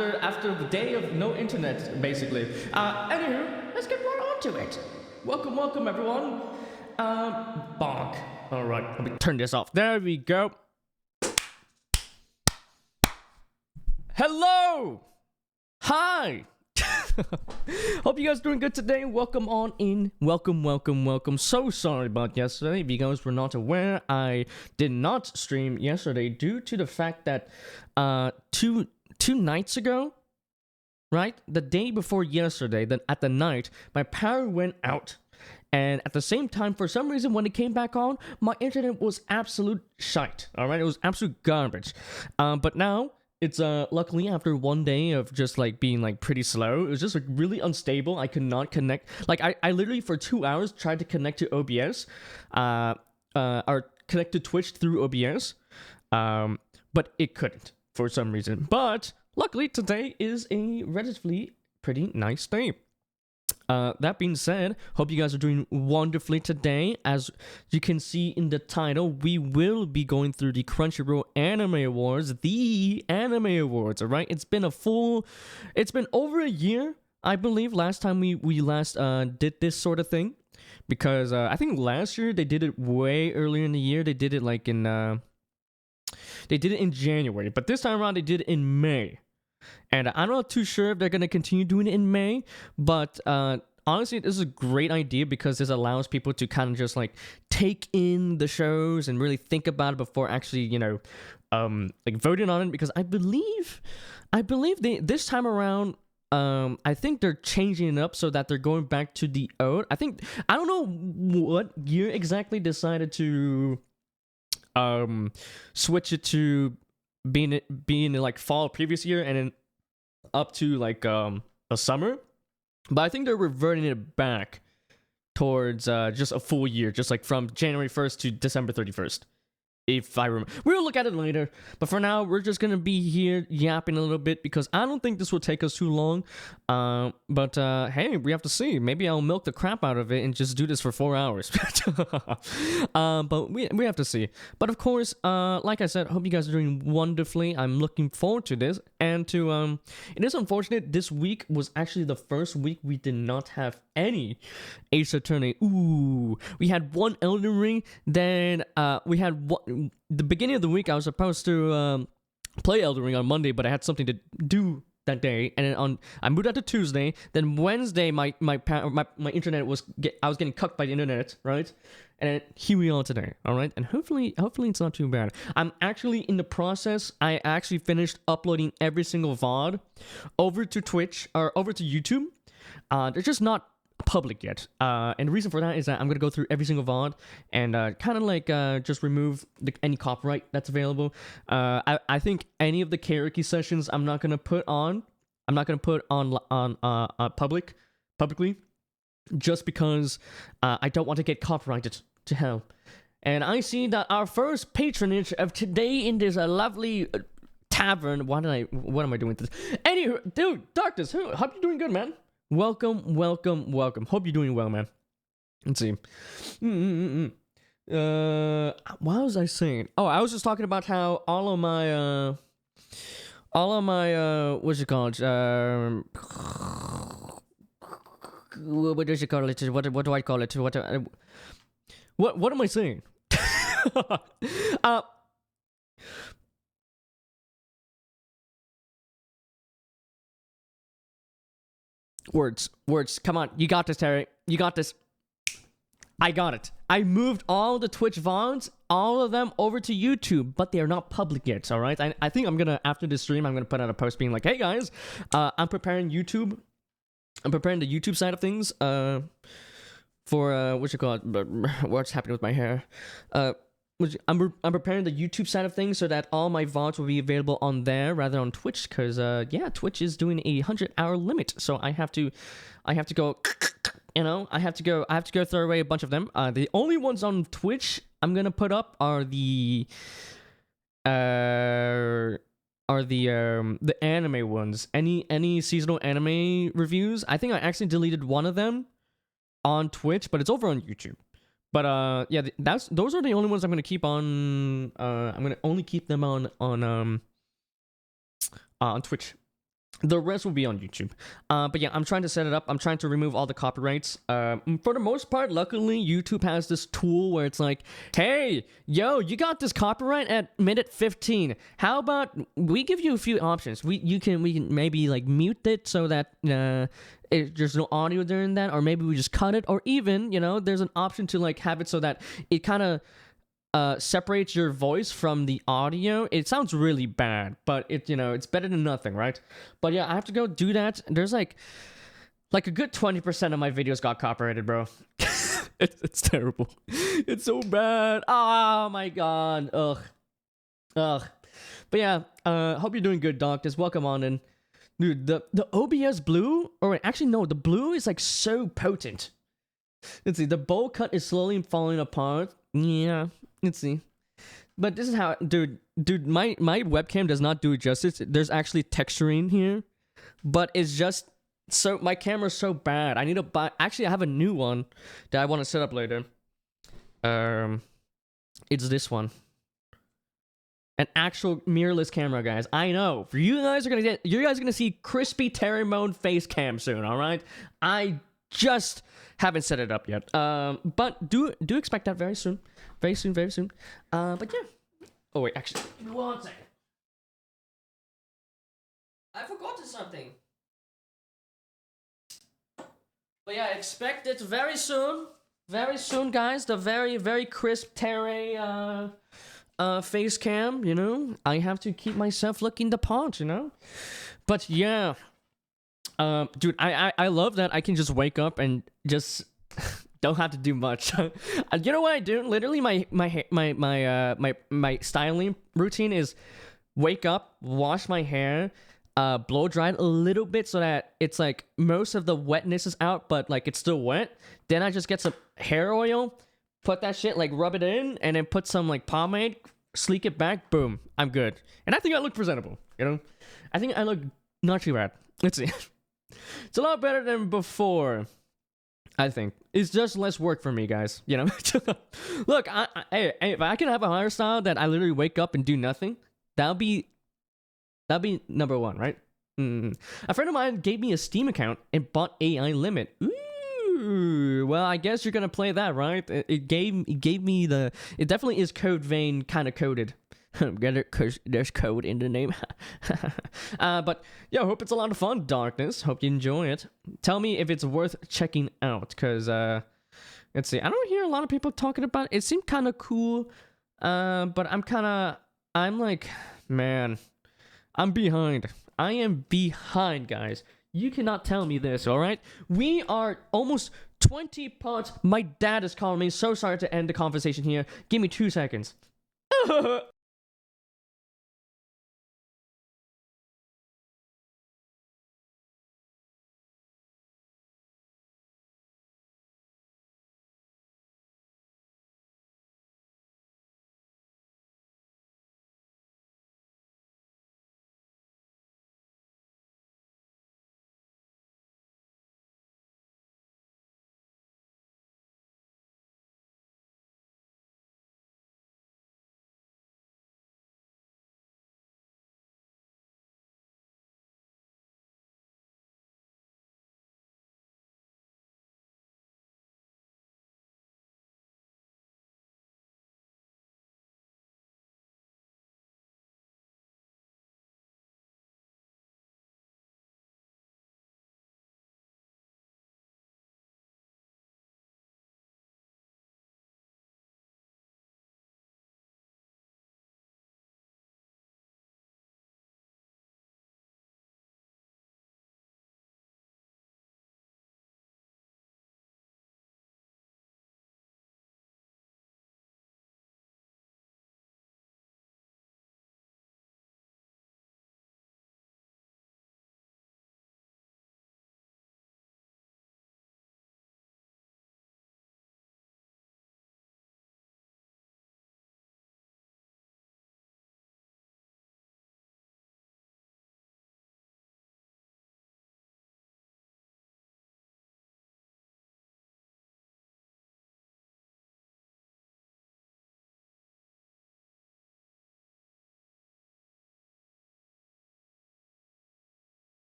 after the day of no internet, basically. Anywho, let's get right on to it. Welcome, everyone. Bonk. All right, let me turn this off. There we go. Hello. Hi. Hope you guys are doing good today. Welcome on in. Welcome. So sorry about yesterday. If you guys were not aware, I did not stream yesterday due to the fact that two nights ago, right? The day before yesterday, then at the night, my power went out. And at the same time, for some reason, when it came back on, my internet was absolute shite. All right, it was absolute garbage. But now it's luckily after one day of just like being like pretty slow, it was just like really unstable. I could not connect. Like I literally for 2 hours tried to connect to OBS, or connect to Twitch through OBS, but it couldn't for some reason. But luckily today is a relatively pretty nice day. That being said, hope you guys are doing wonderfully today. As you can see in the title, we will be going through the Crunchyroll Anime Awards, all right? It's been over a year, I believe, last time we did this sort of thing, because I think last year they did it way earlier in the year. They did it like in January, but this time around they did it in May. And I'm not too sure if they're going to continue doing it in May, but honestly, this is a great idea because this allows people to kind of just like take in the shows and really think about it before actually, like voting on it. Because I believe this time around, I think they're changing it up so that they're going back to the old. I don't know what year exactly decided to switch it to being in like fall previous year and then up to like the summer, but I think they're reverting it back towards just a full year, just like from January 1st to December 31st. If I remember, we'll look at it later. But for now, we're just gonna be here yapping a little bit because I don't think this will take us too long. But hey, we have to see. Maybe I'll milk the crap out of it and just do this for 4 hours. But we have to see. But of course, like I said, hope you guys are doing wonderfully. I'm looking forward to this. And it is unfortunate. This week was actually the first week we did not have any Ace Attorney. Ooh, we had one Elden Ring. Then we had the beginning of the week. I was supposed to play Elden Ring on Monday, but I had something to do that day, and then I moved out to Tuesday. Then Wednesday, my internet I was getting cucked by the internet, right? And here we are today, all right? And hopefully it's not too bad. I'm actually in the process. I actually finished uploading every single VOD over to Twitch or over to YouTube. They're just not public yet, and the reason for that is that I'm gonna go through every single VOD and kind of like just remove any copyright that's available. I think any of the karaoke sessions I'm not gonna put on publicly, just because I don't want to get copyrighted to hell. And I see that our first patronage of today in this lovely tavern. What am I doing with this? Anywho, dude, Darkness, hope you're doing good, man. Welcome. Hope you're doing well, man. Let's see. What was I saying? Oh, I was just talking about how all of my what's it called? What does it call it? What do I call it? What am I saying? Words. Come on. You got this, Terry. You got this. I got it. I moved all the Twitch VODs, all of them, over to YouTube, but they are not public yet, all right? I think I'm going to, after this stream, I'm going to put out a post being like, hey, guys, I'm preparing the YouTube side of things for, what's happening with my hair? I'm preparing the YouTube side of things so that all my VODs will be available on there rather than on Twitch, because Twitch is doing a 100-hour limit, so I have to go, I have to go throw away a bunch of them. The only ones on Twitch I'm gonna put up are the anime ones. Any seasonal anime reviews. I think I actually deleted one of them on Twitch, but it's over on YouTube. But those are the only ones I'm gonna keep on. I'm gonna only keep them on Twitch. The rest will be on YouTube. But yeah, I'm trying to set it up. I'm trying to remove all the copyrights. For the most part, luckily, YouTube has this tool where it's like, hey, yo, you got this copyright at minute 15. How about we give you a few options? We can maybe like mute it so that there's no audio during that, or maybe we just cut it, or even there's an option to like have it so that it kind of separates your voice from the audio. It sounds really bad, but it's better than nothing, right? But yeah, I have to go do that. There's like a good 20% of my videos got copyrighted, bro. It's terrible. It's so bad. Oh my god. Ugh. But yeah, hope you're doing good, Doc. Just welcome on in. Dude, the OBS blue, or wait, actually no, the blue is like so potent. Let's see, the bowl cut is slowly falling apart. Yeah, let's see. But this is how, dude, my webcam does not do it justice. There's actually texturing here, but it's just so, my camera's so bad. I need to buy, actually I have a new one that I want to set up later. It's this one. An actual mirrorless camera, guys. I know. You guys are gonna see crispy Terry Moan face cam soon, alright? I just haven't set it up yet. But do expect that very soon. Very soon. But yeah. Oh wait, actually, give me 1 second. I forgot something. But yeah, expect it very soon. Very soon, guys. The very, very crisp Terry face cam, I have to keep myself looking the part, But yeah. Dude, I love that I can just wake up and just don't have to do much. You know what I do? Literally, my styling routine is wake up, wash my hair, blow dry it a little bit so that it's like most of the wetness is out, but like it's still wet. Then I just get some hair oil, put that shit, like rub it in, and then put some like pomade, sleek it back, boom, I'm good. And I think I look presentable. I think I look not too bad. Let's see. It's a lot better than before, I think. It's just less work for me, guys. Look, hey, if I can have a hairstyle that I literally wake up and do nothing, that'll be number one, right? A friend of mine gave me a Steam account and bought AI Limit. Ooh, well, I guess you're gonna play that, right? It gave me the. It definitely is Code Vein kind of coded. Get it? Because there's code in the name. But yeah, hope it's a lot of fun, Darkness. Hope you enjoy it. Tell me if it's worth checking out, because let's see. I don't hear a lot of people talking about it. It seemed kind of cool, but I'm like, man, I'm behind. I am behind, guys. You cannot tell me this, all right? We are almost 20 parts. My dad is calling me. So sorry to end the conversation here. Give me 2 seconds.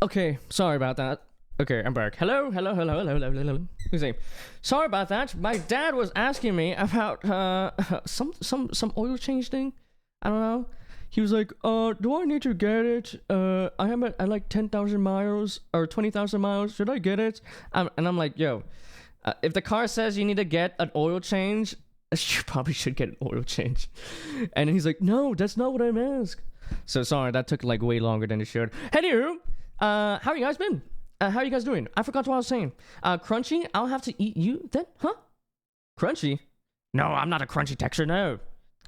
Okay, sorry about that. Okay, I'm back. Hello. Who's name? Sorry about that. My dad was asking me about some oil change thing. I don't know. He was like, do I need to get it? I am at like 10,000 miles or 20,000 miles. Should I get it? And I'm like, yo, if the car says you need to get an oil change, you probably should get an oil change. And he's like, no, that's not what I'm asking. So sorry, that took like way longer than it should. Anywho, how you guys been? How you guys doing? I forgot what I was saying. Crunchy, I'll have to eat you then? Huh? Crunchy? No, I'm not a Crunchy texture, no.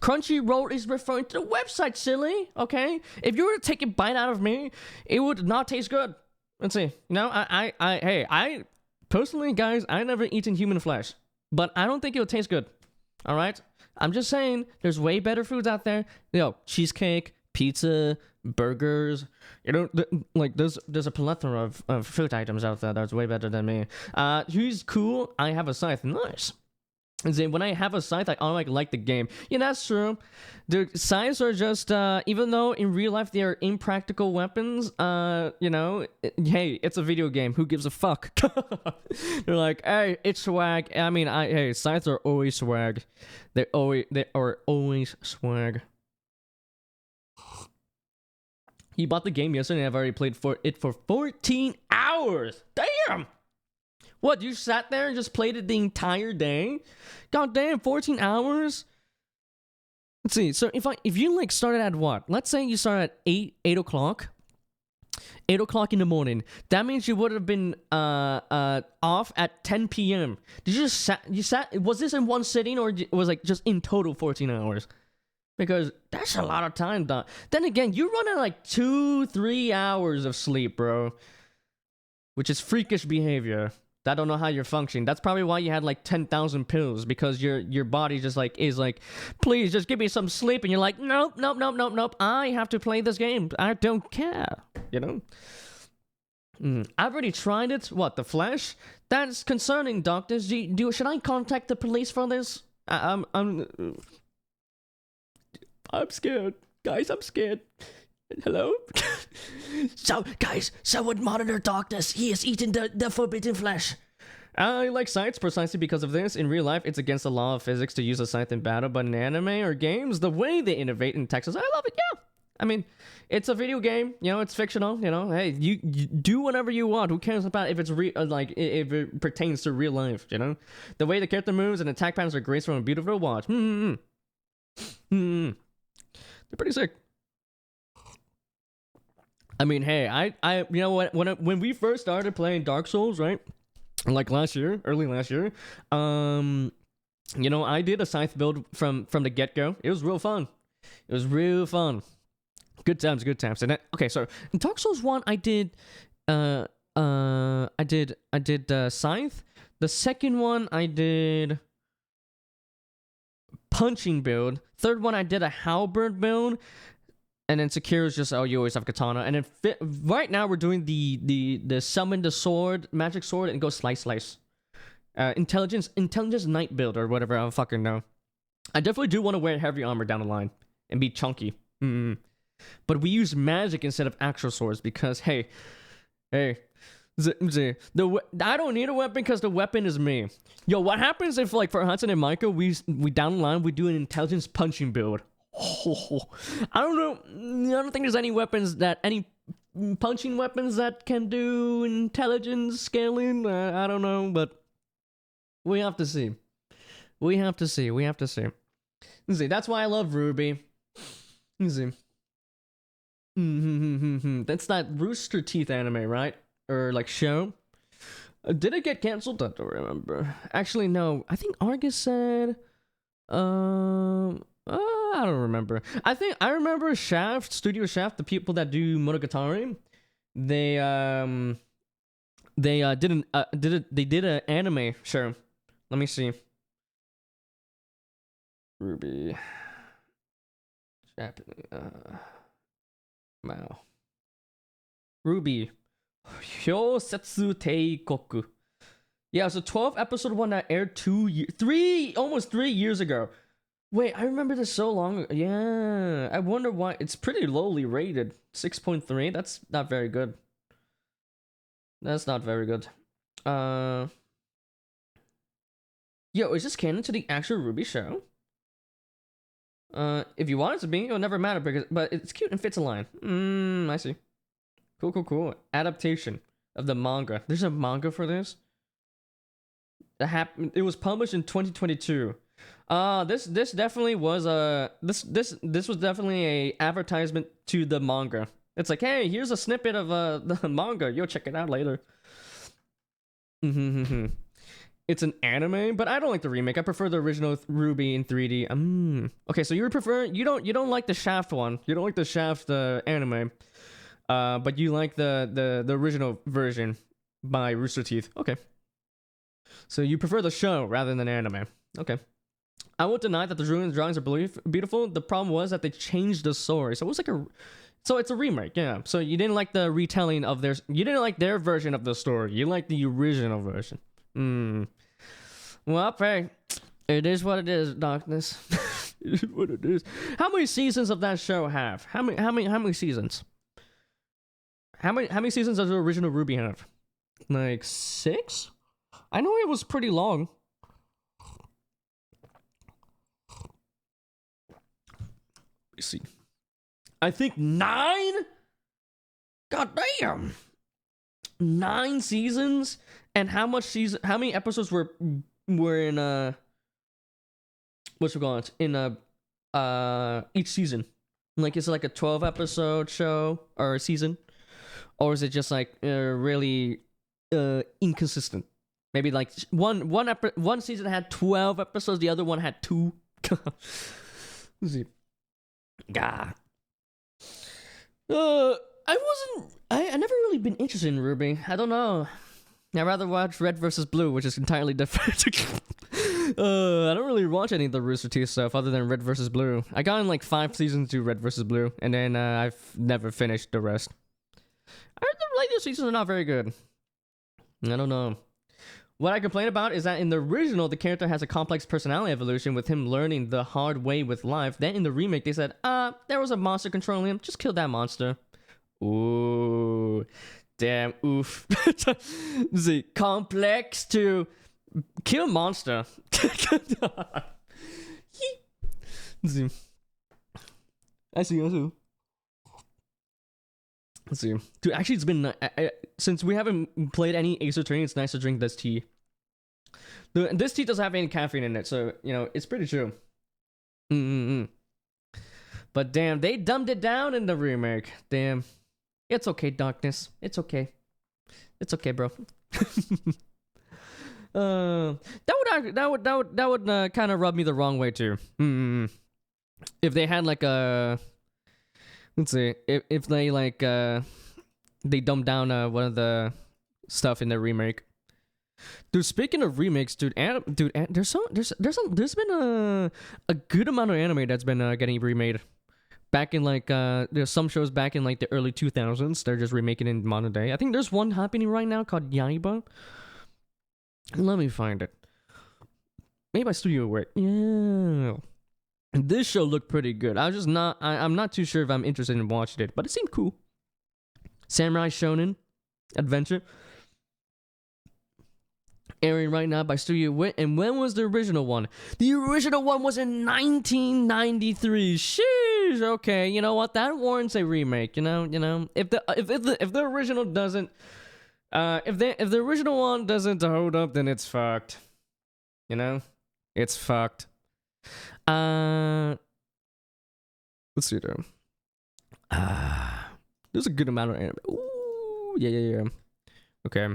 Crunchyroll is referring to the website, silly. Okay? If you were to take a bite out of me, it would not taste good. Let's see. You know, I personally, guys, I never eaten human flesh, but I don't think it would taste good. All right? I'm just saying, there's way better foods out there. Yo, cheesecake, pizza, burgers. You know, like there's a plethora of food items out there that's way better than me. Who's cool? I have a scythe. Nice. And then when I have a scythe, I automatically like the game. Yeah, that's true. The scythes are just, even though in real life they are impractical weapons, you know, hey, it's a video game. Who gives a fuck? They're like, hey, it's swag. I mean, hey, scythes are always swag. They are always swag. He bought the game yesterday and I've already played it for 14 hours. Damn! What, you sat there and just played it the entire day? God damn, 14 hours? Let's see, so if you like started at what? Let's say you started at 8 o'clock. 8 o'clock in the morning. That means you would have been off at 10 p.m. Did you sat, was this in one sitting or was like just in total 14 hours? Because that's a lot of time, though. Then again, you run at like 2-3 hours of sleep, bro. Which is freakish behavior. I don't know how you're functioning. That's probably why you had like 10,000 pills, because your body just like is like, please just give me some sleep, and you're like, nope. I have to play this game. I don't care. You know. I've already tried it. What, the flesh? That's concerning, doctors. Should I contact the police for this? I'm scared, guys. I'm scared. Hello? So, guys, someone monitor doctors. He has eaten the forbidden flesh. I like scythes precisely because of this. In real life, it's against the law of physics to use a scythe in battle, but in anime or games, the way they innovate in Texas, I love it, yeah. I mean, it's a video game, you know, it's fictional, you know, hey, you do whatever you want. Who cares about if it's like, if it pertains to real life, you know? The way the character moves and attack patterns are graceful and beautiful to watch. They're pretty sick. I mean, hey, I you know what, when we first started playing Dark Souls, right? Like early last year, you know, I did a scythe build from the get-go. It was real fun. It was real fun. Good times. And then, okay, so in Dark Souls 1, I did scythe. The second one I did punching build. Third one I did a halberd build. And then Sekiro is just, oh, you always have katana. And then right now we're doing the summon the sword, magic sword, and go slice. Intelligence knight build or whatever, I don't fucking know. I definitely do want to wear heavy armor down the line and be chunky. But we use magic instead of actual swords because, hey, I don't need a weapon because the weapon is me. Yo, what happens if, like, for Hudson and Micah, we down the line, we do an intelligence punching build? I don't know. I don't think there's any punching weapons that can do intelligence scaling. I don't know, but we have to see. Let's see. That's why I love Ruby. Let's see. That's that Rooster Teeth anime, right? Or like show. Did it get canceled? I don't remember. Actually, no. I think Argus said. I don't remember. I remember Shaft, Studio Shaft, the people that do Monogatari. They did an anime show. Let me see. Ruby. Japanese. Wow. Ruby. Hyosetsu Teikoku. Yeah, so 12 episode one that aired almost 3 years ago. Wait, I remember this so long ago. Yeah, I wonder why. It's pretty lowly rated. 6.3. That's not very good. That's not very good. Yo, is this canon to the actual Ruby show? If you want it to be, it'll never matter but it's cute and fits a line. I see. Cool. Adaptation of the manga. There's a manga for this? It was published in 2022. This definitely was this was definitely a advertisement to the manga. It's like, hey, here's a snippet of the manga. Yo, check it out later. It's an anime, but I don't like the remake. I prefer the original Ruby in 3D. Okay, so you don't like the Shaft one. You don't like the Shaft anime. But you like the original version by Rooster Teeth. Okay. So you prefer the show rather than anime. Okay. I won't deny that the drawings are beautiful. The problem was that they changed the story. So it's a remake, yeah. So you didn't like the retelling of you didn't like their version of the story. You like the original version. Well, hey, it is what it is, darkness. It is what it is. How many seasons of that show have? How many seasons? How many seasons does the original Ruby have? Like 6? I know it was pretty long. Let me see. I think 9? God damn. 9 seasons? And how many episodes were in what's it called? In each season? Like, is it like a 12 episode show or a season? Or is it just like really inconsistent? Maybe like one season had 12 episodes, the other one had 2. Let's see. God. I never really been interested in Ruby. I don't know. I'd rather watch Red vs. Blue, which is entirely different. I don't really watch any of the Rooster Teeth stuff other than Red vs. Blue. I got in like 5 seasons to Red vs. Blue, and then I've never finished the rest. I heard the later seasons are not very good. I don't know. What I complain about is that in the original, the character has a complex personality evolution with him learning the hard way with life. Then in the remake, they said, there was a monster controlling him. Just kill that monster. Ooh. Damn, oof. The complex to kill monster. I see. Let's see. Dude, actually, it's been... since we haven't played any Ace Attorney, it's nice to drink this tea. This tea doesn't have any caffeine in it, so, you know, it's pretty chill. But damn, they dumbed it down in the remake. Damn. It's okay, darkness. It's okay. It's okay, bro. That would kind of rub me the wrong way, too. If they had, like, a... Let's see, if they like they dumbed down one of the stuff in the remake. Dude, speaking of remakes, there's been a good amount of anime that's been getting remade. Back in like there's some shows back in like the early 2000s, they're just remaking in modern day. I think there's one happening right now called Yaiba. Let me find it. Made by Studio Work. Yeah. This show looked pretty good. I'm not too sure if I'm interested in watching it, but it seemed cool. Samurai Shonen Adventure. Airing right now by Studio Wit. And when was the original one? The original one was in 1993. Sheesh. Okay, you know what? That warrants a remake. You know. If the original doesn't, if the original one doesn't hold up, then it's fucked. You know, it's fucked. Let's see though. There's a good amount of anime. Ooh, yeah. Okay,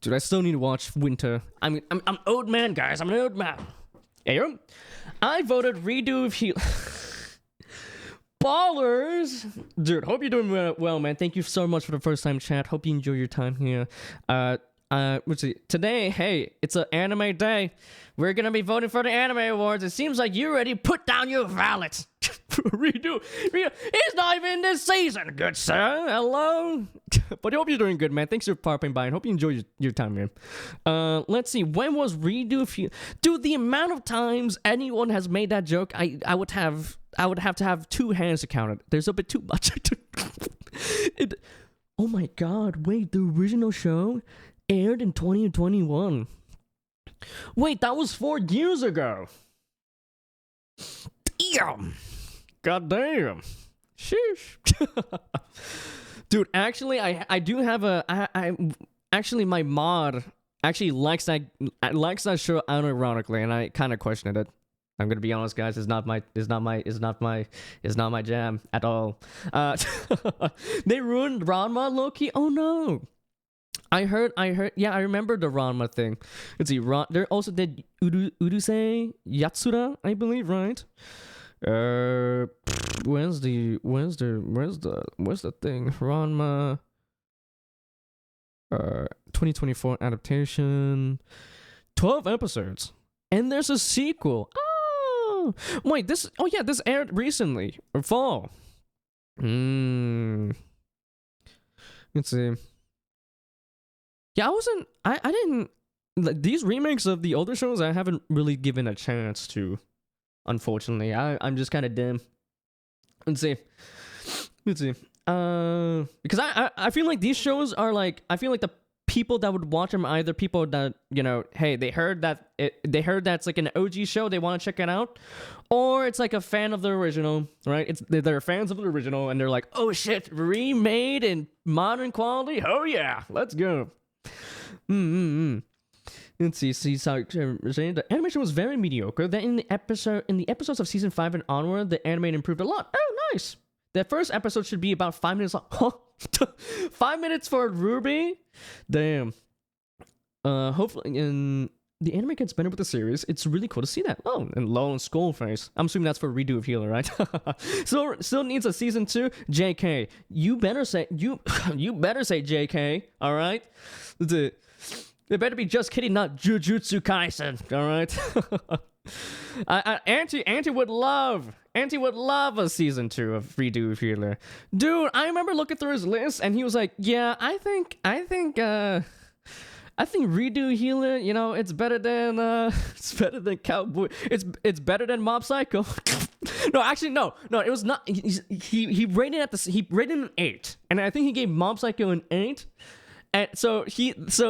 dude, I still need to watch Winter. I'm old man, guys. I'm an old man. Hey, yo. I voted redo of Heal. Ballers, dude. Hope you're doing well, man. Thank you so much for the first time chat. Hope you enjoy your time here. Let's see. Today, hey, it's an anime day. We're gonna be voting for the anime awards. It seems like you already put down your ballots. Redo. It's not even this season, good sir. Hello. But I hope you're doing good, man. Thanks for popping by and hope you enjoy your time here. Let's see. When was redo? Dude, the amount of times anyone has made that joke, I would have to have 2 hands to count it. There's a bit too much. Oh my god, wait, the original show aired in 2021. Wait, that was 4 years ago. Damn. God damn. Sheesh. Dude, actually, I do have I actually my mod actually likes that show unironically, and I kind of questioned it. I'm gonna be honest, guys. It's not my jam at all. They ruined Ranma, Loki. Oh no. I heard. Yeah, I remember the Ranma thing. Let's see. They also did Urusei Yatsura, I believe, right? Where's the thing? Ranma. 2024 adaptation. 12 episodes, and there's a sequel. Oh, wait. This. Oh yeah, this aired recently or fall. Let's see. Yeah, I didn't like these remakes of the older shows. I haven't really given a chance to, unfortunately. I'm just kind of dim. Let's see. Because I feel like these shows are like, I feel like the people that would watch them are either people that, you know, hey, they heard that's like an OG show, they want to check it out, or it's like a fan of the original, right? They're fans of the original and they're like, oh shit, remade in modern quality. Oh yeah, let's go. Let's see. The animation was very mediocre. Then in the episodes of season 5 and onward, the animation improved a lot. Oh, nice. The first episode should be about 5 minutes long. Huh? 5 minutes for Ruby? Damn. Hopefully, the anime gets better with the series. It's really cool to see that. Oh, and Lol and Skull Face. I'm assuming that's for Redo of Healer, right? Still needs a season 2. JK. You better say JK, alright? It better be Just Kidding, not Jujutsu Kaisen, alright? Auntie would love a season 2 of Redo of Healer. Dude, I remember looking through his list and he was like, yeah, I think Redo Healer, you know, it's better than Cowboy. It's better than Mob Psycho. No, actually, no, it was not. He rated an 8, and I think he gave Mob Psycho an 8. And so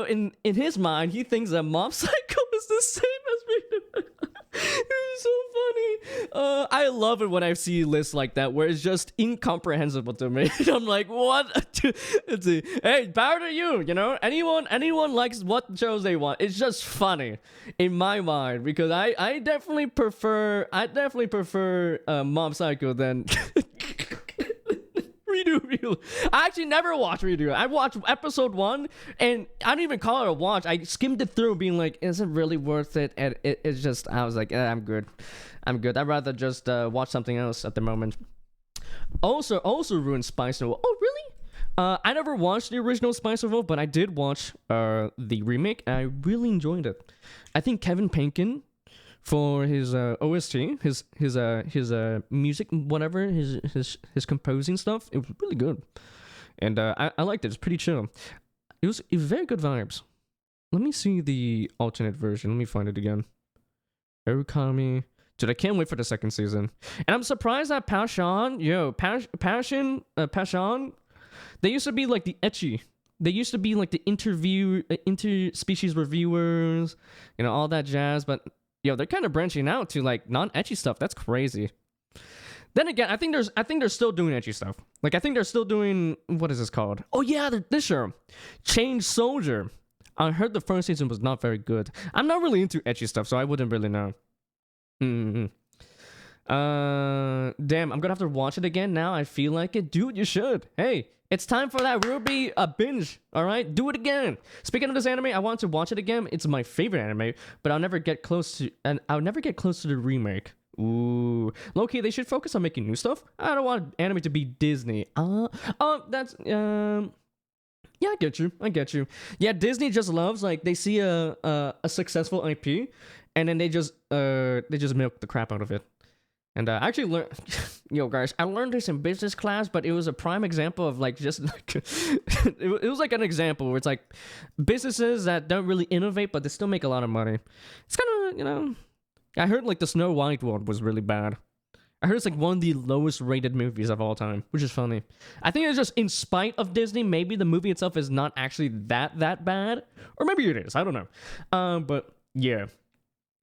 in his mind, he thinks that Mob Psycho is the same as Redo. It was so funny. I love it when I see lists like that where it's just incomprehensible to me. I'm like, what? Hey, power to you. You know, anyone likes what shows they want. It's just funny in my mind because I definitely prefer Mob Psycho than Redo. I actually never watched Redo. I watched episode 1, and I don't even call it a watch. I skimmed it through, being like, "Is it really worth it?" And it's just, I was like, "I'm good. I'd rather just watch something else at the moment." Also ruined Spice Novel. Oh, really? I never watched the original Spice Novel, but I did watch the remake, and I really enjoyed it. I think Kevin Penkin, for his OST, his music, whatever, his composing stuff, it was really good, and I liked it. It's pretty chill. It was very good vibes. Let me see the alternate version. Let me find it again. Erukami. Dude, I can't wait for the second season. And I'm surprised that Passion, they used to be like the ecchi. They used to be like the interspecies reviewers, you know, all that jazz, but they're kind of branching out to like non-ecchi stuff. That's crazy. Then again, I think they're still doing ecchi stuff. Like, I think they're still doing, what is this called? Oh yeah, this show, Change Soldier. I heard the first season was not very good. I'm not really into ecchi stuff, so I wouldn't really know. Damn, I'm gonna have to watch it again now. I feel like it. Dude, you should. Hey, it's time for that Ruby binge. All right, do it again. Speaking of this anime, I want to watch it again. It's my favorite anime, but I'll never get close to the remake. Ooh, low-key, they should focus on making new stuff. I don't want anime to be Disney. That's yeah, I get you. Yeah, Disney just loves, like, they see a successful IP, and then they just milk the crap out of it. And I actually learned, guys, I learned this in business class, but it was a prime example of like just like it was like an example where it's like businesses that don't really innovate, but they still make a lot of money. It's kind of, I heard like the Snow White one was really bad. I heard it's like one of the lowest rated movies of all time, which is funny. I think it's just in spite of Disney, maybe the movie itself is not actually that bad. Or maybe it is, I don't know. But yeah.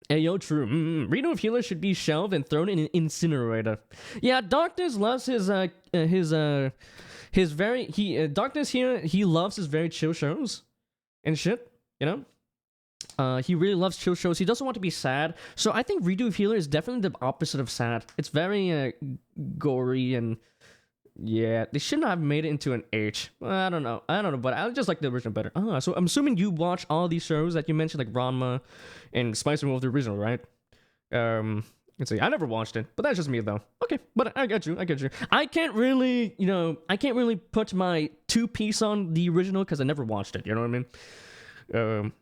Hey, yo, true. Reno of Healer should be shelved and thrown in an incinerator. Yeah, Darkness loves his very Darkness here, he loves his very chill shows and shit, you know? He really loves chill shows. He doesn't want to be sad. So I think Redo of Healer is definitely the opposite of sad. It's very gory and yeah, they shouldn't have made it into an H. I don't know, but I just like the original better. So I'm assuming you watch all these shows that you mentioned, like Ranma and Spice and Wolf, the original, right? Let's see. I never watched it, but that's just me though. Okay, but I get you. I can't really put my 2-piece on the original because I never watched it. You know what I mean?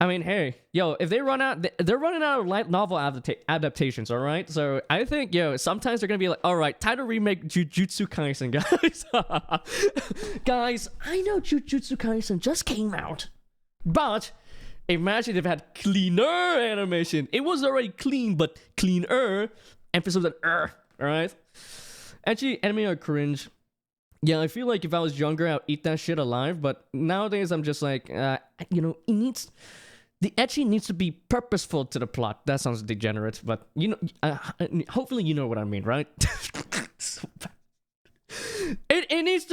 I mean, hey, yo, if they're running out of light novel adaptations, all right? So I think, yo, sometimes they're gonna be like, all right, time to remake Jujutsu Kaisen, guys. Guys, I know Jujutsu Kaisen just came out, but imagine if it had cleaner animation. It was already clean, but cleaner. Emphasis on all right? Actually, anime are cringe. Yeah, I feel like if I was younger, I'd eat that shit alive, but nowadays I'm just like, you know, the ecchi needs to be purposeful to the plot. That sounds degenerate, but you know, hopefully you know what I mean, right? So bad. It needs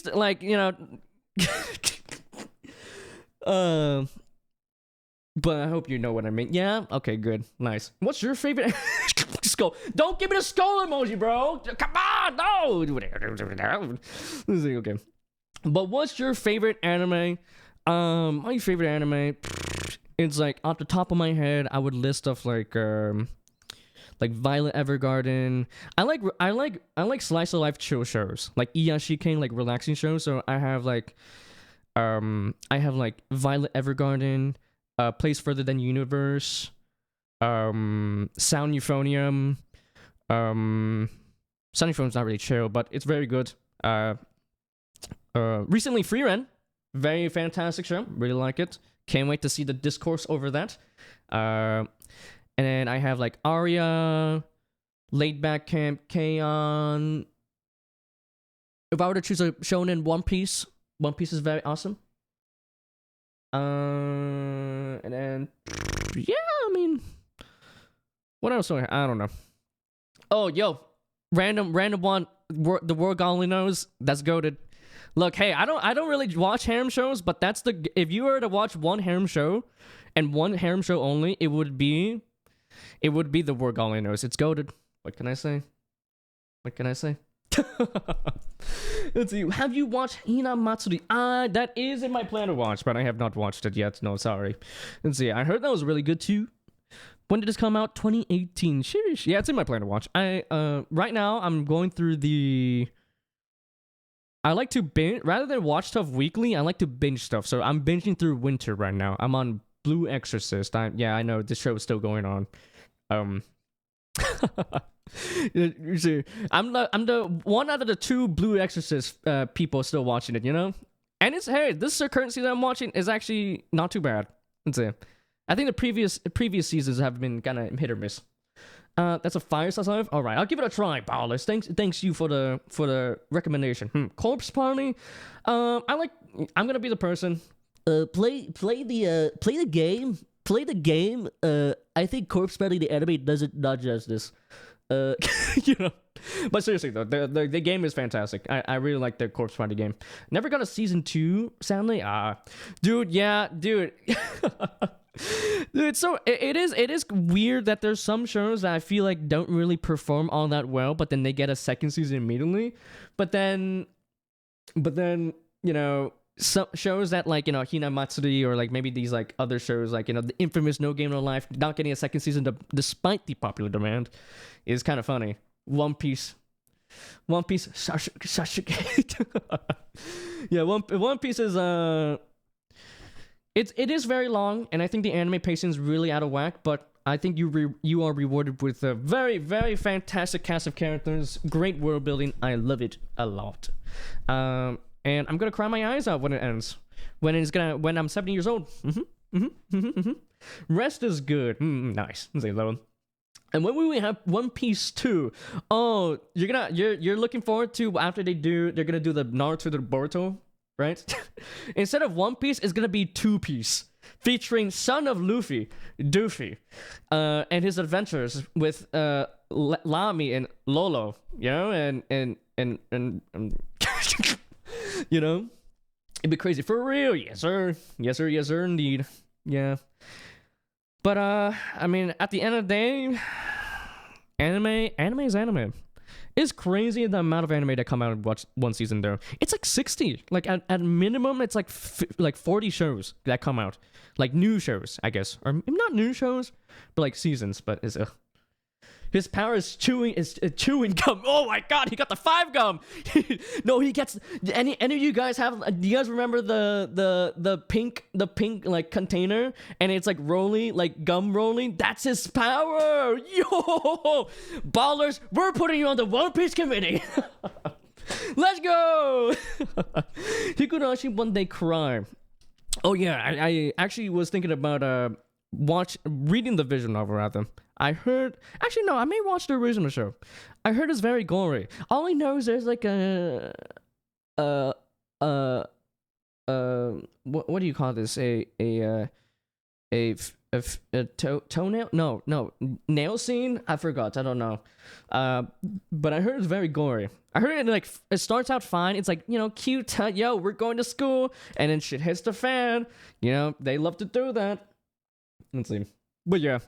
to like, you know, but I hope you know what I mean. Yeah, okay, good, nice. What's your favorite? Skull. Don't give me the skull emoji, bro. Come on, no. Okay, but what's your favorite anime? My favorite anime. It's like off the top of my head, I would list stuff like Violet Evergarden. I like slice of life chill shows, like Iyashikei, like relaxing shows. So I have like Violet Evergarden, Place Further Than Universe, Sound Euphonium. Sound Euphonium's not really chill, but it's very good. Recently Freeren, very fantastic show. Really like it. Can't wait to see the discourse over that. And then I have like Aria, Laid Back Camp, K-On! If I were to choose a shonen, One Piece. One Piece is very awesome. And then yeah, I mean, what else? I don't know. Oh, yo, random one. The world only knows. That's goated. Look, hey, I don't really watch harem shows, but that's if you were to watch one harem show and one harem show only, it would be the world only knows. It's goated. What can I say? Let's see. Have you watched Hina Matsuri? That is in my plan to watch, but I have not watched it yet. No, sorry. Let's see. I heard that was really good too. When did this come out? 2018. Sheesh. Yeah, it's in my plan to watch. Right now I'm going through I like to binge rather than watch stuff weekly. I like to binge stuff. So I'm binging through Winter right now. I'm on Blue Exorcist. I know this show is still going on. You see, I'm the one out of the 2 Blue Exorcist people still watching it, you know? And this current season I'm watching is actually not too bad. Let's see. I think the previous seasons have been kind of hit or miss. That's a fire life. All right, I'll give it a try, Paulus. Thanks you for the recommendation. Corpse Party. I'm gonna be the person. Play the game. I think Corpse Party the anime does it not justice. You know. But seriously though, the game is fantastic. I really like the Corpse Party game. Never got a season 2, sadly. Dude, yeah, dude. Dude, so it is weird that there's some shows that I feel like don't really perform all that well, but then they get a second season immediately. But then, you know, some shows that like, you know, Hina Matsuri or like maybe these like other shows like, you know, the infamous No Game No Life not getting a second season despite the popular demand is kind of funny. One Piece, Sasuke. Yeah, One Piece is It is very long, and I think the anime pacing is really out of whack, but I think you are rewarded with a very, very fantastic cast of characters, great world building. I love it a lot. And I'm gonna cry my eyes out when it ends. When I'm 70 years old. Rest is good. Nice. And when we have One Piece 2, oh, you're looking forward to after they're gonna do the Naruto to the Boruto, right? Instead of One Piece, it's gonna be Two Piece, featuring son of Luffy, Doofy, and his adventures with Lami and Lolo, you know, and you know, it'd be crazy for real, yes sir, yes sir, yes sir, indeed, yeah. But I mean, at the end of the day, anime is anime. It's crazy the amount of anime that come out in one season though. It's like 60. Like at minimum, it's like 40 shows that come out. Like new shows, I guess. Or not new shows, but like seasons. But it's his power is chewing gum. Oh my god, he got the 5 gum. No, he gets any of you guys have, do you guys remember the pink like container and it's like rolling, like gum rolling? That's his power. Yo, ballers, we're putting you on the One Piece committee. Let's go. Higurashi One Day Cry. Oh yeah, I actually was thinking about reading the visual novel rather. I heard, actually no, I may watch the original show. I heard it's very gory. All I know is there's like what do you call this? A toenail? No, nail scene? I forgot. I don't know. But I heard it's very gory. I heard it like it starts out fine. It's like, you know, cute. Yo, we're going to school, and then shit hits the fan. You know, they love to do that. Let's see. But yeah.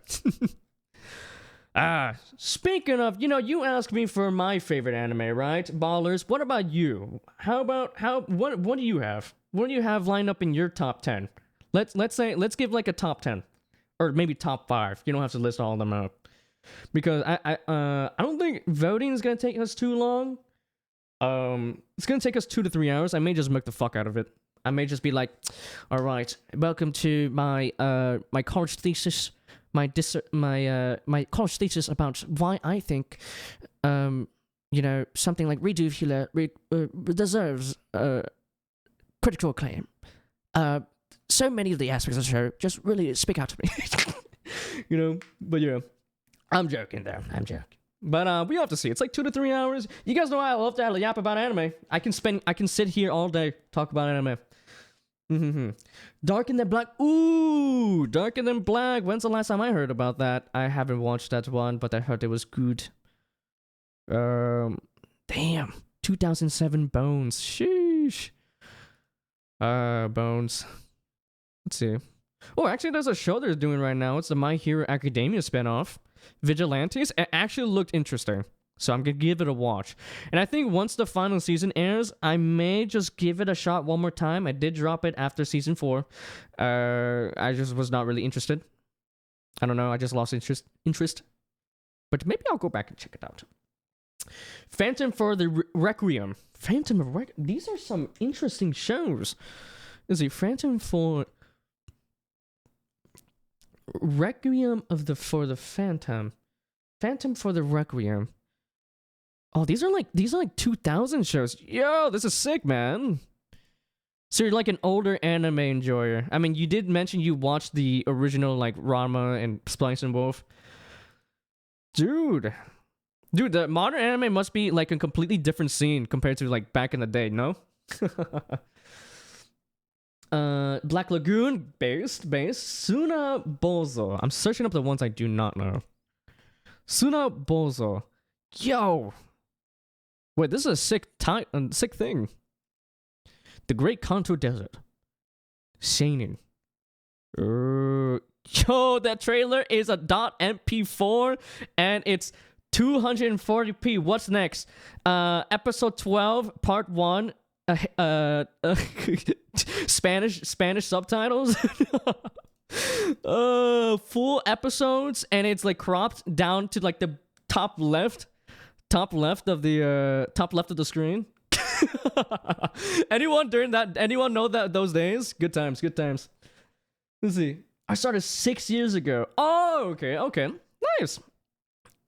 Speaking of, you know, you asked me for my favorite anime, right? Ballers, what about you? What do you have? What do you have lined up in your top 10? Let's give like a top 10 or maybe top 5. You don't have to list all of them out. Because I don't think voting is going to take us too long. It's going to take us 2 to 3 hours. I may just milk the fuck out of it. I may just be like, all right, welcome to my my college thesis. My college thesis about why I think, you know, something like Redo deserves critical acclaim. So many of the aspects of the show just really speak out to me. You know, but yeah, I'm joking there. I'm joking. But we have to see. It's like 2 to 3 hours. You guys know I love to yap about anime. I can sit here all day talk about anime. Darker Than Black. Ooh, Darker Than Black. When's the last time I heard about that? I haven't watched that one, but I heard it was good. Damn. 2007 Bones. Sheesh. Bones. Let's see. Oh, actually, there's a show they're doing right now. It's the My Hero Academia spinoff. Vigilantes. It actually looked interesting. So I'm going to give it a watch. And I think once the final season airs, I may just give it a shot one more time. I did drop it after season 4. I just was not really interested. I don't know. I just lost interest. But maybe I'll go back and check it out. Phantom for the Requiem. Phantom of Requiem. These are some interesting shows. Is it Phantom for Requiem for the Phantom? Phantom for the Requiem. Oh, these are like 2000 shows. Yo, this is sick, man. So you're like an older anime enjoyer. I mean, you did mention you watched the original like Rama and Splice and Wolf. Dude, the modern anime must be like a completely different scene compared to like back in the day, no? Black Lagoon, based. Suna Bozo. I'm searching up the ones I do not know. Suna Bozo. Yo. Wait, this is a sick thing. The Great Kanto Desert. Seinen. Yo, that trailer is a .mp4 and it's 240p. What's next? Episode 12, part 1. Spanish subtitles. Full episodes, and it's like cropped down to like the top left of the screen. Anyone know that those days? Good times. Let's see. I started 6 years ago. Oh, okay. Nice.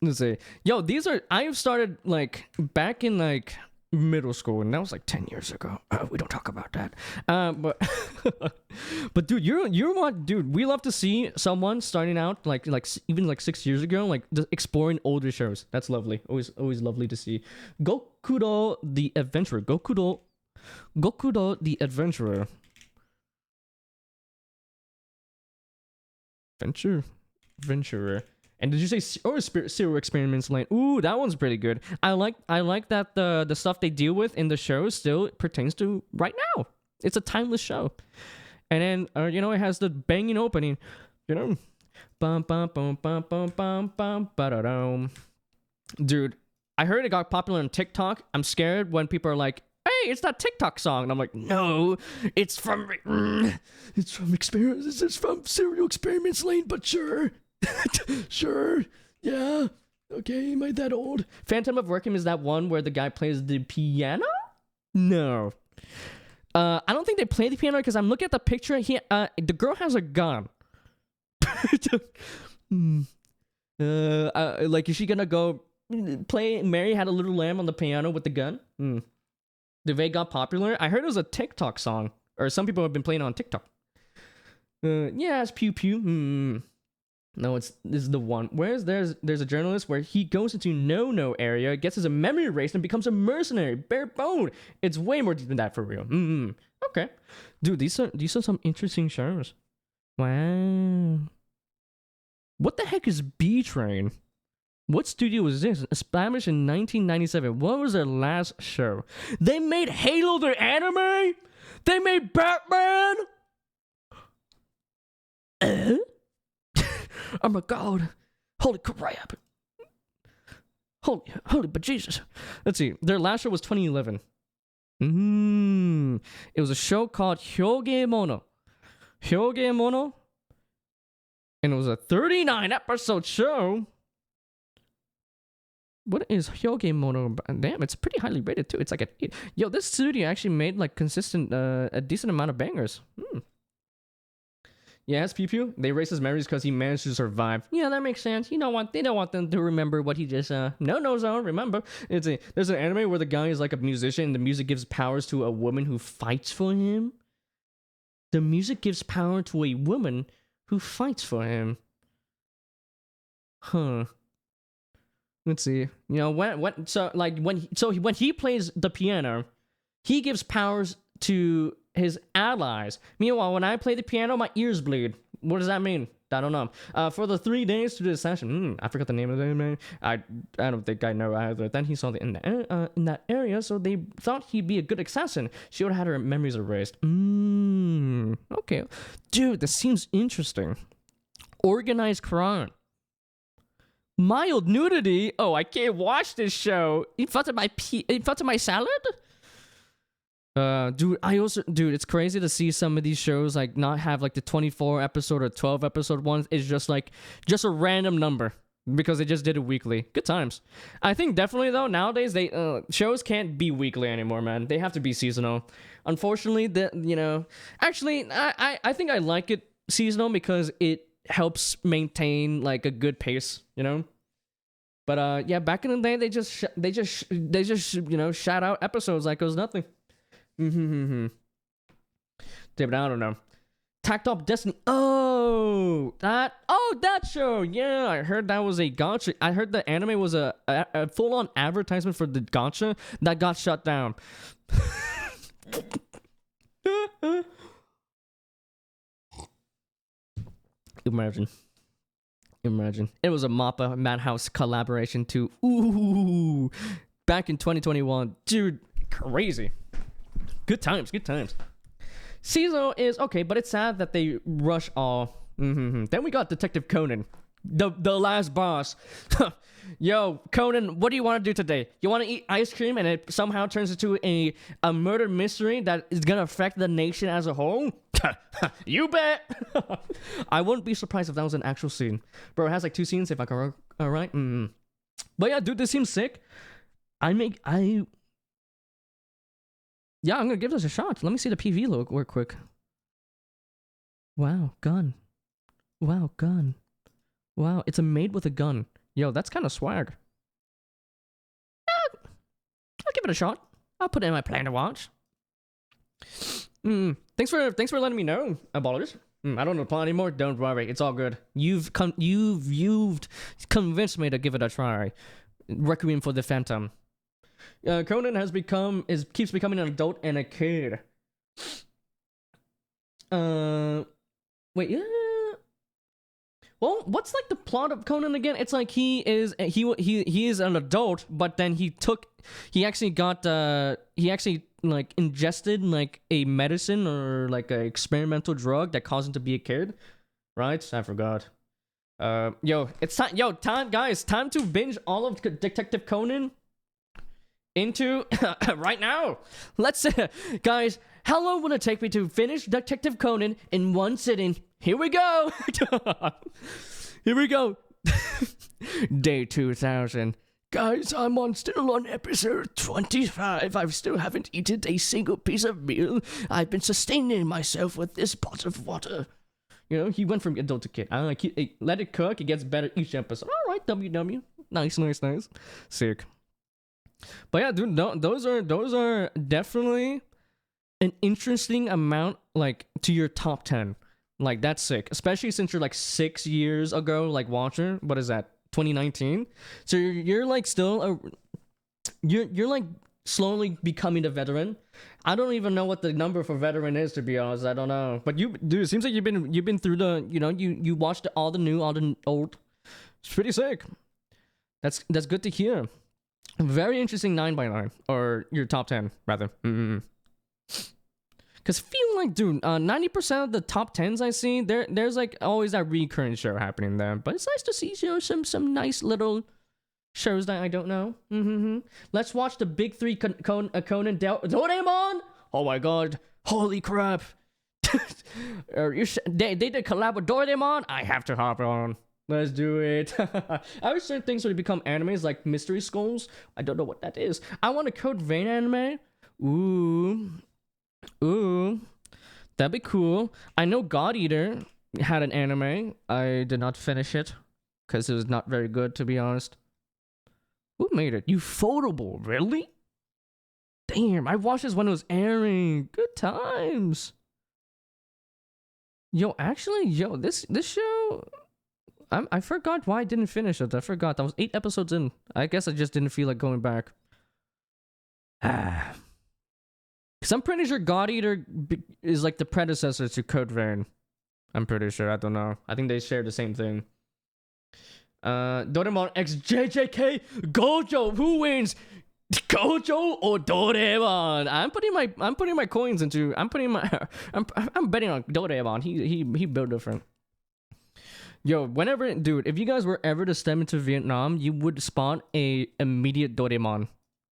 Let's see. Yo, I've started like back in like middle school, and that was like 10 years ago. We don't talk about that. But but dude, you're what, dude? We love to see someone starting out even like 6 years ago, like exploring older shows. That's lovely. Always lovely to see. Gokuro the Adventurer. Gokuro the Adventurer. Adventurer. And did you say Serial Experiments Lane? Ooh, that one's pretty good. I like that the stuff they deal with in the show still pertains to right now. It's a timeless show. And then it has the banging opening, bum bum bum bum bum bum bum ba-da-dum. Dude, I heard it got popular on TikTok. I'm scared when people are like, "Hey, it's that TikTok song," and I'm like, "No, it's from experience. It's from Serial Experiments Lane, but sure." Sure, yeah, okay, am I that old? Phantom of Workham is that one where the guy plays the piano? No. I don't think they play the piano because I'm looking at the picture. The girl has a gun. Like, is she gonna go play Mary Had a Little Lamb on the piano with the gun? They got popular. I heard it was a TikTok song, or some people have been playing it on TikTok. Yeah, it's pew pew. No, this is the one. Whereas there's a journalist where he goes into no area, gets his memory erased, and becomes a mercenary. Bare bone. It's way more deep than that for real. Okay, dude, these are some interesting shows. Wow. What the heck is B Train? What studio was this? Established in 1997. What was their last show? They made Halo their anime? They made Batman? Oh my god. Holy crap. Holy but Jesus. Let's see. Their last show was 2011. It was a show called Hyogemono. And it was a 39 episode show. What is Hyogemono? Damn, it's pretty highly rated too. It's like an 8. Yo, this studio actually made like consistent, a decent amount of bangers. Yeah, it's Pew Pew. They erase his memories because he managed to survive. Yeah, that makes sense. You know what? They don't want them to remember what he just, remember. There's an anime where the guy is like a musician and the music gives powers to a woman who fights for him. The music gives power to a woman who fights for him. Huh. Let's see. When he plays the piano, he gives powers to his allies. Meanwhile, when I play the piano, my ears bleed. What does that mean? I don't know. For the 3 days to the session, I forgot the name of the anime. I don't think I know either. Then he saw in that area, so they thought he'd be a good assassin. She would have had her memories erased. Okay, dude, this seems interesting. Organized crime. Mild nudity. Oh, I can't watch this show. In front of my salad. Dude, it's crazy to see some of these shows like not have like the 24 episode or 12 episode ones. It's just a random number because they just did it weekly. Good times. I think definitely though nowadays shows can't be weekly anymore, man. They have to be seasonal. Unfortunately, actually I think I like it seasonal because it helps maintain like a good pace, But yeah, back in the day, they just shout out episodes like it was nothing. Dude, but I don't know. Tactop Destiny. That show. Yeah, I heard that was a gacha. I heard the anime was a full-on advertisement for the gacha that got shut down. Imagine. It was a Mappa Madhouse collaboration too. Ooh. Back in 2021. Dude, crazy. Good times. Season is okay, but it's sad that they rush all. Then we got Detective Conan, the last boss. Yo, Conan, what do you want to do today? You want to eat ice cream and it somehow turns into a murder mystery that is going to affect the nation as a whole? You bet! I wouldn't be surprised if that was an actual scene. Bro, it has like 2 scenes if I can... Alright? But yeah, dude, this seems sick. Yeah, I'm gonna give this a shot. Let me see the PV look real quick. Wow, gun. Wow, it's a maid with a gun. Yo, that's kind of swag. Yeah, I'll give it a shot. I'll put it in my plan to watch. Thanks for letting me know, ballers. I don't know the plot anymore. Don't worry, it's all good. You've convinced me to give it a try. Requiem for the Phantom. Conan keeps becoming an adult and a kid. Wait, yeah. Well, what's like the plot of Conan again? It's like he is an adult, but then he actually like ingested like a medicine or like an experimental drug that caused him to be a kid, right? I forgot. It's time. Guys, time to binge all of Detective Conan into right now. Let's guys, how long will it take me to finish Detective Conan in one sitting? Here we go. Here we go. Day 2000. Guys, I'm still on episode 25. I still haven't eaten a single piece of meal. I've been sustaining myself with this pot of water. You know, he went from adult to kid. I like let it cook. It gets better each episode. All right, WW. Nice. Sick. But yeah, dude, those are definitely an interesting amount, like, to your top 10. Like, that's sick, especially since you're like 6 years ago, like, watcher. What is that? 2019. So you're like still you're like slowly becoming a veteran. I don't even know what the number for veteran is, to be honest. I don't know. But you, dude, it seems like you've been through the, you know, you watched all the new, all the old. It's pretty sick. That's good to hear. Very interesting 9x9, or your top 10 rather. Because feel like, dude, 90% of the top 10s I see, there's like always that recurring show happening there. But it's nice to see, you know, some nice little shows that I don't know. Let's watch the big three: Conan, Doraemon. Oh my god, holy crap! They did collab with Doraemon. I have to hop on. Let's do it. I always say things when they become animes like Mystery Skulls. I don't know what that is. I want a Code Vein anime. Ooh, that'd be cool. I know God Eater had an anime. I did not finish it because it was not very good, to be honest. Who made it? Ufotable, really? Damn, I watched this when it was airing. Good times. This show, I forgot why I didn't finish it. I forgot. That was 8 episodes in. I guess I just didn't feel like going back. Because I'm pretty sure God Eater is like the predecessor to Code Vein. I'm pretty sure. I don't know. I think they share the same thing. Doraemon x JJK Gojo. Who wins? Gojo or Doraemon? I'm putting my coins into. I'm betting on Doraemon. He built different. Yo, dude, if you guys were ever to step into Vietnam, you would spawn a immediate Doraemon,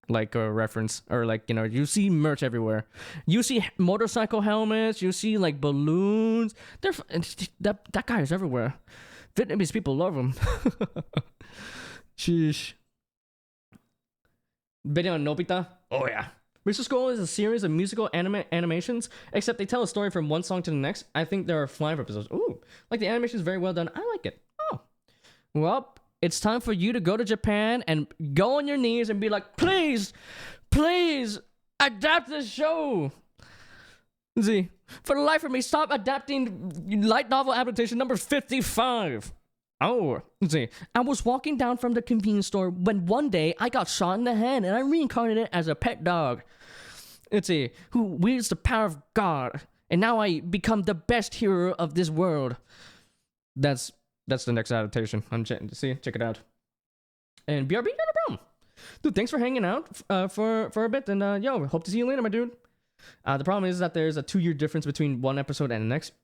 like a reference, or like, you know, you see merch everywhere. You see motorcycle helmets, you see like balloons. That guy is everywhere. Vietnamese people love him. Sheesh. Betting on Nobita? Oh yeah. Mr. Skull is a series of musical animations, except they tell a story from one song to the next. I think there are 5 episodes. Ooh, like the animation is very well done. I like it. Oh, well, it's time for you to go to Japan and go on your knees and be like, please, adapt this show. See, for the life of me, stop adapting light novel adaptation number 55. Oh, see, I was walking down from the convenience store when one day I got shot in the head and I reincarnated as a pet dog. Let's see, who wields the power of God, and now I become the best hero of this world. That's the next adaptation. Check it out. And BRB, not a problem. Dude, thanks for hanging out for a bit, and hope to see you later, my dude. The problem is that there's a 2-year difference between one episode and the next.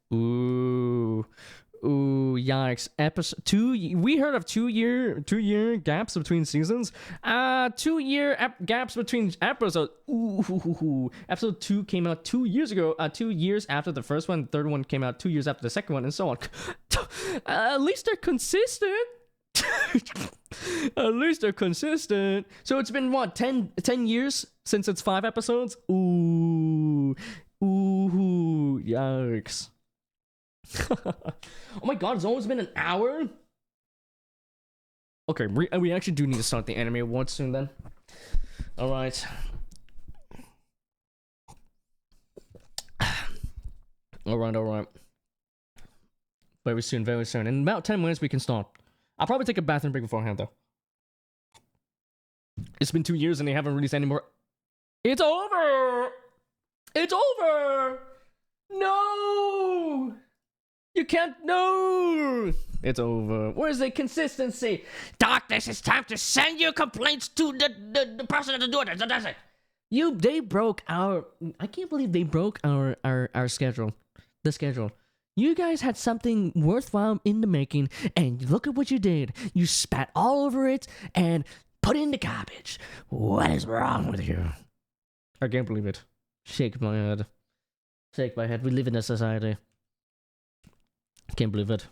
Ooh, yikes. Episode 2, we heard of 2-year gaps between seasons. 2-year gaps between episodes. Ooh, episode 2 came out 2 years ago. 2 years after the first one. The third one came out 2 years after the second one, and so on. At least they're consistent. At least they're consistent. So it's been what, 10 years since it's 5 episodes? Ooh, yikes. Oh my god, it's almost been an hour? Okay, we actually do need to start the anime awards soon then. Alright. All right. Very soon, very soon. In about 10 minutes, we can start. I'll probably take a bathroom break beforehand, though. It's been 2 years and they haven't released any more. It's over! It's over! No! You can't. No! It's over. Where's the consistency? Darkness, it's time to send your complaints to the person that do it. That's it. They broke our. I can't believe they broke our schedule. The schedule. You guys had something worthwhile in the making, and look at what you did. You spat all over it and put it in the garbage. What is wrong with you? I can't believe it. Shake my head. Shake my head. We live in a society. Can't believe it.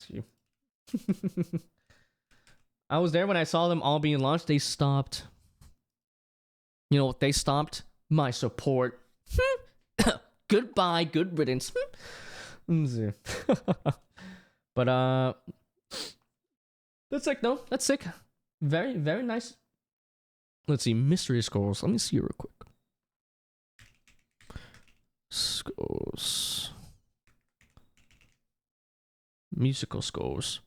See. I was there when I saw them all being launched. They stopped. You know what? They stopped my support. Goodbye, good riddance. But that's sick. No, that's sick. Very, very nice. Let's see, mystery scrolls. Let me see real quick. Scrolls. Musical scores.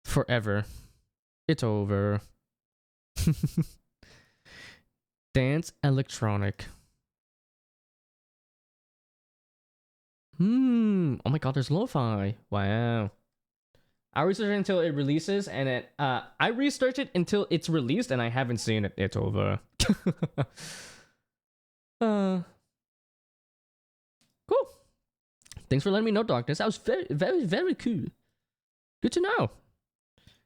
Forever. It's over. Dance electronic. Oh my god, there's lo-fi. Wow. I researched it until it releases, and I researched it until it's released, and I haven't seen it. It's over. Cool. Thanks for letting me know, Darkness. That was very, very, very cool. Good to know.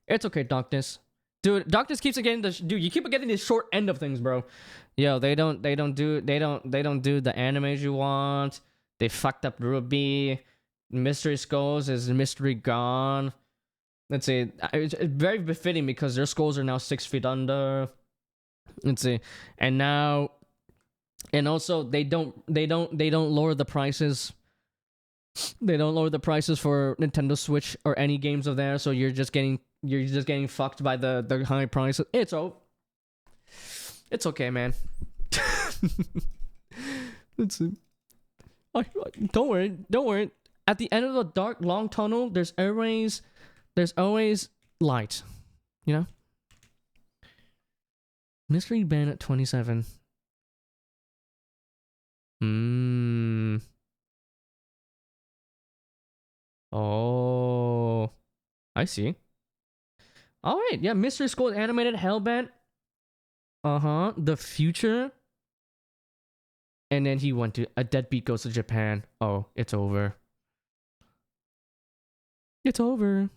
It's okay, Darkness. Dude, Darkness keeps getting you keep getting the short end of things, bro. Yo, they don't do the animes you want. They fucked up Ruby. Mystery Skulls is Mystery Gone. Let's see. It's very befitting because their skulls are now 6 feet under. Let's see. And now, and also they don't lower the prices. They don't lower the prices for Nintendo Switch or any games of theirs. So you're just getting fucked by the high prices. It's okay, man. Let's see. Don't worry. At the end of the dark, long tunnel, there's always light. You know? Mystery Bandit 27. Oh. I see. Alright, yeah, Mystery Skull animated Hellbent. The Future. And then he went to a deadbeat goes to Japan. Oh, it's over. It's over.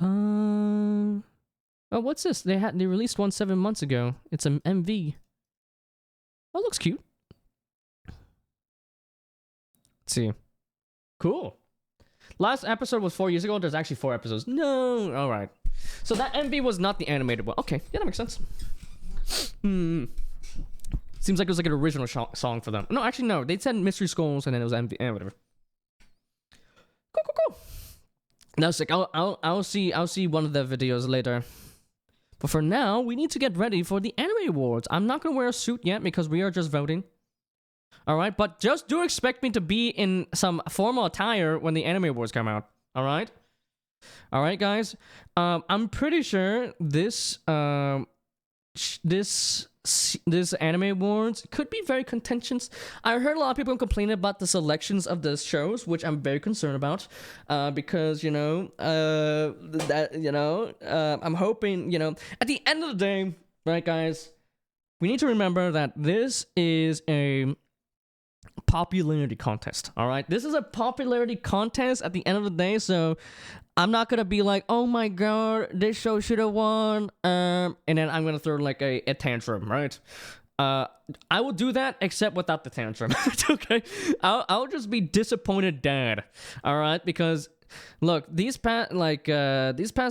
Oh, what's this? They released one 7 months ago. It's an MV. Oh, looks cute. Let's see. Cool. Last episode was 4 years ago. There's actually 4 episodes. No. All right. So that MV was not the animated one. Okay. Yeah, that makes sense. Seems like it was like an original song for them. No, actually, no. They said Mystery Skulls and then it was MV. Whatever. Cool. Now, sick. I'll see one of the videos later. But for now, we need to get ready for the Anime Awards. I'm not gonna wear a suit yet because we are just voting. All right, but just do expect me to be in some formal attire when the Anime Awards come out. All right, guys. I'm pretty sure this Anime Awards could be very contentious. I heard a lot of people complaining about the selections of the shows, which I'm very concerned about, because I'm hoping, at the end of the day, right, guys, we need to remember that this is a popularity contest. All right, this is a popularity contest at the end of the day, so I'm not gonna be like, oh my god, this show should have won, and then I'm gonna throw like a tantrum, right? I will do that, except without the tantrum. Okay, I'll just be disappointed dad. All right, because look, these past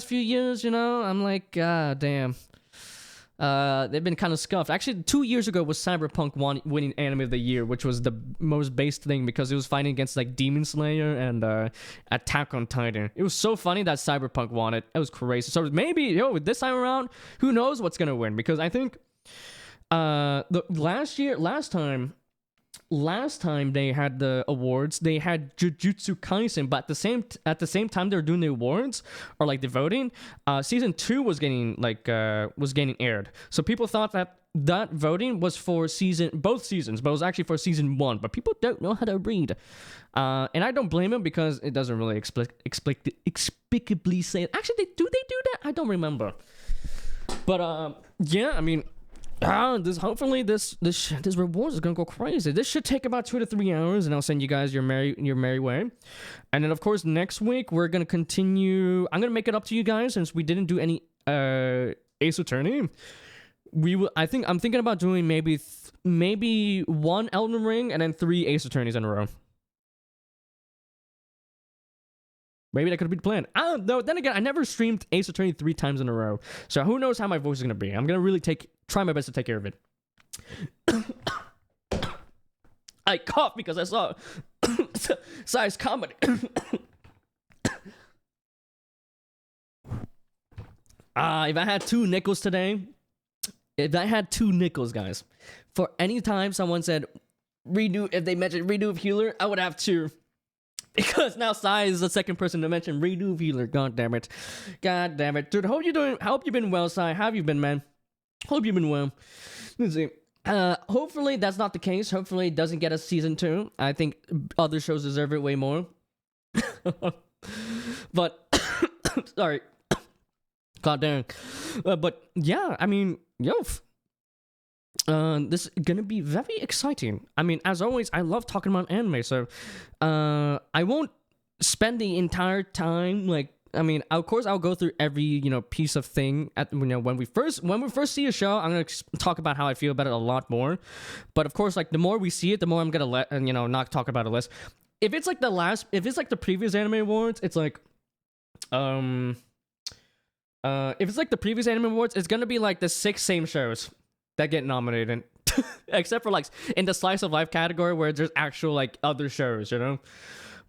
few years, I'm like, god damn. They've been kind of scuffed. Actually, 2 years ago was Cyberpunk winning Anime of the Year, which was the most based thing because it was fighting against like Demon Slayer and Attack on Titan. It was so funny that Cyberpunk won it. It was crazy. So maybe, this time around, who knows what's gonna win? Because I think the last time they had the awards, they had Jujutsu Kaisen, but at the same time they were doing the awards or like the voting, season 2 was getting aired. So people thought that voting was for both seasons, but it was actually for season 1. But people don't know how to read, and I don't blame them because it doesn't really explicably say it. Actually, do they do that? I don't remember. But yeah, I mean. Hopefully this reward is gonna go crazy. This should take about 2 to 3 hours, and I'll send you guys your merry way. And then of course next week we're gonna continue. I'm gonna make it up to you guys since we didn't do any Ace Attorney. I'm thinking about doing maybe 1 Elden Ring and then 3 Ace Attorneys in a row. Maybe that could be the plan. I don't know. Then again, I never streamed Ace Attorney 3 times in a row. So who knows how my voice is going to be. I'm going to really try my best to take care of it. I coughed because I saw Size Comedy. If I had 2 nickels today, guys, for any time someone said if they mentioned Redo of Healer, I would have 2. Because now Sai is the second person to mention Redo Healer. God damn it. Dude, hope you've been well, Sai. How have you been, man? Hope you've been well. Let's see. Hopefully that's not the case. Hopefully it doesn't get us season 2. I think other shows deserve it way more. But sorry. God damn. But yeah, I mean, this is gonna be very exciting. I mean, as always, I love talking about anime, so I won't spend the entire time of course I'll go through every piece of thing when we first see a show. I'm gonna talk about how I feel about it a lot more, but of course, the more we see it, the more I'm gonna not talk about it less. If it's like the previous anime awards, it's like if it's like the previous anime awards, it's gonna be like the 6 same shows that get nominated, except for in the slice of life category where there's actual other shows,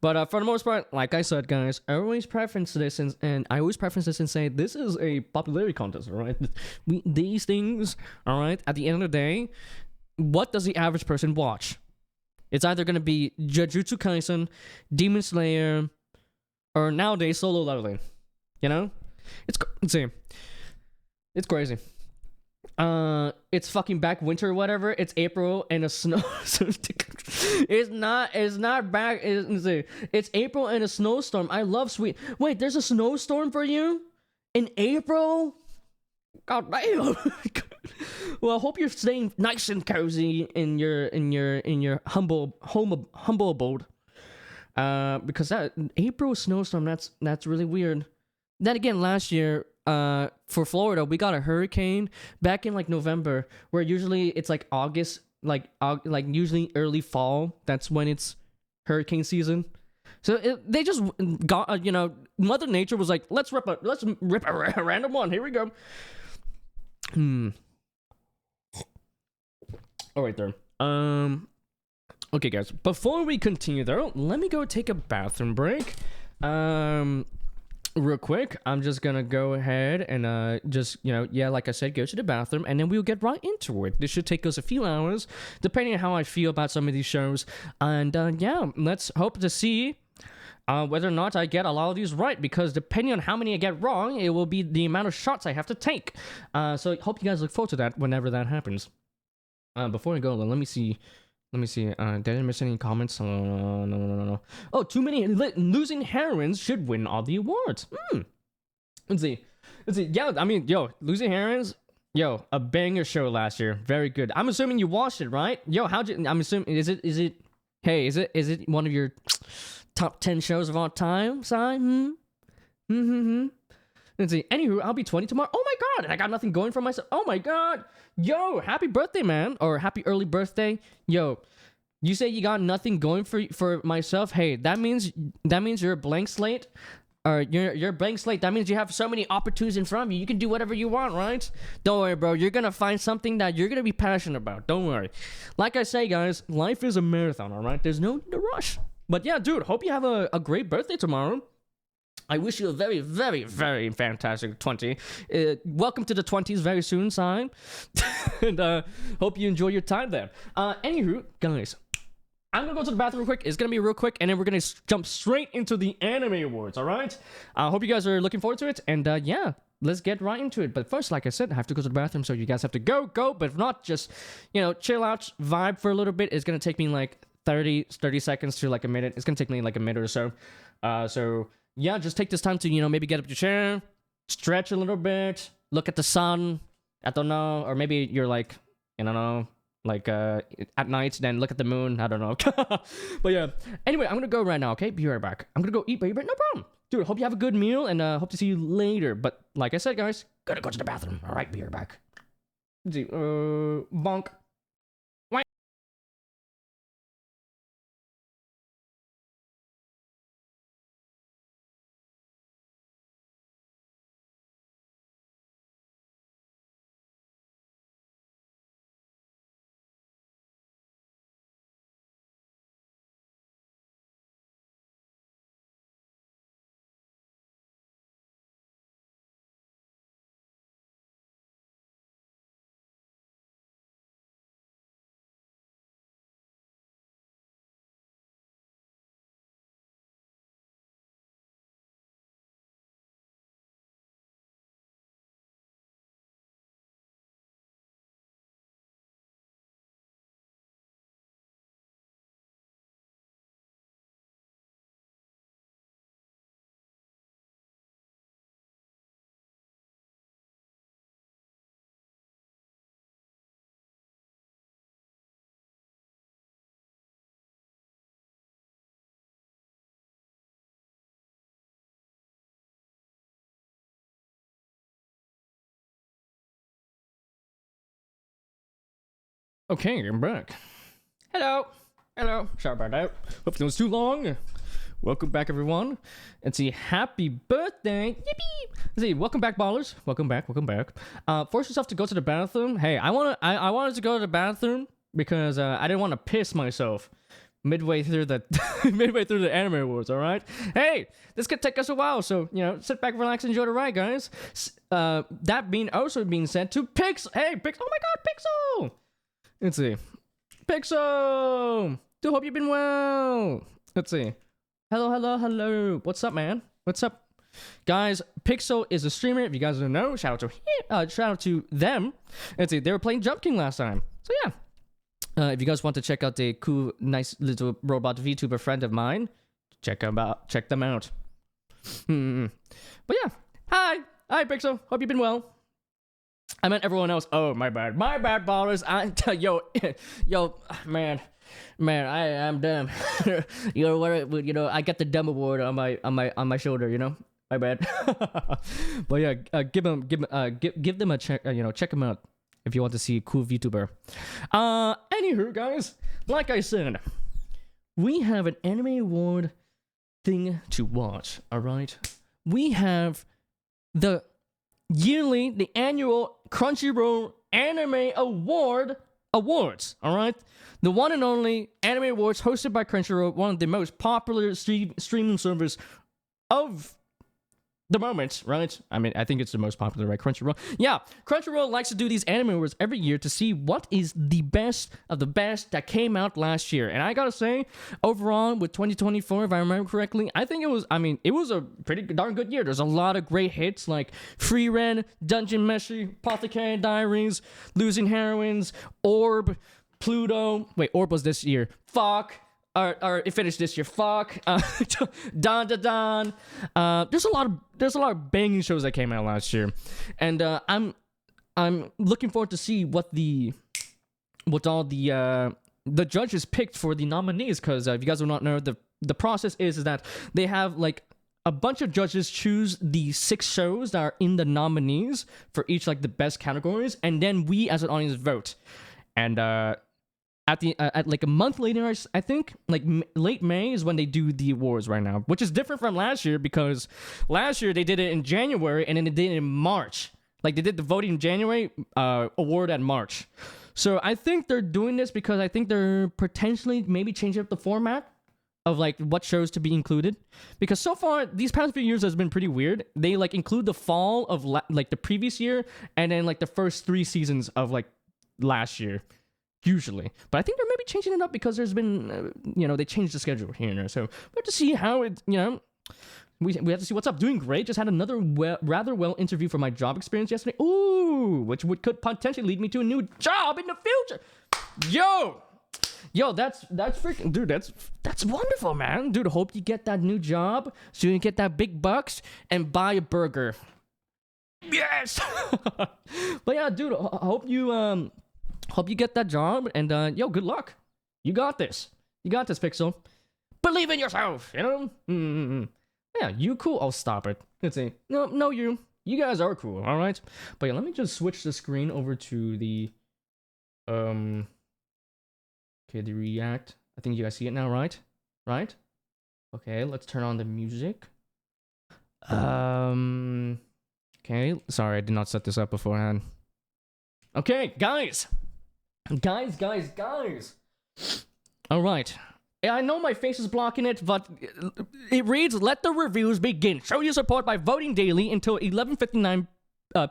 But for the most part, like I said, guys, I always preference this and say this is a popularity contest, all right? These things, all right, at the end of the day, what does the average person watch? It's either going to be Jujutsu Kaisen, Demon Slayer, or nowadays Solo Leveling, It's crazy. It's fucking back winter or whatever. It's April and a snow. It's April and a snowstorm. I love sweet. Wait, there's a snowstorm for you in April? God damn. Well, I hope you're staying nice and cozy in your humble abode. Because that April snowstorm, that's really weird. Then again, last year, for Florida, we got a hurricane back in November, where usually it's August, usually early fall. That's when it's hurricane season. So they just got, Mother Nature was like, let's rip a random one. Here we go. All right there. Okay, guys. Before we continue though, let me go take a bathroom break. Real quick, I'm just gonna go ahead and like I said, go to the bathroom, and then we'll get right into it. This should take us a few hours, depending on how I feel about some of these shows. And let's hope to see whether or not I get a lot of these right, because depending on how many I get wrong, it will be the amount of shots I have to take. So hope you guys look forward to that whenever that happens. Before I go, let me see. Did I miss any comments? No. Oh, too many losing heroines should win all the awards. Let's see. Yeah, I mean, losing heroines. A banger show last year. Very good. I'm assuming you watched it, right? I'm assuming, is it one of your top 10 shows of all time, Si? Let's see. Anywho, I'll be 20 tomorrow. Oh my god, I got nothing going for myself. Oh my god. Happy birthday, man. Or happy early birthday. You say you got nothing going for myself. Hey, that means you're a blank slate. Or you're a blank slate. That means you have so many opportunities in front of you. You can do whatever you want, right? Don't worry, bro. You're gonna find something that you're gonna be passionate about. Don't worry. Like I say, guys, life is a marathon, all right? There's no rush. But yeah, dude, hope you have a great birthday tomorrow. I wish you a very, very, very fantastic 20. Welcome to the 20s very soon, Simon. And hope you enjoy your time there. Anywho, guys, I'm gonna go to the bathroom real quick. It's gonna be real quick, and then we're gonna jump straight into the anime awards, alright? I hope you guys are looking forward to it, and yeah, let's get right into it. But first, like I said, I have to go to the bathroom, so you guys have to go, but if not, just, chill out, vibe for a little bit. It's gonna take me like 30 seconds to like a minute. It's gonna take me like a minute or so. So yeah, just take this time to, maybe get up your chair, stretch a little bit, look at the sun. I don't know, or maybe you're like, I don't know, like at night, then look at the moon. I don't know. But yeah, anyway, I'm gonna go right now, okay? Be right back. I'm gonna go eat, baby. No problem. Dude, hope you have a good meal, and hope to see you later. But like I said, guys, gotta go to the bathroom. All right, be right back. Let's see, bonk. Okay, I'm back. Hello. Sorry about that. Hope it was too long. Welcome back, everyone. And see, happy birthday. Yippee. Let's see, welcome back, ballers. Welcome back. Force yourself to go to the bathroom. Hey, I wanted to go to the bathroom because I didn't want to piss myself midway through the anime awards, all right? Hey, this could take us a while, so, sit back, relax, enjoy the ride, guys. That being said, to Pixel. Hey, Pixel. Oh my god, Pixel. Let's see. Pixel! Do hope you've been well. Let's see. Hello. What's up, man? What's up? Guys, Pixel is a streamer. If you guys don't know, shout out to them. Let's see. They were playing Jump King last time. So yeah. If you guys want to check out the cool, nice little robot VTuber friend of mine, check them out. But yeah. Hi, Pixel. Hope you've been well. I meant everyone else. Oh, my bad, ballers. Yo, man, I am dumb. I got the dumb award on my shoulder. My bad. But yeah, give them a check. Check them out if you want to see a cool VTuber. Anywho, guys, like I said, we have an anime award thing to watch. All right, we have the annual Crunchyroll Anime Awards, all right? The one and only anime awards hosted by Crunchyroll, one of the most popular streaming service of the moment, right? I mean, I think it's the most popular, right? Crunchyroll. Yeah, Crunchyroll likes to do these anime awards every year to see what is the best of the best that came out last year. And I gotta say, overall, with 2024, if I remember correctly, I think it was a pretty darn good year. There's a lot of great hits like Free Ren, Dungeon Meshi, Apothecary Diaries, Losing Heroines, Orb, Pluto. Wait, Orb was this year. Fuck. Or it finished this year. Fuck. Don. There's a lot of banging shows that came out last year, and I'm looking forward to see what all the judges picked for the nominees. Because if you guys do not know, the process is that they have like a bunch of judges choose the 6 shows that are in the nominees for each like the best categories, and then we as an audience vote. And at like a month later, I think like late May is when they do the awards right now, which is different from last year because last year they did it in January and then they did it in March. Like they did the voting in January, award at March. So I think they're doing this because I think they're potentially maybe changing up the format of like what shows to be included, because so far these past few years has been pretty weird. They like include the fall of like the previous year and then like the first 3 seasons of like last year usually, but I think they're maybe changing it up because there's been they changed the schedule here and there, so we have to see how it we have to see what's up. Doing great. Just had another rather well interview for my job experience yesterday. Ooh, which could potentially lead me to a new job in the future. Yo, that's freaking, dude, that's wonderful, man. Dude, hope you get that new job so you can get that big bucks and buy a burger. Yes. But yeah, dude, hope you get that job, and good luck. You got this. Pixel. Believe in yourself, Yeah, you cool. I'll stop it. Let's see. No, you guys are cool, all right? But yeah, let me just switch the screen over to the the React. I think you guys see it now, right? Right? Okay, let's turn on the music. Okay, sorry, I did not set this up beforehand. Okay, guys. All right. I know my face is blocking it, but it reads, "Let the reviews begin. Show your support by voting daily until 11:59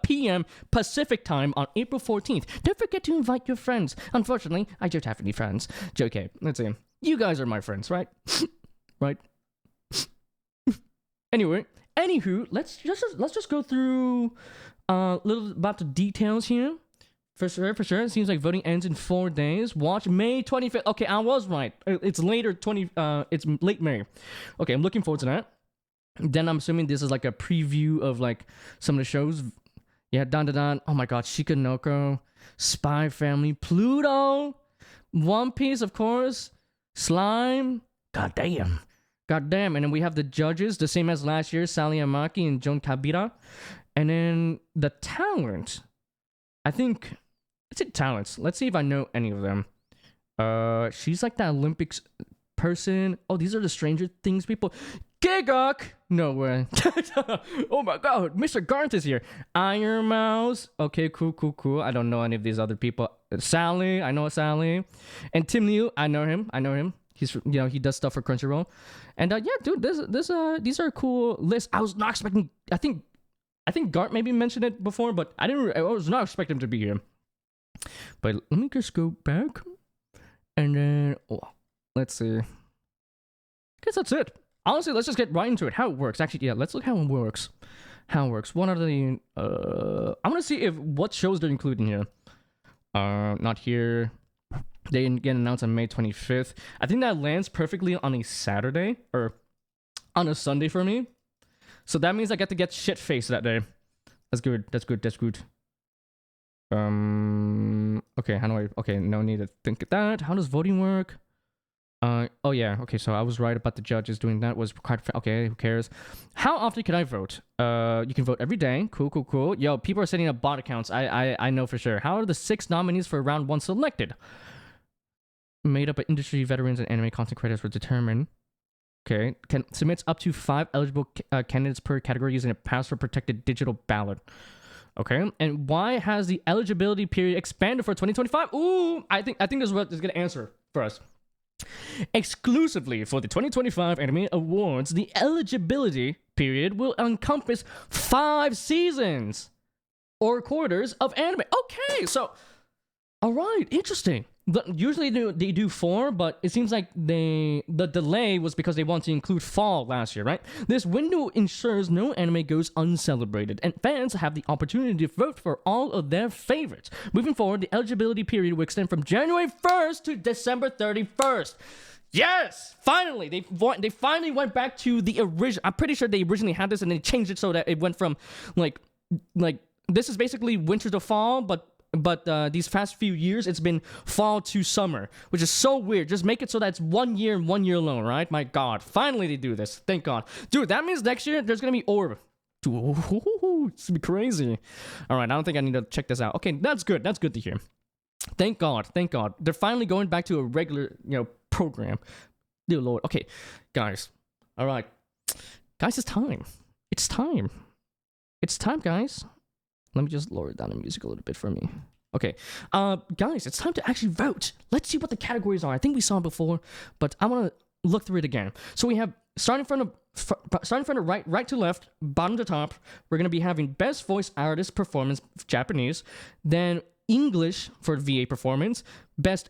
p.m. Pacific time on April 14th. Don't forget to invite your friends. Unfortunately, I don't have any friends." Okay, let's see. You guys are my friends, right? Right? Anywho, let's just go through a little about the details here. For sure. It seems like voting ends in 4 days. Watch May 25th. Okay, I was right. It's it's late May. Okay, I'm looking forward to that. Then I'm assuming this is like a preview of like some of the shows. Yeah, Dan. Oh my god, Shikanoko, Spy Family, Pluto, One Piece, of course, Slime. God damn. And then we have the judges, the same as last year, Sally Amaki and Joan Kabira. And then the talent. I think it's it talents. Let's see if I know any of them. She's like the Olympics person. Oh, these are the Stranger Things people. Gigok! No way. Oh my god, Mr. Garnt is here. Iron Mouse. Okay, cool. I don't know any of these other people. Sally, I know Sally. And Tim Liu, I know him. He's he does stuff for Crunchyroll. And dude, these are cool lists. I was not expecting. I think Gart maybe mentioned it before, but I was not expecting him to be here. But let me just go back, and then let's see. I guess that's it. Honestly, let's just get right into it. How it works. Actually, yeah, let's look how it works. What are the I want to see if what shows they're including here. Not here. They didn't get announced on May 25th. I think that lands perfectly on a Saturday or on a Sunday for me. So that means I get to get shit-faced that day. That's good. Okay, how do I... Okay, no need to think of that. How does voting work? Oh yeah, okay, so I was right about the judges doing that. Was quite... Okay, who cares? How often can I vote? You can vote every day. Cool. Yo, people are setting up bot accounts. I know for sure. How are the 6 nominees for round 1 selected? Made up of industry veterans and anime content creators were determined. Okay, submits up to 5 eligible candidates per category using a password-protected digital ballot. Okay, and why has the eligibility period expanded for 2025? Ooh, I think this is what is going to answer for us. Exclusively for the 2025 Anime Awards, the eligibility period will encompass 5 seasons or quarters of anime. Okay, so, all right, interesting. Usually they do 4, but it seems like the delay was because they want to include fall last year, right? This window ensures no anime goes uncelebrated, and fans have the opportunity to vote for all of their favorites. Moving forward, the eligibility period will extend from January 1st to December 31st. Yes! Finally! They finally went back to the original. I'm pretty sure they originally had this and they changed it so that it went from like this is basically winter to fall, but these past few years, it's been fall to summer, which is so weird. Just make it so that it's 1 year and 1 year alone, right? My god. Finally, they do this. Thank god. Dude, that means next year, there's gonna be Orb. Dude, it's gonna be crazy. Alright, I don't think I need to check this out. Okay, that's good. That's good to hear. Thank god. They're finally going back to a regular, program. Dear lord. Okay, guys. Alright. Guys, it's time. It's time, guys. Let me just lower down the music a little bit for me. Okay. Guys, it's time to actually vote. Let's see what the categories are. I think we saw it before, but I want to look through it again. So we have starting from the right to left, bottom to top. We're gonna be having best voice artist performance Japanese, then English for VA performance, best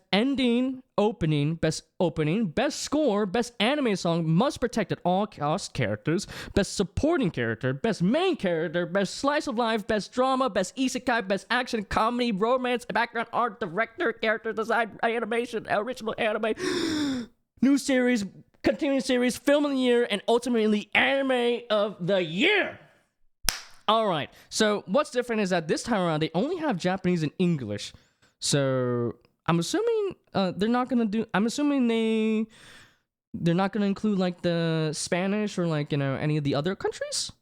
opening, best score, best anime song, must protect at all costs characters, best supporting character, best main character, best slice of life, best drama, best isekai, best action, comedy, romance, background art, director, character design, animation, original anime, new series, continuing series, film of the year, and ultimately anime of the year. All right, so what's different is that this time around, they only have Japanese and English. So I'm assuming they're not going to do... I'm assuming they're not going to include, like, the Spanish or, like, you know, any of the other countries?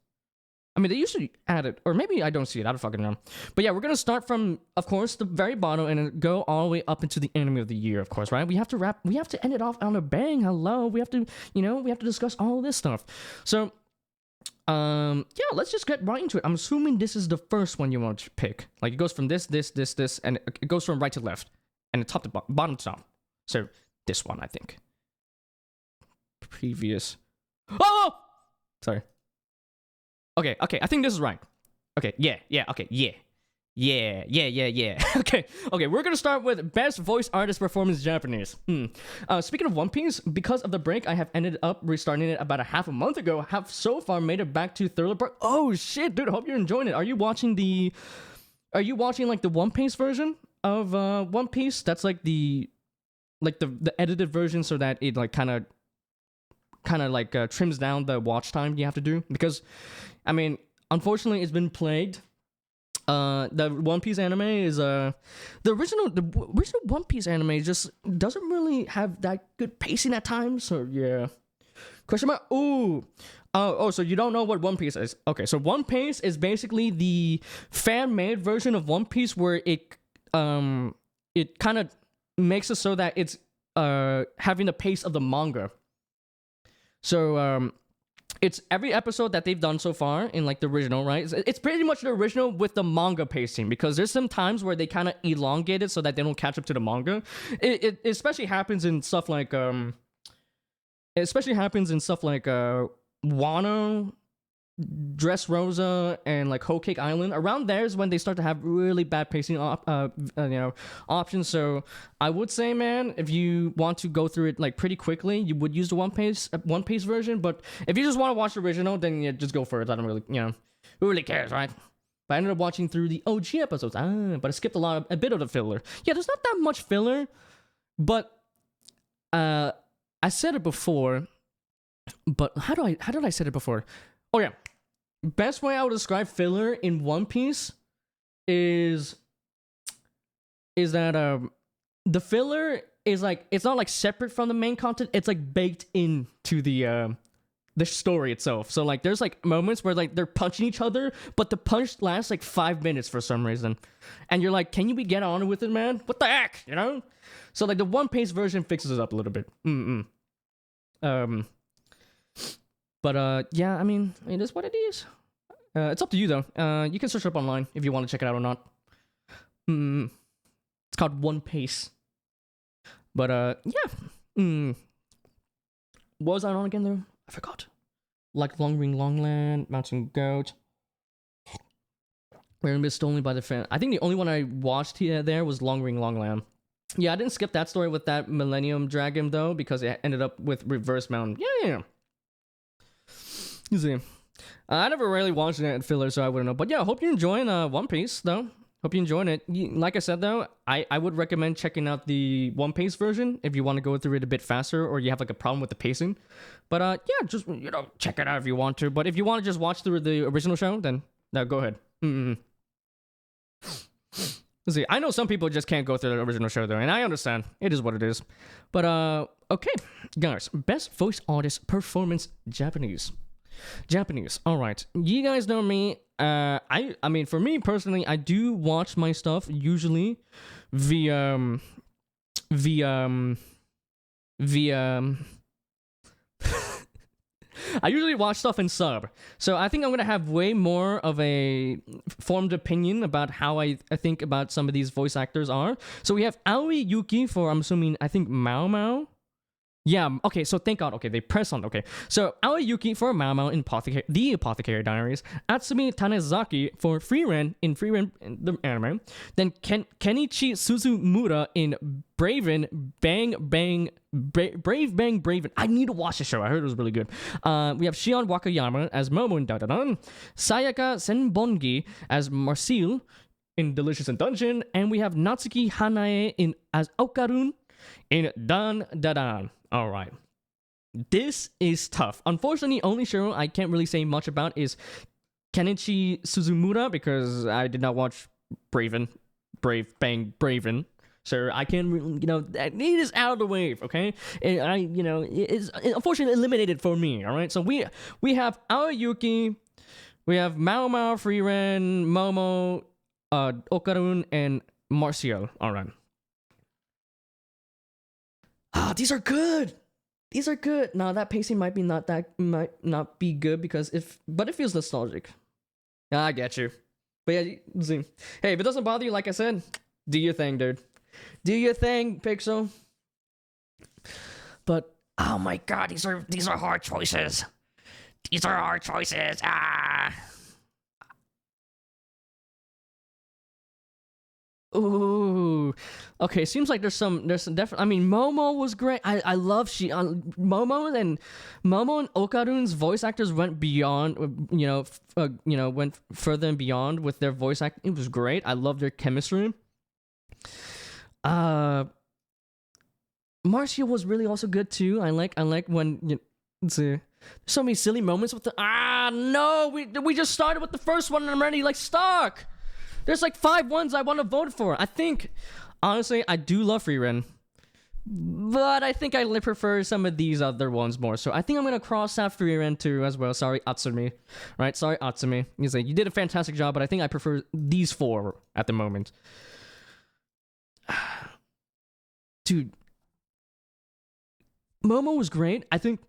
I mean, they usually add it. Or maybe I don't see it. I don't fucking know. But yeah, we're going to start from, of course, the very bottom and go all the way up into the anime of the year, of course, right? We have to end it off on a bang. Hello. We have to, you know, we have to discuss all this stuff. So... yeah, let's just get right into it. I'm assuming this is the first one you want to pick. Like, it goes from this, and it goes from right to left, and top to bottom to top. So, this one, I think. Previous. Oh! Sorry. Okay, I think this is right. Okay, yeah, okay, yeah. Okay, we're gonna start with best voice artist performance Japanese. Speaking of One Piece, because of the break, I have ended up restarting it about a half a month ago. Have so far made it back to Thriller Bark. Oh shit, dude! Hope you're enjoying it. Are you watching like the One Piece version of One Piece? That's like the edited version, so that it like kind of like trims down the watch time you have to do. Because, I mean, unfortunately, it's been plagued. The One Piece anime is the original One Piece anime just doesn't really have that good pacing at times. So yeah. Question mark. Ooh. So you don't know what One Piece is? Okay, so One Piece is basically the fan-made version of One Piece where it kind of makes it so that it's having the pace of the manga. So it's every episode that they've done so far in like the original, right? It's pretty much the original with the manga pacing, because there's some times where they kind of elongate it so that they don't catch up to the manga. It especially happens in stuff like Wano, Dressrosa, and like Whole Cake Island. Around there is when they start to have really bad pacing options. So I would say, man, if you want to go through it like pretty quickly, you would use the One Piece version. But if you just want to watch the original, then yeah, just go for it. I don't really, who really cares, right? But I ended up watching through the OG episodes. But I skipped a bit of the filler. Yeah, there's not that much filler, but I said it before. But how did I say it before? Oh yeah. Best way I would describe filler in One Piece is that the filler is like, it's not like separate from the main content, it's like baked into the story itself. So like there's like moments where like they're punching each other, but the punch lasts like 5 minutes for some reason. And you're like, can you get on with it, man? What the heck? So like the One Piece version fixes it up a little bit. But yeah, I mean, it is what it is. It's up to you though. You can search it up online if you want to check it out or not. It's called One Piece. But yeah. What was I on again though? I forgot. Like Long Ring Longland, Mountain Goat. Random is stolen by the fan. I think the only one I watched here there was Long Ring Longland. Yeah, I didn't skip that story with that Millennium Dragon though, because it ended up with Reverse Mountain. Yeah. You see, I never really watched that filler, so I wouldn't know. But yeah, I hope you're enjoying One Piece, though. Hope you're enjoying it. Like I said, though, I would recommend checking out the One Piece version if you want to go through it a bit faster, or you have like a problem with the pacing. But yeah, just check it out if you want to. But if you want to just watch through the original show, then no, go ahead. Let's see. I know some people just can't go through the original show though, and I understand. It is what it is. But okay, guys, best voice artist performance Japanese. All right, you guys know me. I mean, for me personally, I do watch my stuff usually via I usually watch stuff in sub, so I think I'm gonna have way more of a formed opinion about how I think about some of these voice actors are. So we have Aoi Yuki for, I'm assuming, I think Mao Mao. Yeah, okay, so thank God. Okay, they press on. Okay, so Aoyuki for Mao in the Apothecary Diaries, Atsumi Tanezaki for Frieren in the anime, then Kenichi Suzumura in Brave Bang Braven. I need to watch the show. I heard it was really good. We have Shion Wakayama as Momo in Dadadan, Sayaka Senbongi as Marcel in Delicious in Dungeon, and we have Natsuki Hanae as Okarun in Dan Dadan. All right. This is tough. Unfortunately, only show I can't really say much about is Kenichi Suzumura because I did not watch Brave Bang Braven. So I can't really, it is out of the wave, okay? It's unfortunately eliminated for me, all right? So we have Aoyuki, we have Mao Frieren, Momo, Okarun, and Marcial. All right. These are good. These are good. Now that pacing might not be good because but it feels nostalgic. Yeah, I get you. But yeah, see. Hey, if it doesn't bother you, like I said, do your thing, dude. Do your thing, Pixel. But oh my god, these are hard choices. These are hard choices. Ooh, okay. Seems like there's some definitely. I mean, Momo was great. I love Momo and Okarun's voice actors went beyond. Went further and beyond with their voice acting. It was great. I love their chemistry. Marcia was really also good too. I like when there's so many silly moments with the no, we just started with the first one and I'm already like stuck. There's like 5 ones I want to vote for. I think, honestly, I do love Frieren. But I think I prefer some of these other ones more. So I think I'm going to cross out Frieren too as well. Sorry, Atsumi. Right? Sorry, Atsumi. You did a fantastic job, but I think I prefer these 4 at the moment. Dude. Momo was great. I think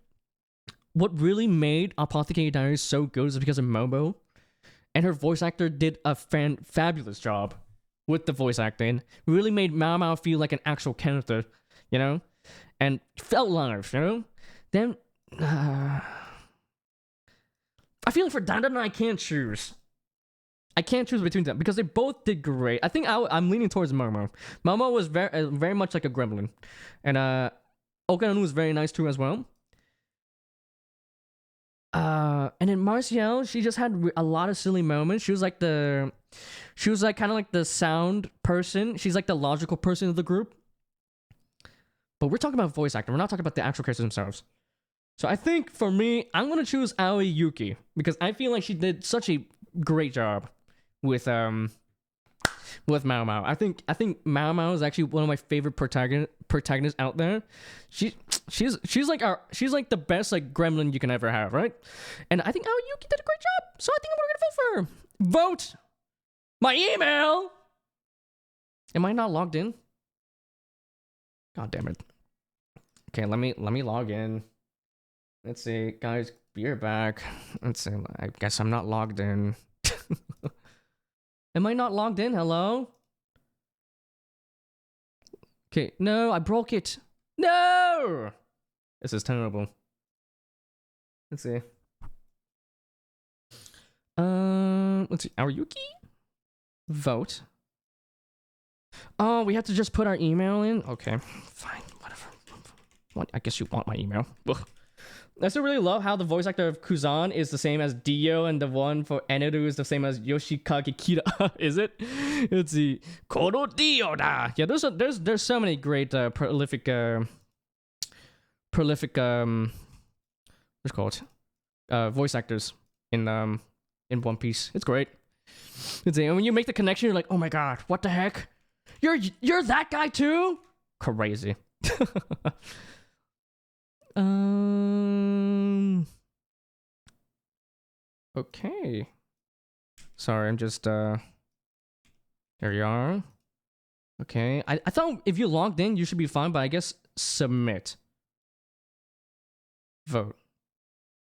what really made Apothecary Diaries so good is because of Momo. And her voice actor did a fabulous job with the voice acting. Really made Mao feel like an actual character, and felt live, Then, I feel like for Dandan I can't choose. I can't choose between them because they both did great. I think I'm leaning towards Momo. Momo was very much like a gremlin, and Okarun was very nice too as well. And then Marcial, she just had a lot of silly moments. She was like kind of like the sound person. She's like the logical person of the group. But we're talking about voice acting. We're not talking about the actual characters themselves. So I think for me, I'm gonna choose Aoyuki because I feel like she did such a great job with Mao. I think Mao is actually one of my favorite protagonists out there. She's like the best like gremlin you can ever have, right? And I think Aoyuki did a great job. So I think we're gonna vote for her. Vote my email. Am I not logged in? God damn it. Okay, let me log in. Let's see, guys, be back. Let's see. I guess I'm not logged in. Am I not logged in? Hello? Okay, no, I broke it. No! This is terrible. Let's see. Let's see. Aoyuki? Vote. Oh, we have to just put our email in? Okay, fine, whatever. I guess you want my email. Ugh. I still really love how the voice actor of Kuzan is the same as Dio, and the one for Eneru is the same as Yoshikage Kira. Is it? Let's see. Kono Dio da. Yeah, there's so many great prolific what's it called? Voice actors in One Piece. It's great. It's and when you make the connection, you're like, oh my god, what the heck? You're that guy too? Crazy. Okay. Sorry, I'm just there you are. Okay. I thought if you logged in, you should be fine, but I guess submit. Vote.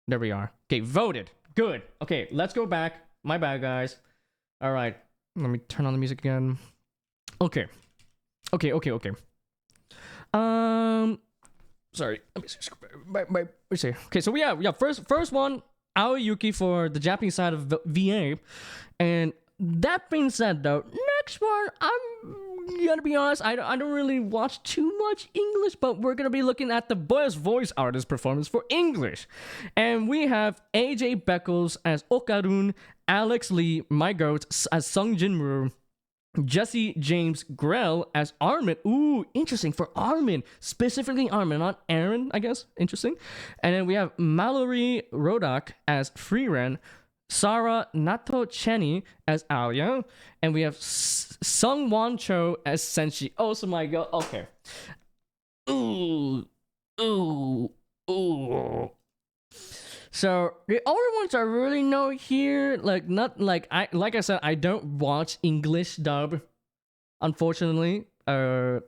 There we are. Okay, voted. Good. Okay, let's go back. My bad, guys. All right. Let me turn on the music again. Okay. Okay. Sorry. Let me see. Let me see. Okay, so we have first one, Aoyuki for the Japanese side of VA. And that being said, though, next one, I'm gonna be honest, I don't really watch too much English, but we're gonna be looking at the best voice artist performance for English. And we have AJ Beckles as Okarun, Alex Lee, my goat, as Sung Jinwoo, Jesse James Grell as Armin. Ooh, interesting for Armin. Specifically Armin, not Aaron, I guess. Interesting. And then we have Mallory Rodak as Freeran, Sarah Nato Chenny as Alia, and we have Sung Won Cho as Senshi. Oh my god. Okay. Ooh. So the only ones I really know here, I said, I don't watch English dub, unfortunately. I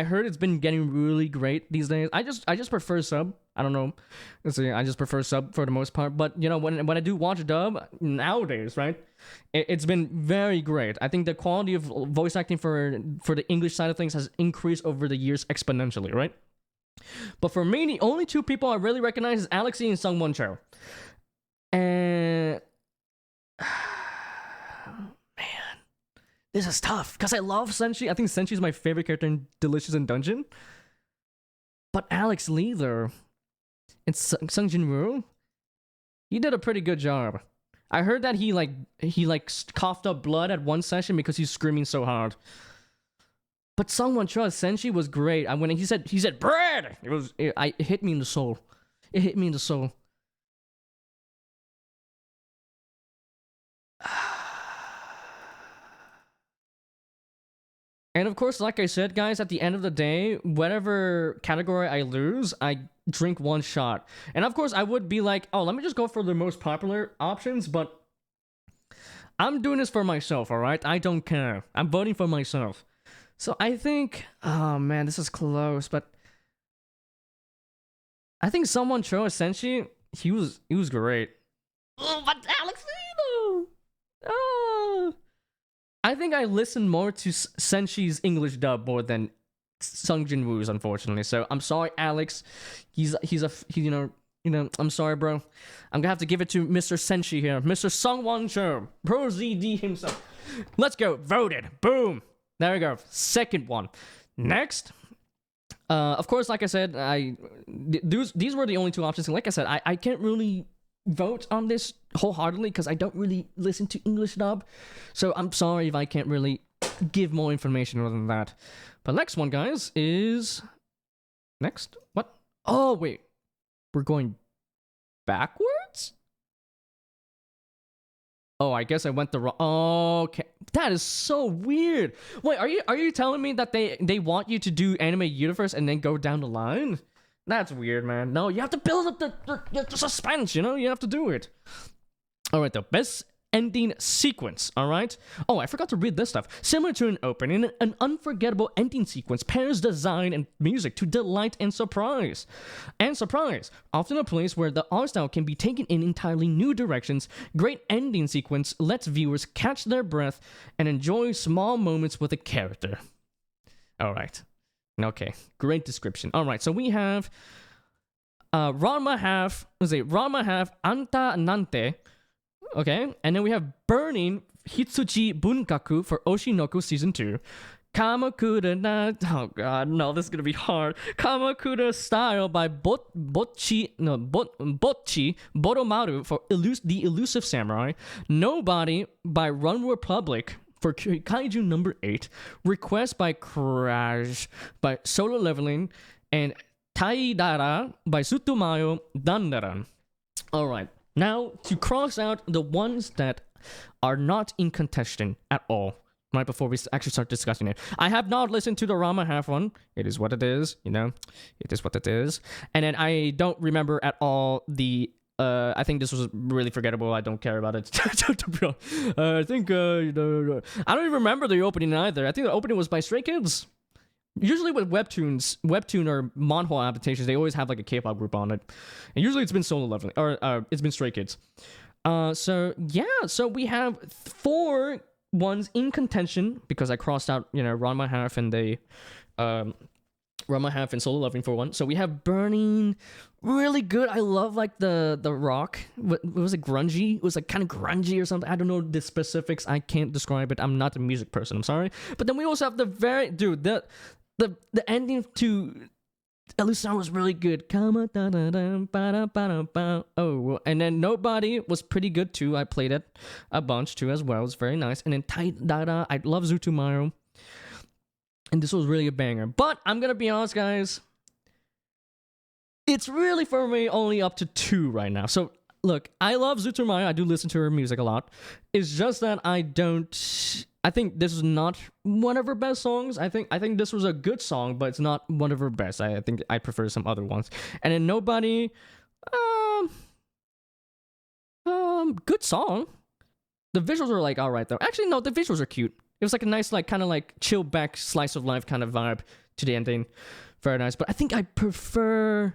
heard it's been getting really great these days. I just prefer sub. I don't know. Let's see. I just prefer sub for the most part. But when I do watch dub nowadays, right? It's been very great. I think the quality of voice acting for the English side of things has increased over the years exponentially, right? But for me, the only two people I really recognize is Alexi and Sung Won Cho. And man, this is tough because I love Senshi. I think Senshi is my favorite character in Delicious in Dungeon. But Alex Lee, though, and Sung Jinwoo, he did a pretty good job. I heard that he coughed up blood at one session because he's screaming so hard. But Sung Won Cho Senshi was great. When he said bread, it hit me in the soul. It hit me in the soul. And of course, like I said, guys, at the end of the day, whatever category I lose, I drink one shot. And of course, I would be like, oh, let me just go for the most popular options, but I'm doing this for myself, alright? I don't care. I'm voting for myself. So I think, oh man, this is close, but I think someone Cho Senshi, he was great. Oh, but Alex Lee, oh. I think I listened more to Senshi's English dub more than Sung Jinwoo's, unfortunately. So I'm sorry, Alex. He I'm sorry, bro. I'm gonna have to give it to Mr. Senshi here, Mr. Sung Won Cho, Pro ZD himself. Let's go, voted, boom. There we go. Second one. Next, of course, like I said, these were the only two options. And like I said, I can't really vote on this wholeheartedly because I don't really listen to English dub. So I'm sorry if I can't really give more information other than that. But next one, guys, is next. What? Oh wait, we're going backwards. Oh, I guess I went the wrong. Oh, okay, that is so weird. Wait, are you telling me that they want you to do Anime Universe and then go down the line? That's weird, man. No, you have to build up the suspense. You have to do it. All right, the best ending sequence. All right. Oh, I forgot to read this stuff. Similar to an opening, an unforgettable ending sequence pairs design and music to delight and surprise. Often a place where the art style can be taken in entirely new directions. Great ending sequence lets viewers catch their breath and enjoy small moments with a character. All right. Okay. Great description. All right. So we have Ranma half. Ranma half Anta Nante. Okay, and then we have Burning Hitsuchi Bunkaku for Oshinoku Season 2. Kamakura na... Oh god, no, this is gonna be hard. Kamakura Style by Botchi Boromaru for The Elusive Samurai. Nobody by Run Republic for Kaiju number 8. Request by Crash by Solo Leveling. And Taidara by Sutomayo Dandaran. Alright. Now, to cross out the ones that are not in contention at all, right before we actually start discussing it. I have not listened to the Rama half one. It is what it is, It is what it is. And then I don't remember at all the... I think this was really forgettable. I don't care about it. I think... I don't even remember the opening either. I think the opening was by Stray Kids. Usually with webtoon or manhwa adaptations, they always have like a K-pop group on it, and usually it's been Solo Leveling or it's been Stray Kids. So we have 4 ones in contention because I crossed out Ranma half and the Rama Half and Solo Loving for one. So we have Burning, really good. I love like the rock. What was it, grungy? It was like kind of grungy or something. I don't know the specifics. I can't describe it. I'm not a music person. I'm sorry. But then we also have the ending to Elusan was really good. Oh, and then Nobody was pretty good too. I played it a bunch too as well. It's very nice. And then Tight Dada. I love Zutomaru. And this was really a banger. But I'm gonna be honest, guys. It's really for me only up to 2 right now. So look, I love Zutomaru. I do listen to her music a lot. It's just that I think this is not one of her best songs. I think this was a good song, but it's not one of her best. I think I prefer some other ones. And then Nobody, good song. The visuals are like alright though. Actually, no, the visuals are cute. It was like a nice, like kind of like chill back slice of life kind of vibe to the ending. Very nice. But I think I prefer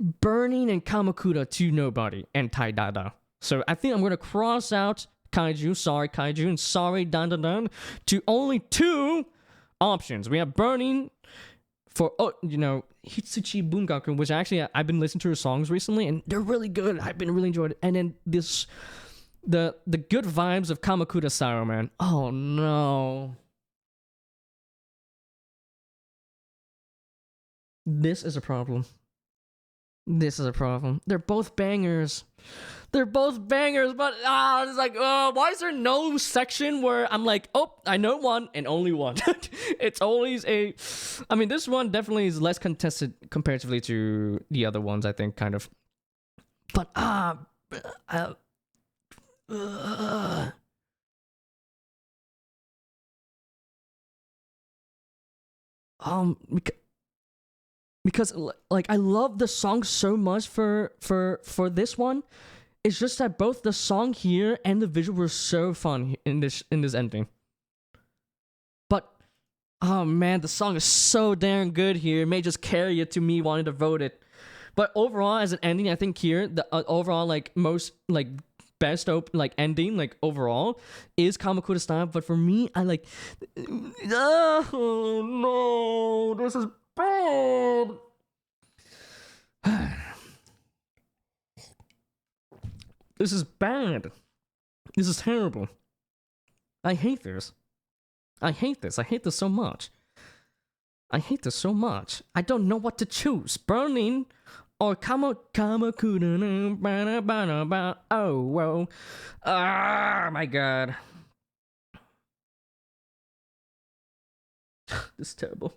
Burning and Kamakura to Nobody and Tai Dada. So I think I'm gonna cross out Kaiju, sorry Kaiju, and sorry Dan Dan Dan to only 2 options. We have Burning for Hitsuchi Bungaku, which actually I've been listening to her songs recently and they're really good. I've been really enjoying it. And then this the good vibes of Kamakura style, man. Oh no. This is a problem. This is a problem. They're both bangers. They're both bangers, but it's like, why is there no section where I'm like, oh, I know one and only one. It's always I mean, this one definitely is less contested comparatively to the other ones, I think, kind of. But, because like I love the song so much for this one. It's just that both the song here and the visual were so fun in this ending. But oh man, the song is so damn good here. It may just carry it to me wanting to vote it. But overall, as an ending, I think here the overall like most like best ending like overall is Kamakura style. But for me, I like. Oh no, this is bad. This is bad. This is terrible. I hate this. I hate this. I hate this so much. I hate this so much. I don't know what to choose. Burning or Kamakura. Oh, whoa. Ah, my God. This is terrible.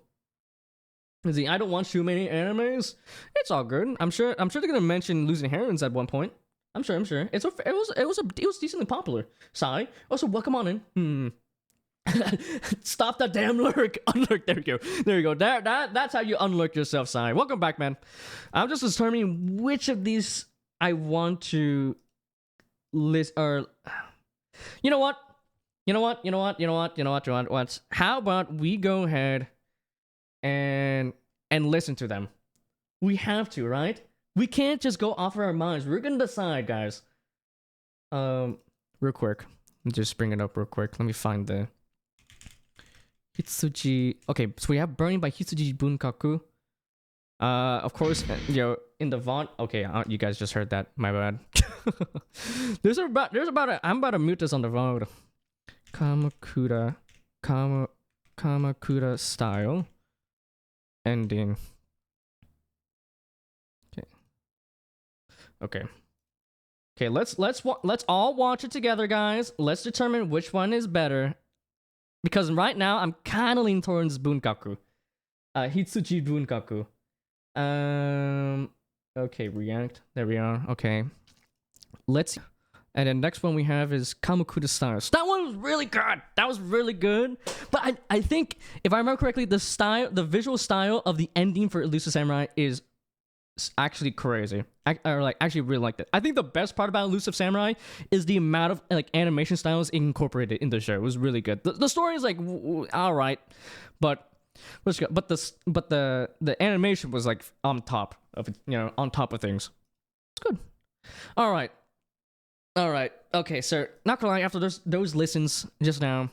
See, I don't watch too many animes. It's all good. I'm sure they're gonna mention Losing Herons at one point. I'm sure. It was decently popular. Sai. Also, welcome on in. Stop that damn lurk. Unlurk. There you go. That's how you unlurk yourself, Sai. Welcome back, man. I'm just determining which of these I want to list. Or you know what? How about we go ahead and listen to them? We have to, right? We can't just go off of our minds. We're gonna decide, guys. Real quick. Just bring it up real quick. Let me find the Hitsuji. Okay, so we have Burning by Hitsuji Bunkaku. Of course, in the VOD. Okay, you guys just heard that. My bad. I'm about to mute this on the VOD. Kamakura style ending. Okay. Let's all watch it together, guys. Let's determine which one is better. Because right now I'm kind of leaning towards Bunkaku. Hitsuchi Bunkaku. Okay, react. There we are. Okay. Let's. And then next one we have is Kamakura style. That one was really good. That was really good. But I think if I remember correctly, the visual style of the ending for Elusive Samurai is actually crazy. I actually really liked it. I think the best part about Elusive Samurai is the amount of like animation styles incorporated in the show. It was really good. The story is like all right, but the animation was like on top of it, on top of things. It's good. All right. Okay, so not gonna lie, after those listens just now,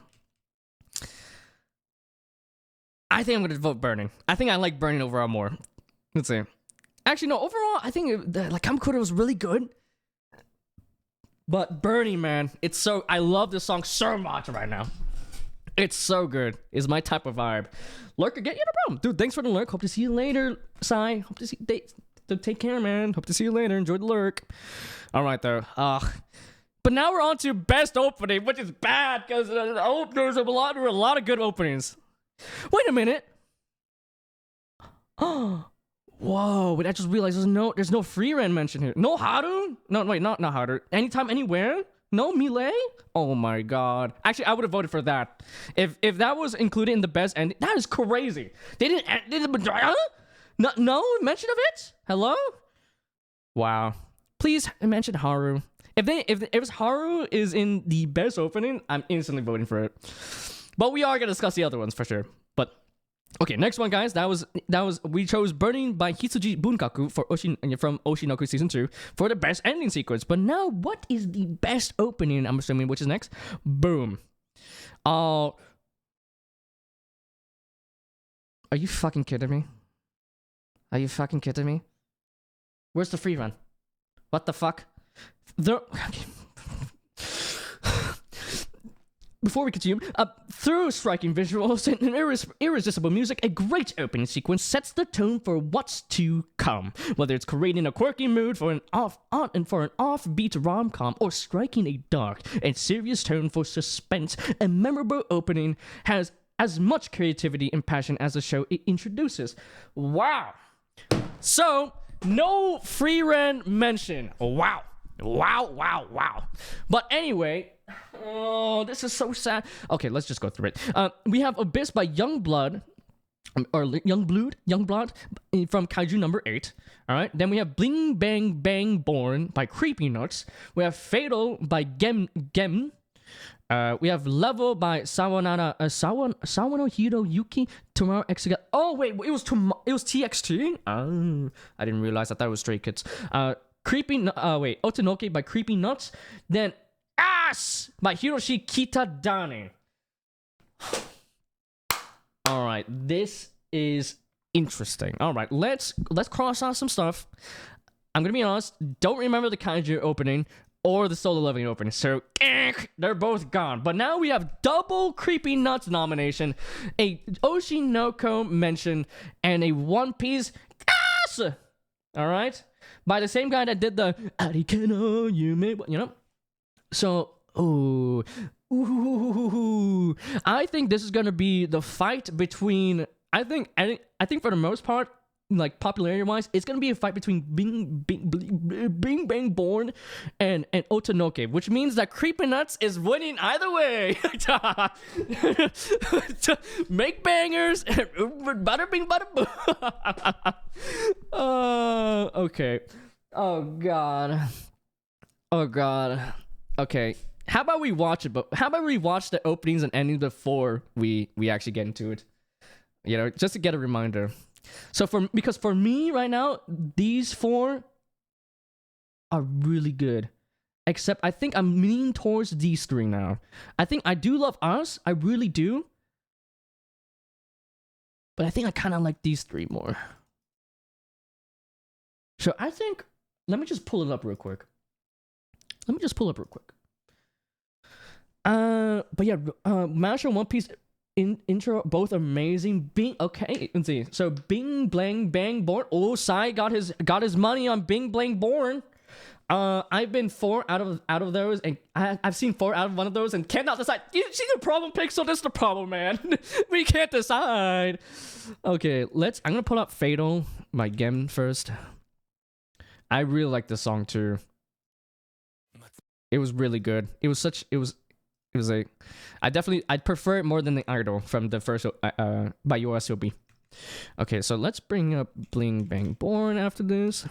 I think I'm gonna vote Burning. I think I like Burning overall more. Let's see. Actually, no. Overall, I think like Kamakura was really good. But Burning, man, it's so. I love this song so much right now. It's so good. It's my type of vibe. Lurker, get you no problem, dude. Thanks for the lurk. Hope to see you later, Sai. Hope to see. Take care, man. Hope to see you later. Enjoy the lurk. All right, though. But now we're on to best opening, which is bad because there's a lot of good openings. Wait a minute. Oh, whoa! Wait, I just realized there's no free rent mentioned here. No Haru? No, wait, not Haru. Anytime, anywhere? No Millet? Oh my god! Actually, I would have voted for that if that was included in the best ending. That is crazy. They didn't. No mention of it. Hello? Wow. Please mention Haru. If Haru is in the best opening, I'm instantly voting for it. But we are gonna discuss the other ones for sure. But okay, next one, guys. That was we chose Burning by Hitsuji Bunkaku from Oshinoku Season 2 for the best ending sequence. But now, what is the best opening? I'm assuming which is next. Boom. Are you fucking kidding me? Are you fucking kidding me? Where's the free run? What the fuck? Before we continue, through striking visuals and irresistible music, a great opening sequence sets the tone for what's to come. Whether it's creating a quirky mood for an offbeat rom-com or striking a dark and serious tone for suspense, a memorable opening has as much creativity and passion as the show it introduces. Wow. So, no free rent mention. Wow. But anyway, oh, this is so sad. Okay, let's just go through it. We have Abyss by Youngblood from Kaiju number 8. All right. Then we have Bling Bang Bang Born by Creepy Nuts. We have Fatal by Gem. We have Level by Sawano Hiroyuki Tomorrow X. Oh wait, it was TXT. Oh, I didn't realize. I thought it was Stray Kids. Otonoke by Creepy Nuts. Then Ass by Hiroshi Kitadani. All right, this is interesting. All right, let's cross out some stuff. I'm gonna be honest. Don't remember the Kaiju opening or the Solo Leveling opening, so they're both gone. But now we have double Creepy Nuts nomination, a Oshinoko mention, and a One Piece Ass. All right, by the same guy that did the Arikano Yume, you know. So, I think this is gonna be the fight between. I think for the most part, like popularity wise, it's gonna be a fight between Bing Bang Born and Otonoke, which means that Creepy Nuts is winning either way. Make bangers, bada bing bada boo. Okay. Oh god. Okay. How about we watch it? But how about we watch the openings and endings before we actually get into it? You know, just to get a reminder. So because for me right now, these 4 are really good. Except I think I'm leaning towards these 3 now. I think I do love Us. I really do. But I think I kind of like these 3 more. So I think, let me just pull it up real quick. But yeah, Mashle One Piece intro, both amazing. Okay, let's see. So Bing Blang Bang Born. Oh, Sai got his money on Bing Blang Born. I've been 4 out of those, and I've seen 4 out of one of those, and cannot decide. You see the problem, Pixel? This is the problem, man. We can't decide. Okay, I'm gonna pull up Fatal by Gem first. I really like this song too. It was really good. I'd prefer it more than the Idol from the first by YOASOBI. Okay, so let's bring up Bling Bang Born after this.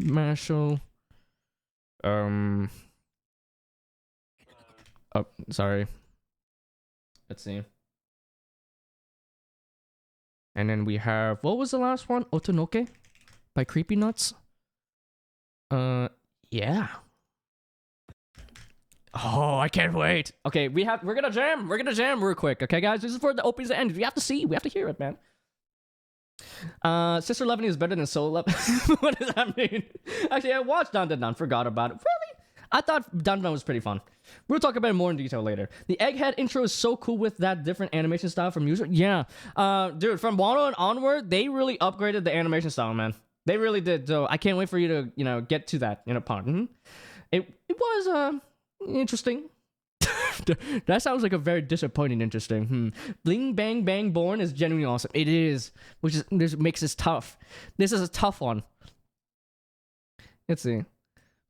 Mashle. Oh, sorry. Let's see. And then we have, what was the last one? Otonoke by Creepy Nuts. Yeah. Oh, I can't wait. Okay, we're gonna jam. We're gonna jam real quick. Okay, guys, this is for the openings and ends. We have to see. We have to hear it, man. Sister Loving is better than Solo Love. What does that mean? Actually, I watched Dan Dan Dan. Forgot about it. Really? I thought Dan Dan was pretty fun. We'll talk about it more in detail later. The Egghead intro is so cool with that different animation style from user. Yeah. Dude, from Wano and onward, they really upgraded the animation style, man. They really did. So I can't wait for you to, get to that part. It was interesting. That sounds like a very disappointing interesting. Bling Bang Bang Born is genuinely awesome. It is, this makes this tough. This is a tough one. Let's see.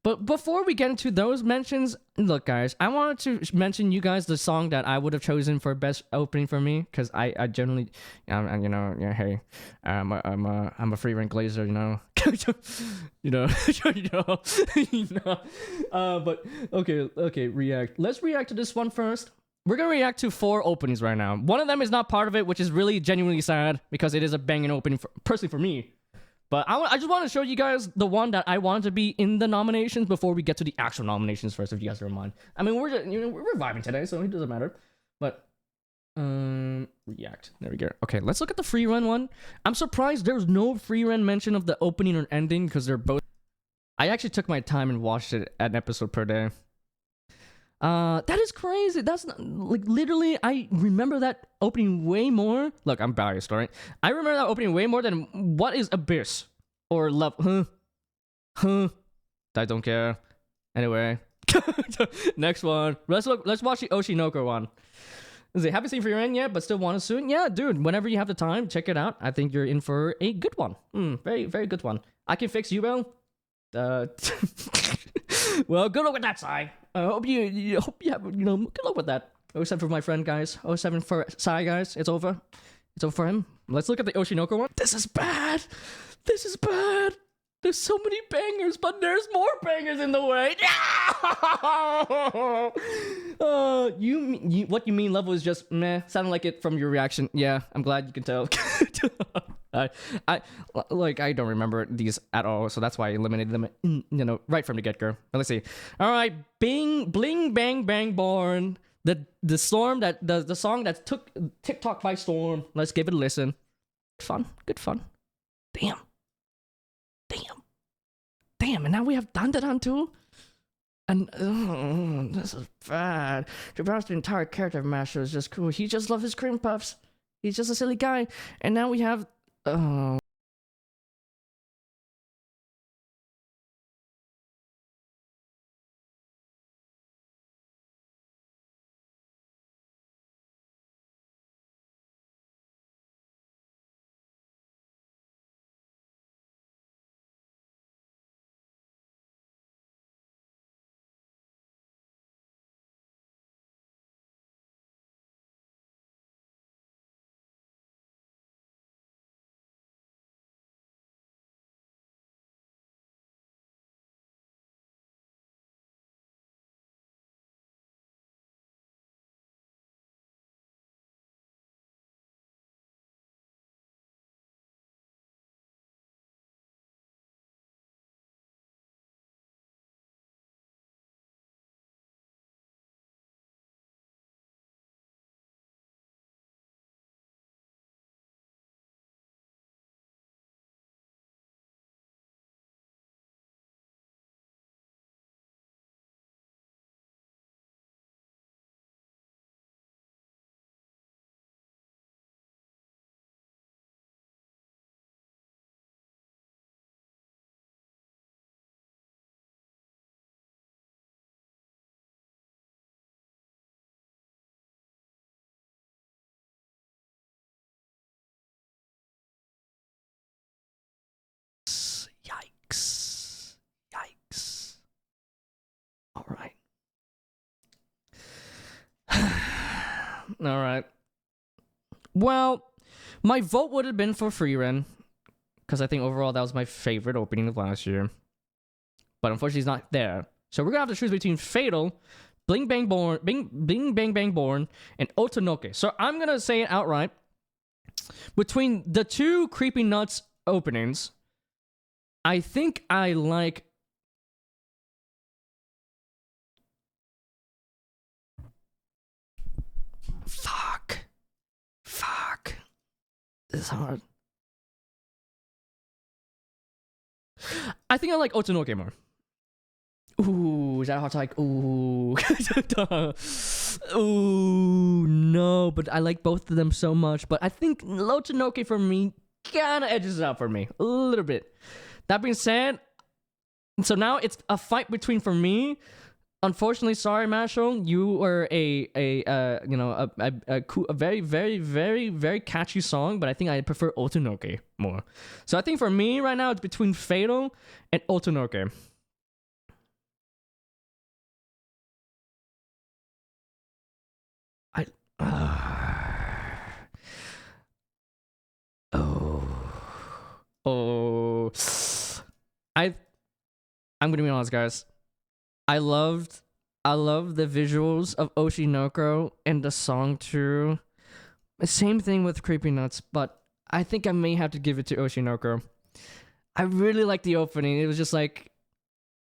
But before we get into those mentions, look, guys, I wanted to mention you guys the song that I would have chosen for best opening for me, because I generally, hey, I'm a free rank glazer, but okay, react. Let's react to this one first. We're gonna react to 4 openings right now. One of them is not part of it, which is really genuinely sad because it is a banging opening personally for me. But I just want to show you guys the one that I want to be in the nominations before we get to the actual nominations first, if you guys don't mind. I mean, we're vibing today, so it doesn't matter. But react. There we go. Okay, let's look at the free run one. I'm surprised there's no free run mention of the opening or ending because they're both. I actually took my time and watched it an episode per day. That is crazy. That's not, like literally. I remember that opening way more. Look, I'm biased, alright. I remember that opening way more than what is Abyss or Love. I don't care. Anyway, next one. Let's watch the Oshinoko one. Is it haven't seen For Your End yet, but still want to soon? Yeah, dude. Whenever you have the time, check it out. I think you're in for a good one. Very very good one. I can fix you, Bell. Well, good luck with that, Sai. I hope you have good luck with that. 07 for my friend, guys. 07 for Sai, guys. It's over. It's over for him. Let's look at the Oshinoko one. This is bad. This is bad. There's so many bangers, but there's more bangers in the way. What you mean level is just meh. Sounded like it from your reaction. Yeah, I'm glad you can tell. I don't remember these at all, so that's why I eliminated them, right from the get-go. Let's see. All right, Bling Bang Bang Born. The storm that the song that took TikTok by storm. Let's give it a listen. Good fun. Damn, and now we have Dan Dan Dan too? And this is bad. The entire character of Masher is just cool. He just loves his cream puffs. He's just a silly guy. And now we have Yikes. All right. All right. Well, my vote would have been for Freeren, because I think overall that was my favorite opening of last year. But unfortunately, he's not there. So we're gonna have to choose between Fatal, Bling Bang Bang Born, and Otonoke. So I'm gonna say it outright. Between the two Creepy Nuts openings, I think I like It's hard. I think I like Otonoke more. Ooh, is that hard to like? Ooh. Ooh, no, but I like both of them so much. But I think Otonoke for me kind of edges it out for me a little bit. That being said, so now it's a fight between, for me, unfortunately, sorry, Marshall, you were a very, very, very, very catchy song, but I think I prefer Otonoke more. So I think for me right now, it's between Fatal and Otonoke. I oh I I'm gonna be honest, guys. I loved the visuals of Oshinoko and the song too. Same thing with Creepy Nuts, but I think I may have to give it to Oshinoko. I really like the opening. It was just like,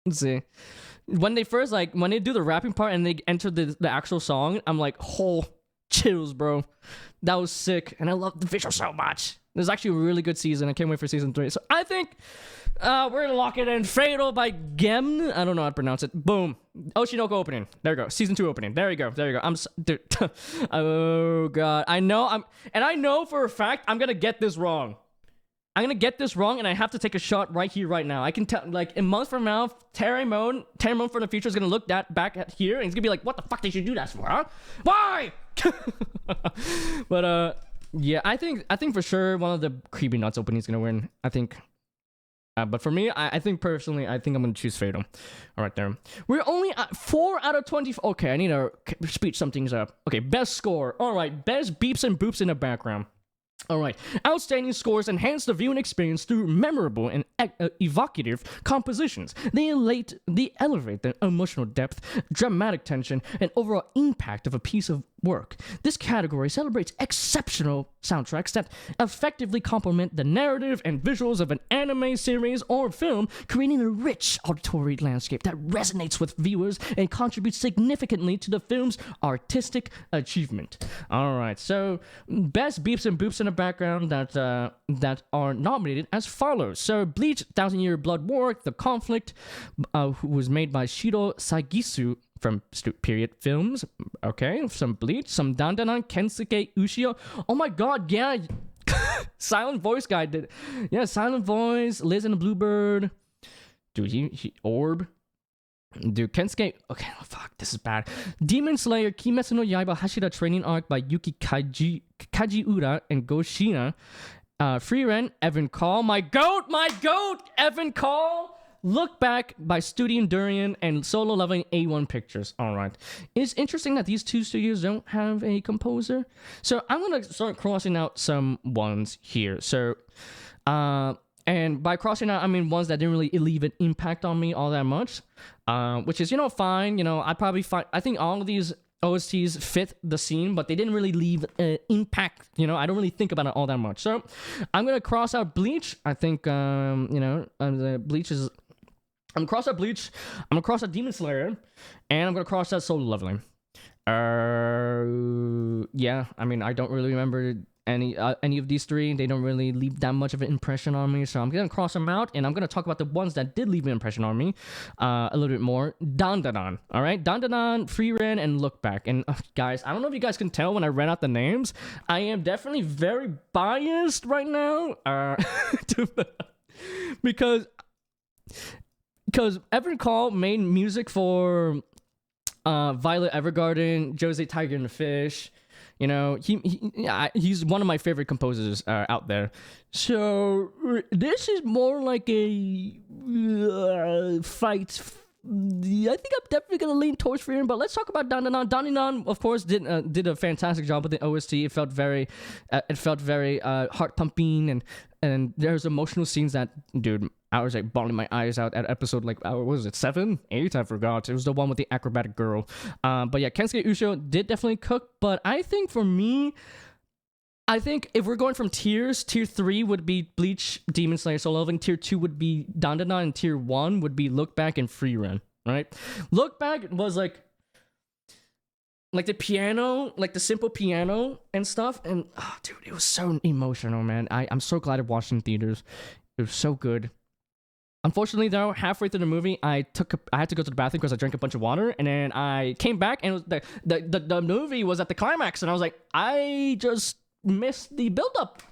let's see. When they first, like, when they do the rapping part and they enter the actual song, I'm like, oh, chills, bro. That was sick. And I love the visual so much. It was actually a really good season. I can't wait for season 3. So I think we're gonna lock it in. Fatal by Gem. I don't know how to pronounce it. Boom. Oshinoko opening. There we go. Season 2 opening. There you go. There you go. Dude. Oh god. I know for a fact I'm gonna get this wrong. I'm gonna get this wrong, and I have to take a shot right here, right now. I can tell, like, a month from now, Terramon from the future is gonna look back at here, and he's gonna be like, "What the fuck did you do that for, huh? Why?" But yeah, I think for sure one of the Creepy Nuts openings is gonna win. I think. But for me, I think personally, I think I'm gonna choose Fatal. All right, there. We're only at 4 out of 20. Okay, I need to speed some things up. Okay, best score. All right, best beeps and boops in the background. Alright, outstanding scores enhance the viewing experience through memorable and evocative compositions. They elevate the emotional depth, dramatic tension, and overall impact of a piece of work. This category celebrates exceptional soundtracks that effectively complement the narrative and visuals of an anime series or film, creating a rich auditory landscape that resonates with viewers and contributes significantly to the film's artistic achievement. Alright, so best beeps and boops in the background that are nominated as follows. So Bleach, 1,000-Year Blood War, The Conflict, who was made by Shiro Sagisu from Period Films. Okay, some Bleach, some Dandanan, Kensuke Ushio. Oh my god, yeah. Silent Voice guy did. Yeah, Silent Voice, Liz and the Bluebird. Dude, he Orb. Dude, Kensuke. Okay, oh, fuck, this is bad. Demon Slayer, Kimetsu no Yaiba Hashira Training Arc by Yuki Kajiura and Go Shina. Free Ren, Evan Call. My goat, Evan Call. Look Back by Studio Durian and Solo Leveling A1 Pictures. All right. It's interesting that these two studios don't have a composer. So I'm going to start crossing out some ones here. So, and by crossing out, I mean ones that didn't really leave an impact on me all that much, which is, fine. I probably find, I think all of these OSTs fit the scene, but they didn't really leave an impact. I don't really think about it all that much. So I'm going to cross out Bleach. I think, the Bleach is... I'm gonna cross out Bleach, I'm gonna cross out Demon Slayer, and I'm gonna cross out Solo Leveling. Yeah, I mean, I don't really remember any of these three. They don't really leave that much of an impression on me, so I'm gonna cross them out, and I'm gonna talk about the ones that did leave an impression on me a little bit more. Dandadan, all right? Dandadan, Free Ren, and Look Back. And guys, I don't know if you guys can tell when I read out the names, I am definitely very biased right now, because Evan Call made music for Violet Evergarden, Jose Tiger and the Fish. He's one of my favorite composers out there. So this is more like a fight. I think I'm definitely gonna lean towards Freedom, but let's talk about Dandanan. Dandanan, of course, did a fantastic job with the OST. It felt very heart pumping, and there's emotional scenes that, dude, I was like bawling my eyes out at episode, like, what was it, 7, 8? I forgot. It was the one with the acrobatic girl. But yeah, Kensuke Ushio did definitely cook. But I think for me, if we're going from tiers, tier 3 would be Bleach, Demon Slayer, Solo Leveling. Tier 2 would be Dandadan, and tier 1 would be Look Back and Free Run. Right? Look Back was like, like the piano, like the simple piano and stuff. And oh, dude, it was so emotional, man. I'm so glad I watched it in theaters. It was so good. Unfortunately, though, halfway through the movie, I had to go to the bathroom because I drank a bunch of water, and then I came back, and it was the movie was at the climax, and I was like, I just missed the build-up.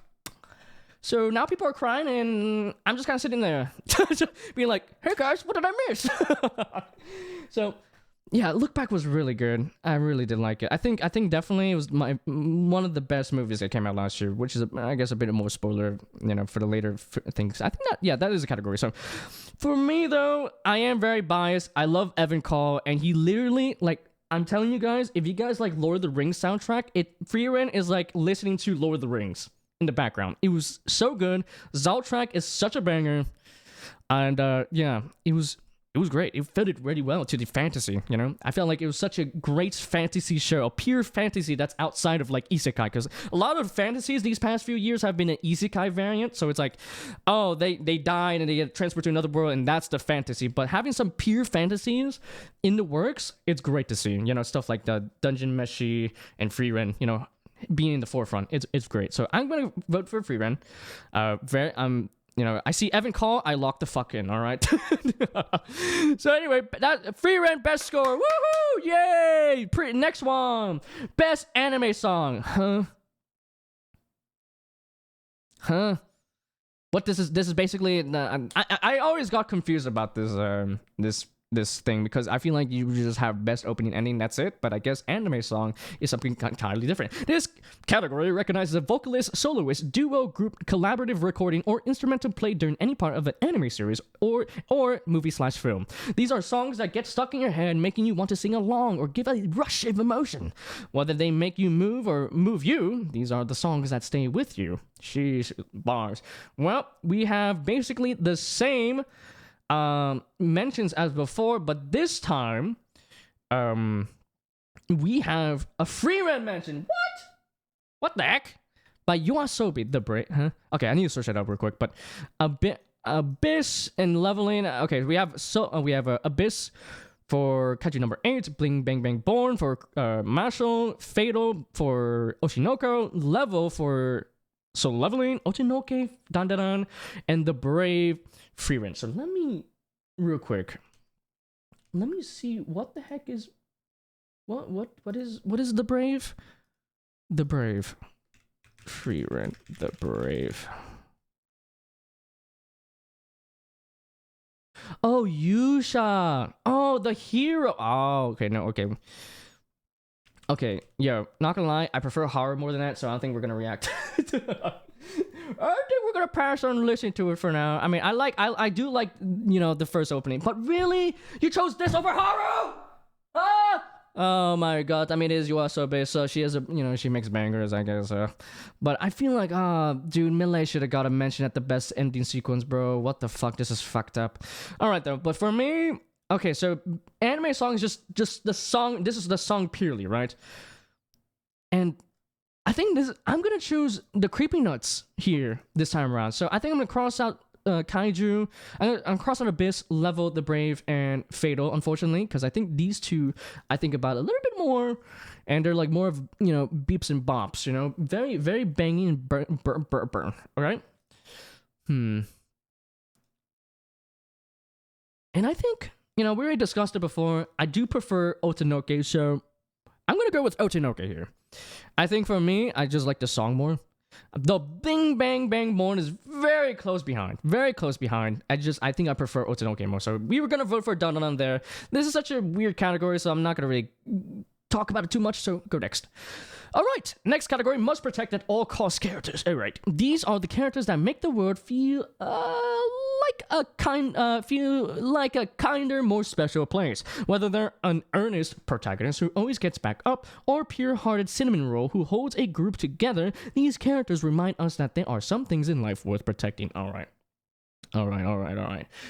So now people are crying, and I'm just kind of sitting there, being like, "Hey guys, what did I miss?" So, yeah, Look Back was really good. I really did like it. I think definitely it was one of the best movies that came out last year, which is I guess a bit more spoiler, for the later things. I think that is a category. So, for me though, I am very biased. I love Evan Call, and he literally I'm telling you guys, if you guys like Lord of the Rings soundtrack, Frieren is like listening to Lord of the Rings in the background. It was so good. Zaltrack is such a banger, and it was great. It fitted really well to the fantasy. I felt like it was such a great fantasy show, a pure fantasy that's outside of like Isekai, because a lot of fantasies these past few years have been an Isekai variant. So it's like, oh, they died and they get transferred to another world, and that's the fantasy. But having some pure fantasies in the works, it's great to see. Stuff like the Dungeon Meshi and Frieren, being in the forefront. It's great. So I'm gonna vote for Frieren. I see Evan Call, I lock the fuck in, all right? So anyway, that Frieren best score. Woohoo! Yay! Next one. Best anime song. Huh? What this is basically I always got confused about this thing, because I feel like you just have best opening ending, that's it. But I guess anime song is something entirely different. This category recognizes a vocalist, soloist, duo, group, collaborative recording, or instrumental played during any part of an anime series or movie/film. These are songs that get stuck in your head, making you want to sing along or give a rush of emotion. Whether they make you move or move you, these are the songs that stay with you. Sheesh, bars. Well, we have basically the same mentions as before, but this time we have a Frieren mention. What the heck? By Yoasobi the Brave. Huh? Okay, I need to search that up real quick. But Abyss and leveling. Okay, we have Abyss for Kaiju number 8, Bling Bang Bang Born for Mashle, Fatal for Oshinoko, Level for So leveling, Ochinoke, Dan, and the Brave Frieren. So let me see what the heck is what is the Brave? The Brave Frieren, the Brave. Oh, Yusha. Oh, the hero. Oh, okay, no, okay. Okay, yeah, not gonna lie, I prefer horror more than that, so I don't think we're gonna react. I think we're gonna pass on listening to it for now. I mean, I do like, the first opening, but really? You chose this over Haru? Ah! Oh my god, I mean, it is Yoasobi, so she has she makes bangers, I guess. But I feel like, dude, Millet should have got a mention at the best ending sequence, bro. What the fuck? This is fucked up. Alright, though, but for me, okay, so anime song is just the song. This is the song purely, right? And I think I'm gonna choose the Creepy Nuts here this time around. So I think I'm gonna cross out Kaiju. I'm cross out Abyss, Level, the Brave, and Fatal. Unfortunately, because I think these two I think about a little bit more, and they're like more of beeps and bops. Very very banging and burn. All right. And I think. We already discussed it before. I do prefer Otanoke, so I'm going to go with Otanoke here. I think for me, I just like the song more. The Bing Bang Bang Born is very close behind. Very close behind. I think I prefer Otanoke more. So we were going to vote for Dandadan there. This is such a weird category, so I'm not going to really talk about it too much, so go next. All right, next category, must protect at all cost characters. All right, these are the characters that make the world feel like a kinder, more special place. Whether they're an earnest protagonist who always gets back up, or pure-hearted cinnamon roll who holds a group together, these characters remind us that there are some things in life worth protecting. All right.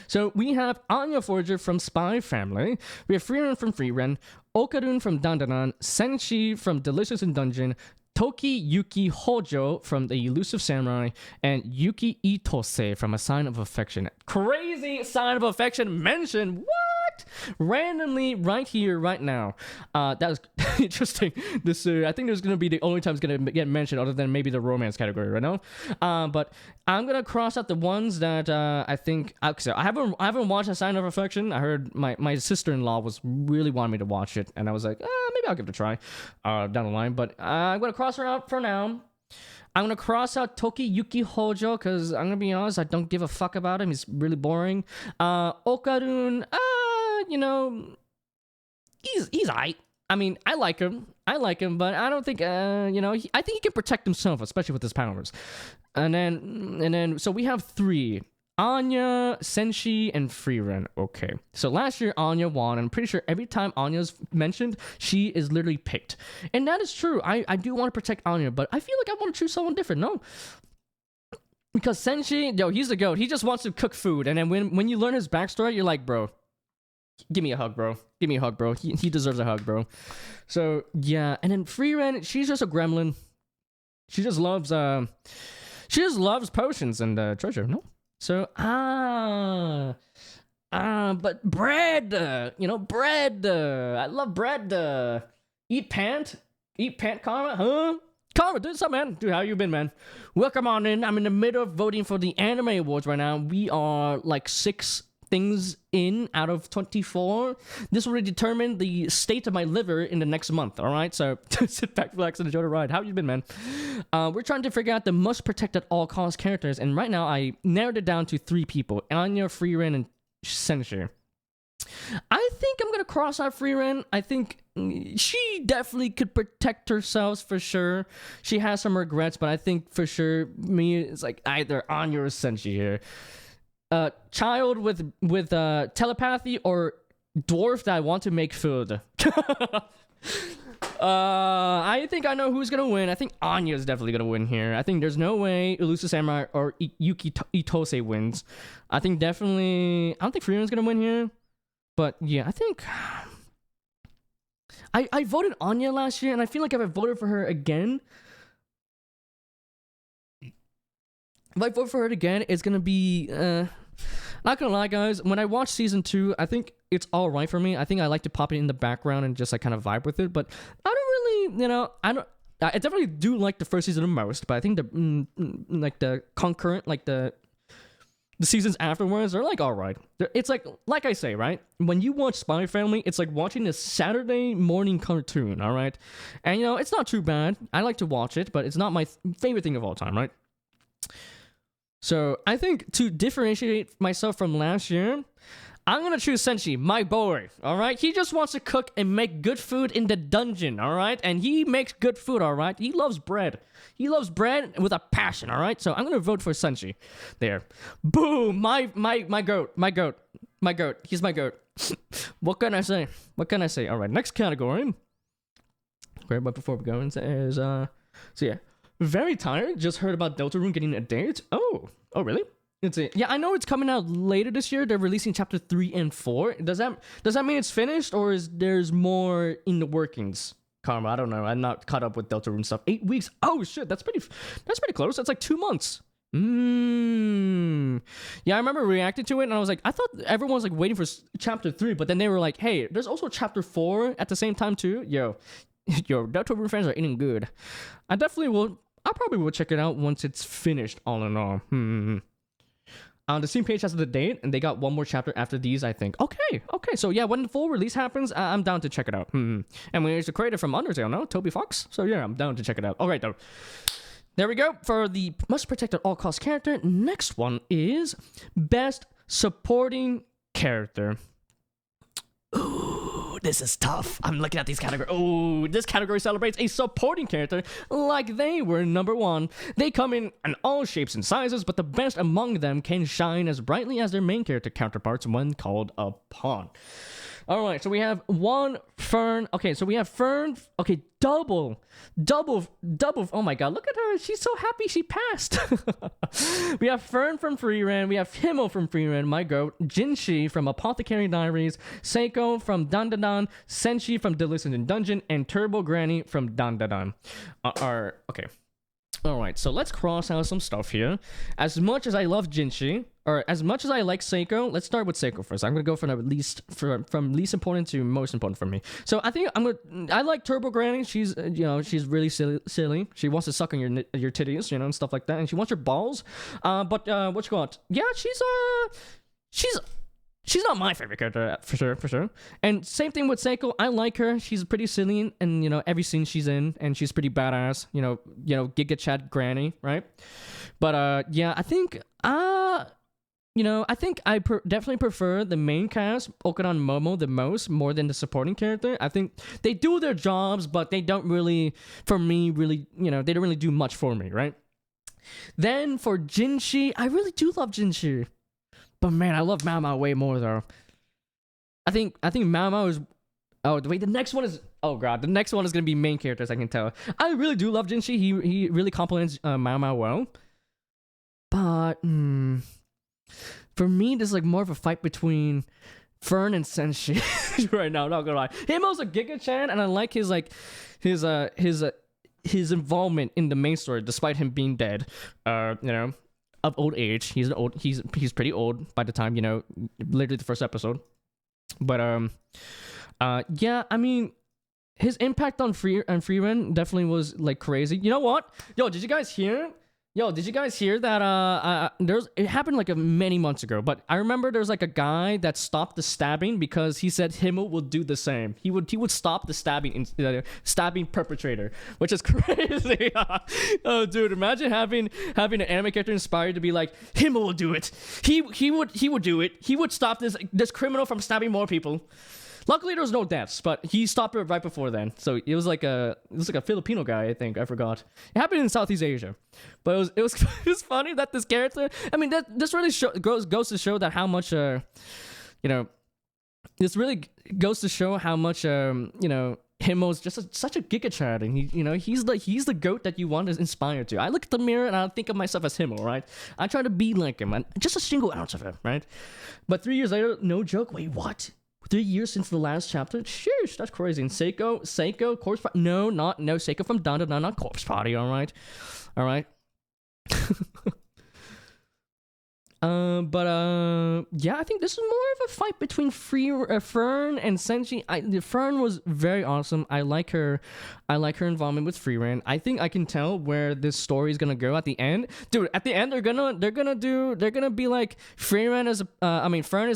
So we have Anya Forger from Spy Family, we have Frieren from Frieren, Okarun from Dandadan, Senshi from Delicious in Dungeon, Toki Yuki Hojo from The Elusive Samurai, and Yuki Itose from A Sign of Affection. Crazy Sign of Affection mention! What? randomly right here, right now. That was interesting. This I think there's gonna be the only time it's gonna get mentioned, other than maybe the romance category right now. But I'm gonna cross out the ones that I think. So I haven't watched A Sign of Affection. I heard my sister-in-law was really wanting me to watch it, and I was like, maybe I'll give it a try down the line. But I'm gonna cross her out for now. I'm gonna cross out Toki Yuki Hojo because I'm gonna be honest, I don't give a fuck about him. He's really boring. Okarun, you know, he's aight. I mean, I like him, but I don't think, you know, I think he can protect himself, especially with his powers. And then, so we have 3. Anya, Senshi, and Frieren. Okay. So last year, Anya won. And I'm pretty sure every time Anya's mentioned, she is literally picked. And that is true. I do want to protect Anya, but I feel like I want to choose someone different. No. Because Senshi, yo, he's the GOAT. He just wants to cook food. And then when you learn his backstory, you're like, bro, give me a hug, bro. Give me a hug, bro. He deserves a hug, bro. So, yeah. And then Frieren, she's just a gremlin. She just loves potions and treasure. No? So, but bread, you know, bread, I love bread, eat pant, Karma, huh? Karma, dude, what's up, man? Dude, how you been, man? Welcome on in. I'm in the middle of voting for the anime awards right now. We are like 6 things in out of 24. This will determine the state of my liver in the next month, all right? So sit back, relax, and enjoy the ride. How you been, man? We're trying to figure out the most protect at all cost characters, and right now I narrowed it down to 3 people: Anya, Frieren, and Senshi. I think I'm gonna cross out Frieren. I think she definitely could protect herself for sure. She has some regrets, but I think for sure me, it's like either Anya or Senshi here. Child with telepathy, or dwarf that want to make food. I think I know who's gonna win. I think Anya is definitely gonna win here. I think there's no way Elusive Samurai or Yuki Itose wins. I think definitely. I don't think Frieren's gonna win here. But yeah, I think I voted Anya last year, and I feel like if I voted for her again, it's gonna be not gonna lie, guys, when I watch season 2, I think it's all right for me. I think I like to pop it in the background and just like kind of vibe with it, but I don't really, you know, I definitely do like the first season the most, but I think the like the concurrent, like the seasons afterwards are like all right. It's like I say, right? When you watch Spy Family, it's like watching a Saturday morning cartoon, all right? And you know, it's not too bad. I like to watch it, but it's not my favorite thing of all time, right? So I think to differentiate myself from last year, I'm gonna choose Senshi, my boy, alright? He just wants to cook and make good food in the dungeon, alright? And he makes good food, alright? He loves bread. He loves bread with a passion, alright? So I'm gonna vote for Senshi. There. Boom! My goat. He's my goat. What can I say? Alright, next category. Great, but before we go into is so yeah. Very tired. Just heard about Deltarune getting a date. Oh, really? Yeah, I know it's coming out later this year. They're releasing chapter 3 and 4. Does that mean it's finished, or is there's more in the workings? Karma, I don't know. I'm not caught up with Deltarune stuff. 8 weeks. Oh shit, that's pretty close. That's like 2 months. Yeah, I remember reacting to it, and I was like, I thought everyone was like waiting for chapter 3, but then they were like, hey, there's also chapter 4 at the same time too. Yo, Deltarune fans are eating good. I probably will check it out once it's finished, all in all. The Steam page has the date, and they got one more chapter after these, I think. Okay. So yeah, when the full release happens, I'm down to check it out. And there's a creator from Undertale, no? Toby Fox? So yeah, I'm down to check it out. All right, though. There we go for the must protect at all cost character. Next one is best supporting character. Ooh, this is tough. I'm looking at these categories. Oh, this category celebrates a supporting character like they were number 1. They come in all shapes and sizes, but the best among them can shine as brightly as their main character counterparts when called upon. All right, so we have one Fern. Okay, so we have Fern. Okay, double. Oh my god, look at her. She's so happy she passed. We have Fern from Frieren. We have Himmel from Frieren, my goat. Jinshi from Apothecary Diaries. Seiko from Dandadan. Senshi from Delicious in Dungeon. And Turbo Granny from Dandadan. Okay. All right, so let's cross out some stuff here. As much as I love Jinshi, or as much as I like Seiko, let's start with Seiko first. I'm gonna go from from least important to most important for me. So I think I like Turbo Granny. She's she's really silly. She wants to suck on your titties, and stuff like that, and she wants your balls. But what you call it? Yeah, she's not my favorite character for sure. And same thing with Seiko. I like her. She's pretty silly, and every scene she's in, and she's pretty badass. Giga Chad Granny, right? But yeah, I think I think I definitely prefer the main cast, Okada and Momo, the most more than the supporting character. I think they do their jobs, but they don't really, for me, they don't really do much for me, right? Then for Jinshi, I really do love Jinshi. But man, I love Mao Mao way more though. I think Mao Mao is. Oh wait, the next one is. Oh god, the next one is gonna be main characters. I can tell. I really do love Jinshi. He really complements Mao Mao well. But for me, there's like more of a fight between Fern and Senshi right now. Not gonna lie, Himo's a Giga Chan, and I like his his involvement in the main story, despite him being dead. Of old age. He's pretty old by the time, literally the first episode. But yeah, I mean, his impact on Freeman definitely was like crazy. You know what? Did you guys hear that it happened like many months ago, but I remember there's like a guy that stopped the stabbing because he said Himmel would do the same. He would stop the stabbing perpetrator, which is crazy. Oh dude, imagine having an anime character inspired to be like, Himmel will do it. He would do it. He would stop this criminal from stabbing more people. Luckily, there was no deaths, but he stopped it right before then. So it was like a Filipino guy, I think. I forgot. It happened in Southeast Asia, but it was funny that this character. I mean, this really goes to show that how much this really goes to show how much Himo's just such a Giga Chad, and he's the goat that you want to inspire to. I look at the mirror and I think of myself as Himo, right? I try to be like him, and just a single ounce of him, right? But 3 years later, no joke. Wait, what? 3 years since the last chapter? Sheesh, that's crazy. And Seiko, Corpse Party. No, Seiko from Down to Down, not Corpse Party, alright? Alright. Yeah, I think this is more of a fight between Fern and Senshi. Fern was very awesome. I like her involvement with Freeran. I think I can tell where this story is gonna go at the end, dude. At the end, they're gonna be like Fern is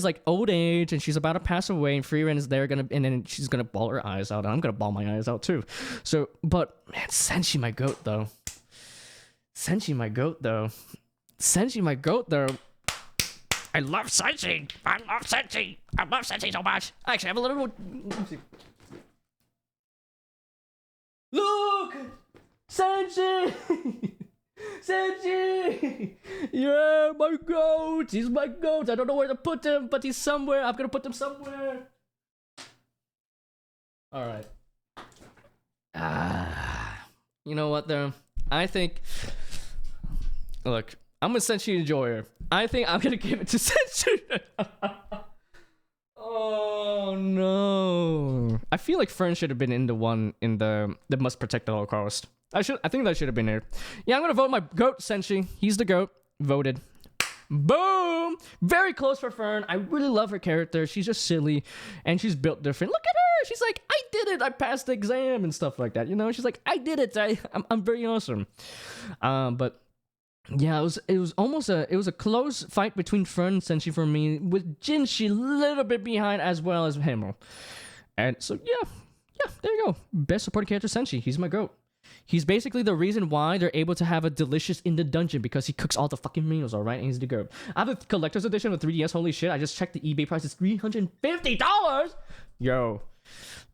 like old age and she's about to pass away, and Freeran is there and then she's gonna bawl her eyes out. And I'm gonna bawl my eyes out too. So, but man, Senshi my goat though. I love Senshi. I love Senshi so much. Actually, I have a little. Look, Senshi. Senshi. Yeah, my goat. He's my goat. I don't know where to put him, but he's somewhere. I'm gonna put him somewhere. All right. You know what though? I think. Look, I'm a Senshi enjoyer. I think I'm gonna give it to Senshi. Oh no! I feel like Fern should have been in the one in the must protect at all cost. I think that should have been there. Yeah, I'm gonna vote my goat Senshi. He's the goat. Voted. Boom! Very close for Fern. I really love her character. She's just silly, and she's built different. Look at her. She's like, I did it. I passed the exam and stuff like that. She's like, I did it. I'm very awesome. But. Yeah, it was a close fight between Fern and Senshi for me, with Jinshi a little bit behind as well as Himmel. And so yeah, there you go. Best supporting character Senshi. He's my goat. He's basically the reason why they're able to have a delicious in the dungeon, because he cooks all the fucking meals, alright? And he's the goat. I have a collector's edition of 3DS. Holy shit, I just checked the eBay price. It's $350! Yo.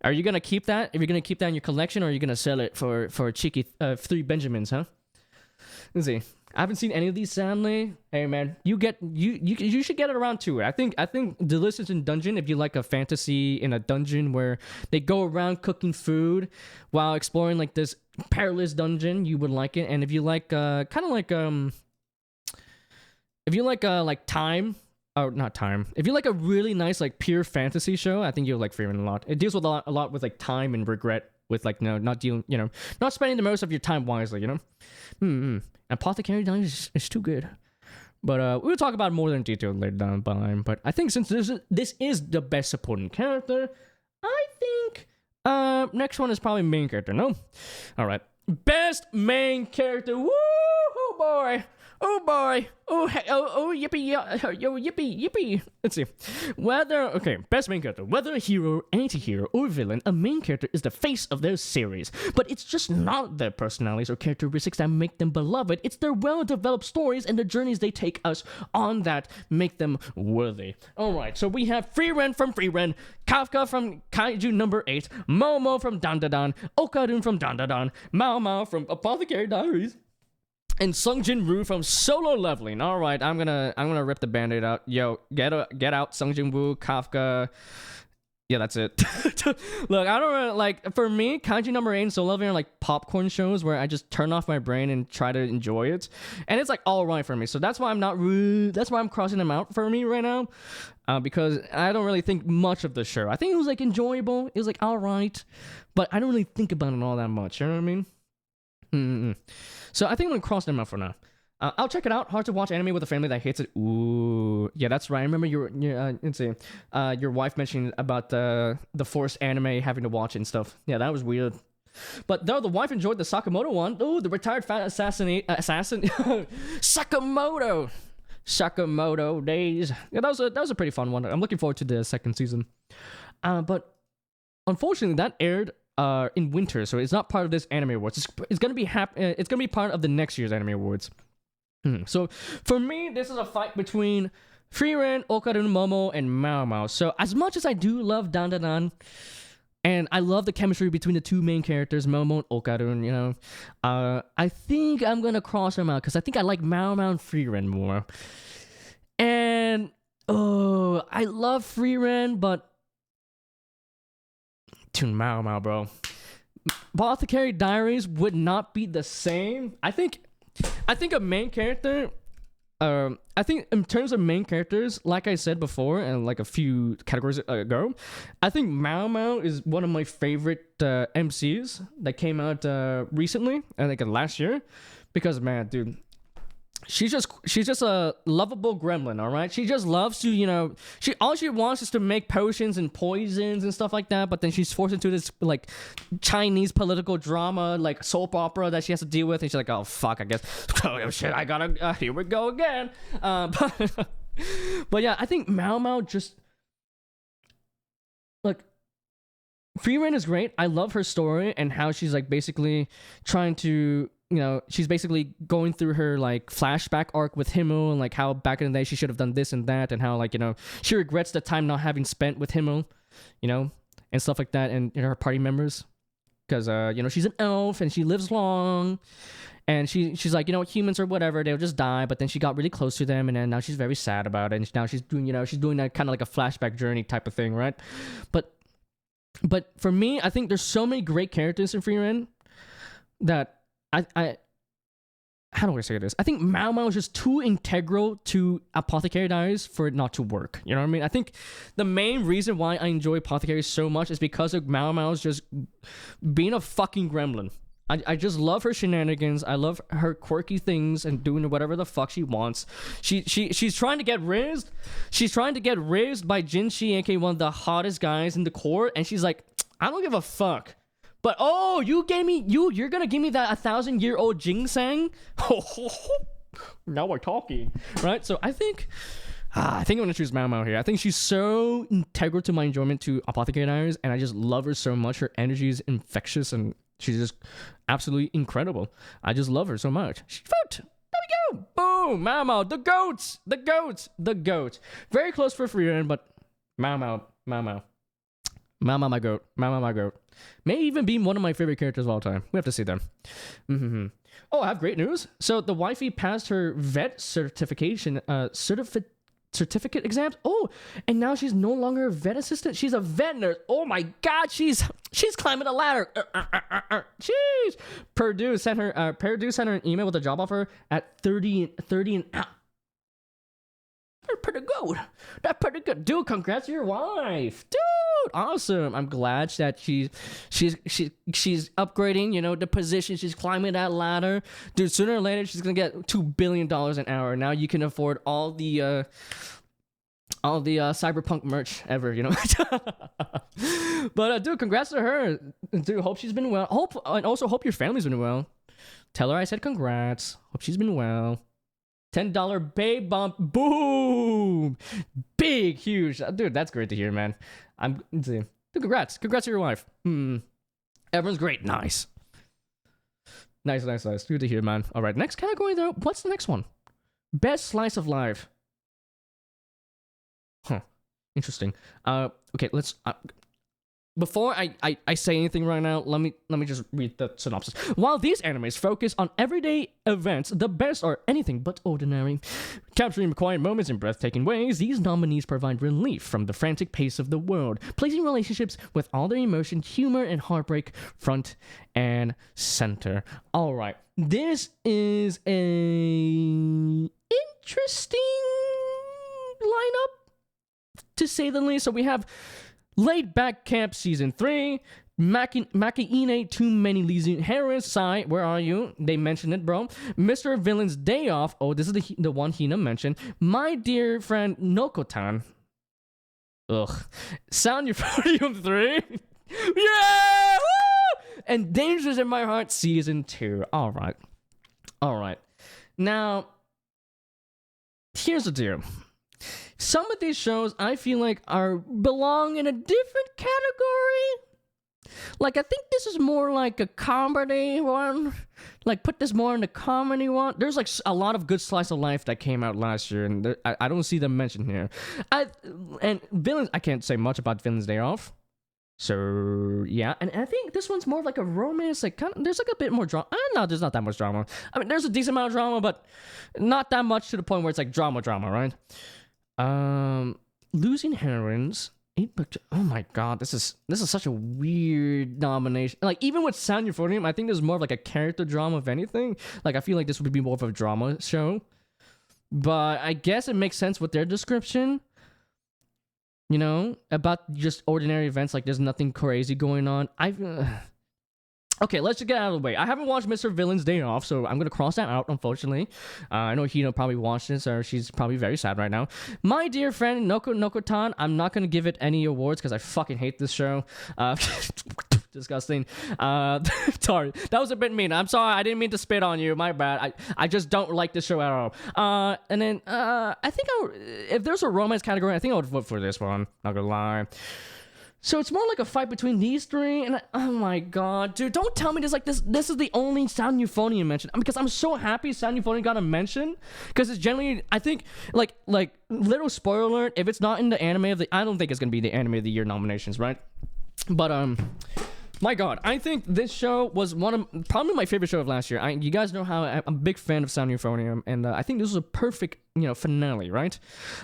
Are you gonna keep that? If you're gonna keep that in your collection, or are you gonna sell it for a cheeky 3 Benjamins, huh? Let's see. I haven't seen any of these, sadly. Hey man, you should get it around too. I think Delicious in Dungeon, if you like a fantasy in a dungeon where they go around cooking food while exploring like this perilous dungeon, you would like it. And if you like if you like time, or not time, if you like a really nice like pure fantasy show, I think you'll like Freeman a lot. It deals with a lot with like time and regret with like not dealing, not spending the most of your time wisely. Apothecary Diaries is too good. But we'll talk about more in detail later down the line. But I think since this is the best supporting character, I think next one is probably main character. No, all right, best main character. Woo! Oh boy. Oh boy! Oh yippee! Yo yippee! Yippee! Let's see. Best main character. Whether a hero, anti-hero, or villain, a main character is the face of their series. But it's just not their personalities or characteristics that make them beloved. It's their well-developed stories and the journeys they take us on that make them worthy. Alright, so we have Frieren from Frieren, Kafka from Kaiju number 8, Momo from Dandadan, Okadun from Dandadan, Mao Mao from Apothecary Diaries, and Sung Jin Woo from Solo Leveling. All right, I'm gonna rip the band-aid out. Yo, get out Sung Jin Woo, Kafka. Yeah, that's it. Look, I don't really, like, for me, Kaiju number 8 and Solo Leveling are like popcorn shows where I just turn off my brain and try to enjoy it, and it's like all right for me. So that's why I'm crossing them out for me right now, because I don't really think much of the show. I think it was like enjoyable. It was like all right, but I don't really think about it all that much. You know what I mean? So I think I'm gonna cross them out for now. I'll check it out. Hard to watch anime with a family that hates it. Ooh, yeah, that's right. I remember your wife mentioning about the forced anime having to watch and stuff. Yeah, that was weird. But though the wife enjoyed the Sakamoto one. Ooh, the retired fat assassin Sakamoto days. Yeah, that was a pretty fun one. I'm looking forward to the second season. But unfortunately, that aired in winter, so it's not part of this anime awards. It's gonna be it's gonna be part of the next year's anime awards. So for me, this is a fight between Frieren, Okadun, Momo, and Mao Mao. So as much as I do love Dandadan, and I love the chemistry between the two main characters, Momo and Okadun, I think I'm gonna cross them out because I think I like Mao Mao and Frieren more. And I love Frieren, but to Mao Mao, bro. Apothecary Diaries would not be the same. I think a main character, I think in terms of main characters, like I said before, and like a few categories ago, I think Mao Mao is one of my favorite MCs that came out recently, like last year, because man, dude, she's just a lovable gremlin, all right? She just loves to, all she wants is to make potions and poisons and stuff like that, but then she's forced into this, like, Chinese political drama, like, soap opera that she has to deal with, and she's like, oh, fuck, I guess, oh, shit, I gotta, here we go again. But yeah, I think Mao Mao just, look, Frieren is great. I love her story and how she's, like, basically trying to, she's basically going through her like flashback arc with Himmel and like how back in the day she should have done this and that, and how like she regrets the time not having spent with Himmel, and stuff like that, and her party members, because she's an elf and she lives long, and she's like, humans or whatever, they'll just die, but then she got really close to them, and then now she's very sad about it, and now she's doing that kind of like a flashback journey type of thing, right? But for me, I think there's so many great characters in Frieren that I how do I say this? I think Mao Mao is just too integral to Apothecary Diaries for it not to work. You know what I mean? I think the main reason why I enjoy Apothecary so much is because of Mao Mao's just being a fucking gremlin. I just love her shenanigans. I love her quirky things and doing whatever the fuck she wants. She's trying to get raised. She's trying to get raised by Jinshi, aka one of the hottest guys in the court, and she's like, I don't give a fuck. But you're gonna give me that 1,000-year-old ginseng? Now we're talking, right? So I think I'm gonna choose Mao Mao here. I think she's so integral to my enjoyment to Apothecary Diaries, and I just love her so much. Her energy is infectious, and she's just absolutely incredible. I just love her so much. Vote. There we go. Boom. Mao Mao, the goats. Very close for Frieren, but Mao Mao, my goat. My goat. May even be one of my favorite characters of all time. We have to see them. Oh, I have great news. So the wifey passed her vet certificate certificate exams. Oh, and now she's no longer a vet assistant. She's a vet nurse. Oh my god, she's climbing a ladder. Jeez. Purdue sent her an email with a job offer at 30 an hour. That's pretty good. That's pretty good, dude. Congrats to your wife, dude. Awesome. I'm glad that she's upgrading. You know, the position. She's climbing that ladder, dude. Sooner or later, she's gonna get $2 billion an hour. Now you can afford all the cyberpunk merch ever, you know. But dude, congrats to her, dude. Hope she's been well. And also hope your family's been well. Tell her I said congrats. Hope she's been well. $10 babe bump, boom, big, huge, dude. That's great to hear, man. Dude, congrats to your wife. Everyone's great. Nice. Good to hear, man. All right, next category though. What's the next one? Best slice of life. Huh. Interesting. Okay, let's before I say anything right now, let me just read the synopsis. While these animes focus on everyday events, the best are anything but ordinary. Capturing quiet moments in breathtaking ways, these nominees provide relief from the frantic pace of the world, placing relationships with all their emotion, humor, and heartbreak front and center. All right, this is a interesting lineup, to say the least. So we have Laid Back Camp Season 3, Maki-ine Too Many Lizzie Harris, Sai, where are you? They mentioned it, bro. Mr. Villain's Day Off. Oh, this is the one Hina mentioned. My Dear Friend Nokotan. Ugh. Sound Euphonium 3. Yeah! Woo! And Dangers in My Heart Season 2. All right. Now, here's the deal. Some of these shows I feel like belong in a different category. Like, I think this is more like a comedy one. Like, put this more in the comedy one. There's like a lot of good slice of life that came out last year, and I don't see them mentioned here. And Villains, I can't say much about Villains Day Off. So yeah, and I think this one's more of like a romance. Like, there's like a bit more drama. No, there's not that much drama. I mean, there's a decent amount of drama, but not that much to the point where it's like drama, right? Losing Heroines. Oh my god, this is such a weird nomination. Like, even with Sound Euphonium, I think there's more of like a character drama, if anything. Like, I feel like this would be more of a drama show. But I guess it makes sense with their description. You know, about just ordinary events, like there's nothing crazy going on. Okay, let's just get out of the way. I haven't watched Mr. Villain's Day Off, so I'm gonna cross that out, unfortunately. I know Hino probably watched this, or she's probably very sad right now. My Dear Friend Nokotan, I'm not gonna give it any awards because I fucking hate this show. Disgusting. Sorry, that was a bit mean. I'm sorry, I didn't mean to spit on you. My bad. I just don't like this show at all. And then I think if there's a romance category, I think I would vote for this one. Not gonna lie. So it's more like a fight between these three, and oh my god, dude, don't tell me this is the only Sound Euphonium mention. Because I'm so happy Sound Euphonium got a mention, because it's generally, I think, like little spoiler alert, if it's not in the anime I don't think it's gonna be the anime of the year nominations, right? But my god, I think this show was probably my favorite show of last year. You guys know how I'm a big fan of Sound Euphonium, and I think this was a perfect, finale, right?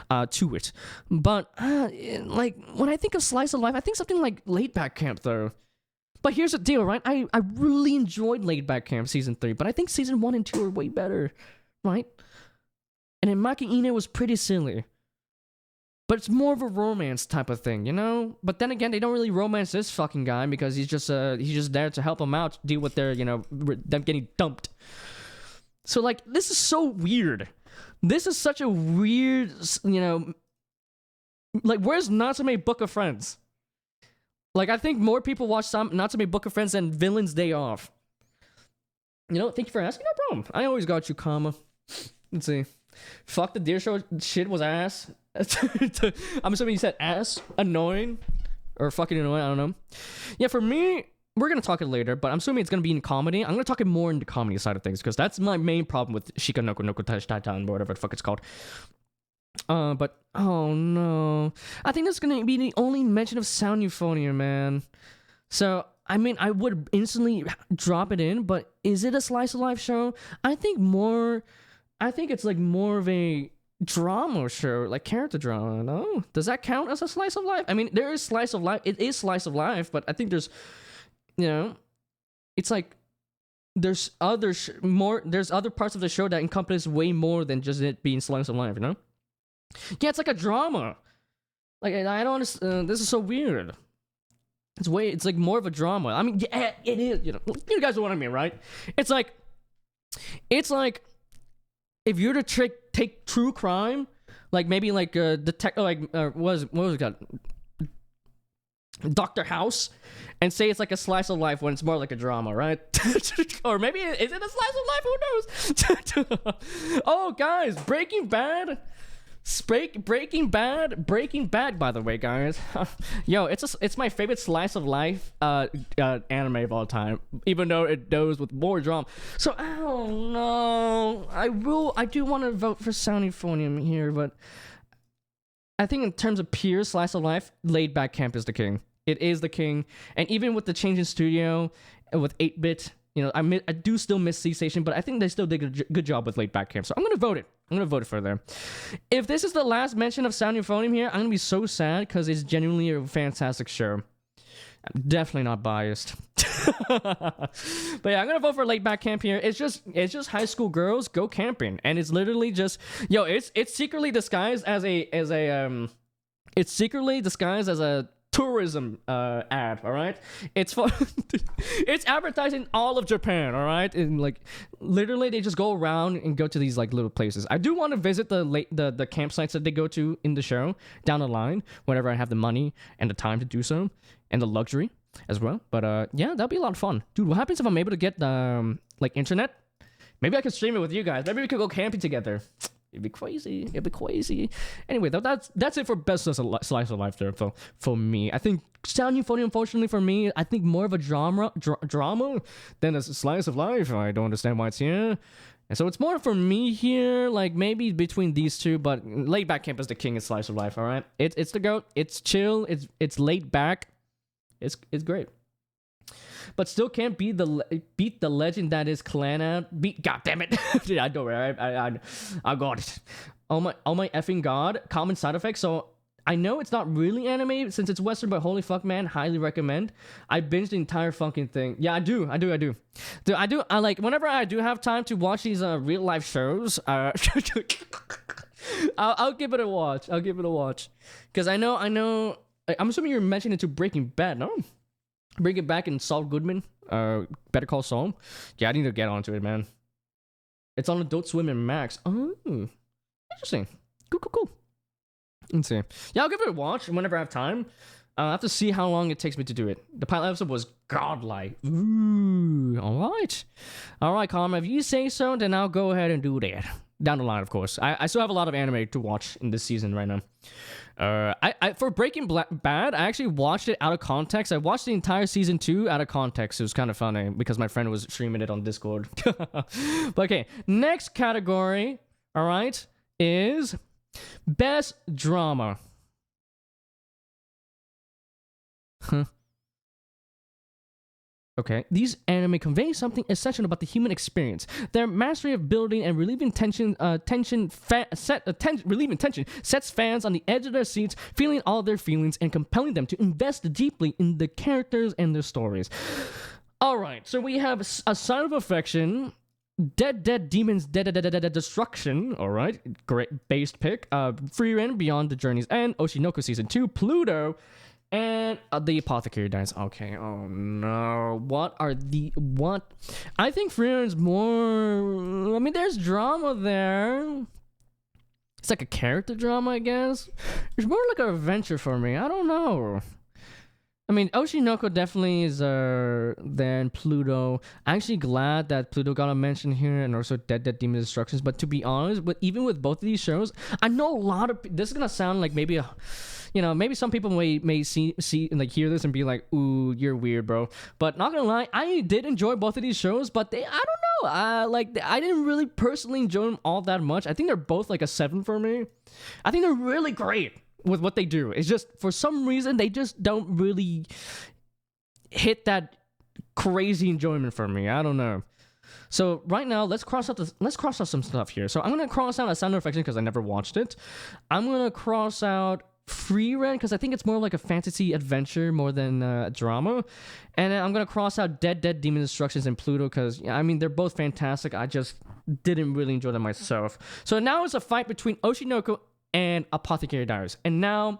To it. But, like, when I think of Slice of Life, I think something like Laid Back Camp, though. But here's the deal, right? I really enjoyed Laid Back Camp Season 3, but I think Season 1 and 2 are way better, right? And then Maki-ine was pretty silly. But it's more of a romance type of thing, you know? But then again, they don't really romance this fucking guy because he's just there to help them out, deal with their, them getting dumped. So, like, this is so weird. This is such a weird, like, where's Natsume Book of Friends? Like, I think more people watch Natsume Book of Friends than Villain's Day Off. Thank you for asking. No problem. I always got you, comma. Let's see. Fuck the Deer Show shit was ass. I'm assuming you said ass, annoying, or fucking annoying. I don't know. Yeah, for me, we're gonna talk it later, but I'm assuming it's gonna be in comedy. I'm gonna talk it more in the comedy side of things because that's my main problem with Shika no Taitan, or whatever the fuck it's called. But oh no, I think that's gonna be the only mention of Sound Euphonium, man. So I mean, I would instantly drop it in, but is it a slice of life show? I think it's like more of a drama show, like character drama. No, does that count as a slice of life? I mean, there is slice of life. It is slice of life, but I think there's, it's like there's other parts of the show that encompass way more than just it being slice of life. Yeah, it's like a drama. Like I don't understand. This is so weird. It's like more of a drama. I mean, yeah, it is. You guys know what I mean, right? It's like if you're to take true crime, like maybe like what was it called? Dr. House, and say it's like a slice of life when it's more like a drama, right? Or maybe is it a slice of life? Who knows? Oh, guys, Breaking Bad. Breaking Bad, by the way, guys. Yo, it's my favorite slice of life anime of all time, even though it goes with more drama. So I don't know. I do want to vote for Sound Euphonium here, but I think in terms of pure slice of life, Laid Back Camp is the king. It is the king, and even with the change in studio with 8-bit. I do still miss C Station, but I think they still did a good job with Laid Back Camp. So I'm gonna vote it. I'm gonna vote it for there. If this is the last mention of Sound Euphonium here, I'm gonna be so sad because it's genuinely a fantastic show. I'm definitely not biased. But yeah, I'm gonna vote for Laid Back Camp here. It's just high school girls go camping, and it's literally just it's secretly disguised as a tourism ad, all right? It's for it's advertising all of Japan, all right? And like literally they just go around and go to these like little places. I do want to visit the campsites that they go to in the show down the line whenever I have the money and the time to do so, and the luxury as well. But yeah, that'll be a lot of fun. Dude, what happens if I'm able to get the like internet? Maybe I can stream it with you guys. Maybe we could go camping together. It'd be crazy. Anyway, that's it for best slice of life there for me. I think Sound Euphonium, unfortunately for me, I think more of a drama than a slice of life. I don't understand why it's here. And so it's more for me here, like maybe between these two, but Laid Back Camp is the king of slice of life, all right? It's the GOAT. It's chill. It's laid back. It's great. But still can't beat the legend that is Clannad. God damn it! Yeah, I know, right? I got it. Oh my effing god! Common side effects. So I know it's not really anime since it's Western, but holy fuck, man, highly recommend. I binged the entire fucking thing. Yeah, I do. Dude, I like whenever I do have time to watch these real life shows. I'll give it a watch. Because I know. I'm assuming you're mentioning it to Breaking Bad, no? Bring it back in Saul Goodman. Better Call Saul. Yeah, I need to get onto it, man. It's on Adult Swim and Max. Oh, interesting. Cool. Let's see. Yeah, I'll give it a watch whenever I have time. I have to see how long it takes me to do it. The pilot episode was godlike. Ooh, all right, Carmen. If you say so, then I'll go ahead and do that. Down the line, of course. I still have a lot of anime to watch in this season right now. For Breaking Bad, I actually watched it out of context. I watched the entire season 2 out of context. It was kind of funny because my friend was streaming it on Discord. But okay, next category, all right, is best drama. Okay, these anime convey something essential about the human experience. Their mastery of building and relieving tension sets fans on the edge of their seats, feeling all their feelings and compelling them to invest deeply in the characters and their stories. All right, so we have A Sign of Affection, Dead Demons, Dead Destruction. All right, great based pick. Frieren, Beyond the Journey's End, Oshinoko Season 2, Pluto, and The Apothecary Dies. Okay, oh no. What? I think Frieren's more... I mean, there's drama there. It's like a character drama, I guess. It's more like an adventure for me. I don't know. I mean, Oshinoko definitely is than Pluto. I'm actually glad that Pluto got a mention here, and also Dead Demon Destructions. But to be honest, even with both of these shows, I know a lot of... This is gonna sound like maybe maybe some people may see and like hear this and be like, "Ooh, you're weird, bro." But not gonna lie, I did enjoy both of these shows, but I don't know. I didn't really personally enjoy them all that much. I think they're both like a 7 for me. I think they're really great with what they do. It's just for some reason they just don't really hit that crazy enjoyment for me. I don't know. So right now, let's cross out some stuff here. So I'm gonna cross out A Sound of Affection because I never watched it. I'm gonna cross out Frieren because I think it's more like a fantasy adventure more than a drama, and then I'm gonna cross out Dead Demon Destructions and Pluto because I mean they're both fantastic. I just didn't really enjoy them myself. So now it's a fight between Oshinoko and Apothecary Diaries. And now,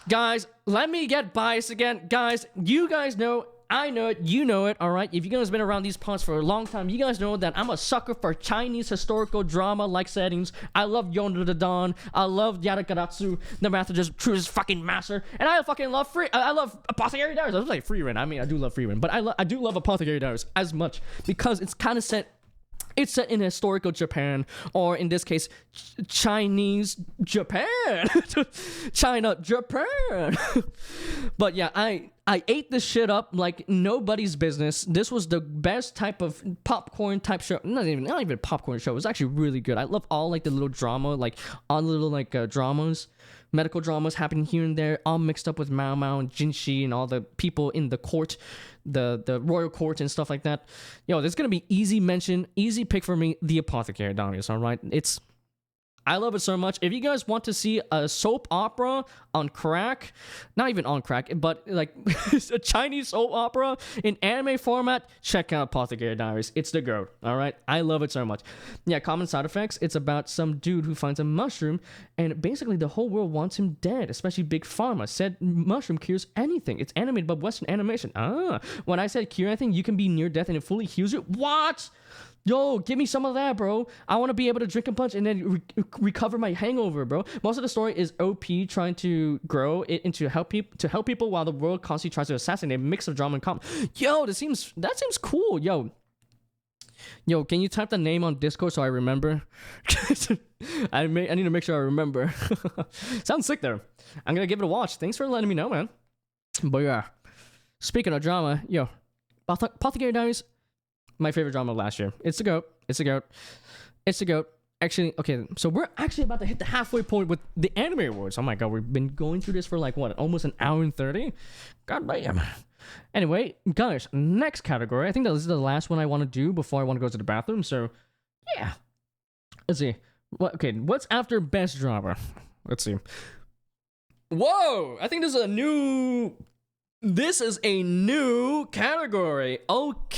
guys, let me get biased again. Guys, you guys know, I know it, you know it, all right? If you guys have been around these parts for a long time, you guys know that I'm a sucker for Chinese historical drama-like settings. I love Yonder the Dawn. I love Yatagaratsu, the Master just True's fucking master. And I fucking love I love Apothecary Diaries. I was like Free Ren. I mean, I do love Free Ren, but I do love Apothecary Diaries as much because it's kind of set. It's set in historical Japan, or in this case, Chinese Japan. China, Japan. But yeah, I ate this shit up like nobody's business. This was the best type of popcorn type show. Not even a popcorn show. It was actually really good. I love all like the little drama, like all the little like dramas. Medical dramas happening here and there, all mixed up with Mao Mao and Jinshi and all the people in the court, the royal court and stuff like that. Yo, there's gonna be easy mention, easy pick for me, The Apothecary Diaries, alright? I love it so much. If you guys want to see a soap opera on crack, not even on crack, but like a Chinese soap opera in anime format, check out Apothecary Diaries. It's the GOAT, all right? I love it so much. Yeah, common side effects. It's about some dude who finds a mushroom, and basically the whole world wants him dead, especially Big Pharma. Said mushroom cures anything. It's animated by Western animation. When I said cure anything, you can be near death and it fully heals you. What? Yo, give me some of that, bro. I want to be able to drink a punch and then recover my hangover, bro. Most of the story is OP trying to grow it into help people while the world constantly tries to assassinate. A mix of drama and comedy. Yo, that seems cool. Yo, can you type the name on Discord so I remember? I need to make sure I remember. Sounds sick there. I'm gonna give it a watch. Thanks for letting me know, man. But yeah, speaking of drama, yo, Apothecary Diaries. My favorite drama of last year. It's the GOAT. It's the GOAT. It's the GOAT. Actually, okay, so we're actually about to hit the halfway point with the Anime Awards. Oh my god, we've been going through this for like, what, almost an hour and 30? God damn. Anyway, guys, next category. I think that this is the last one I want to do before I want to go to the bathroom, so yeah. Let's see. What's after Best Drama? Let's see. Whoa! I think this is a new category. Okay.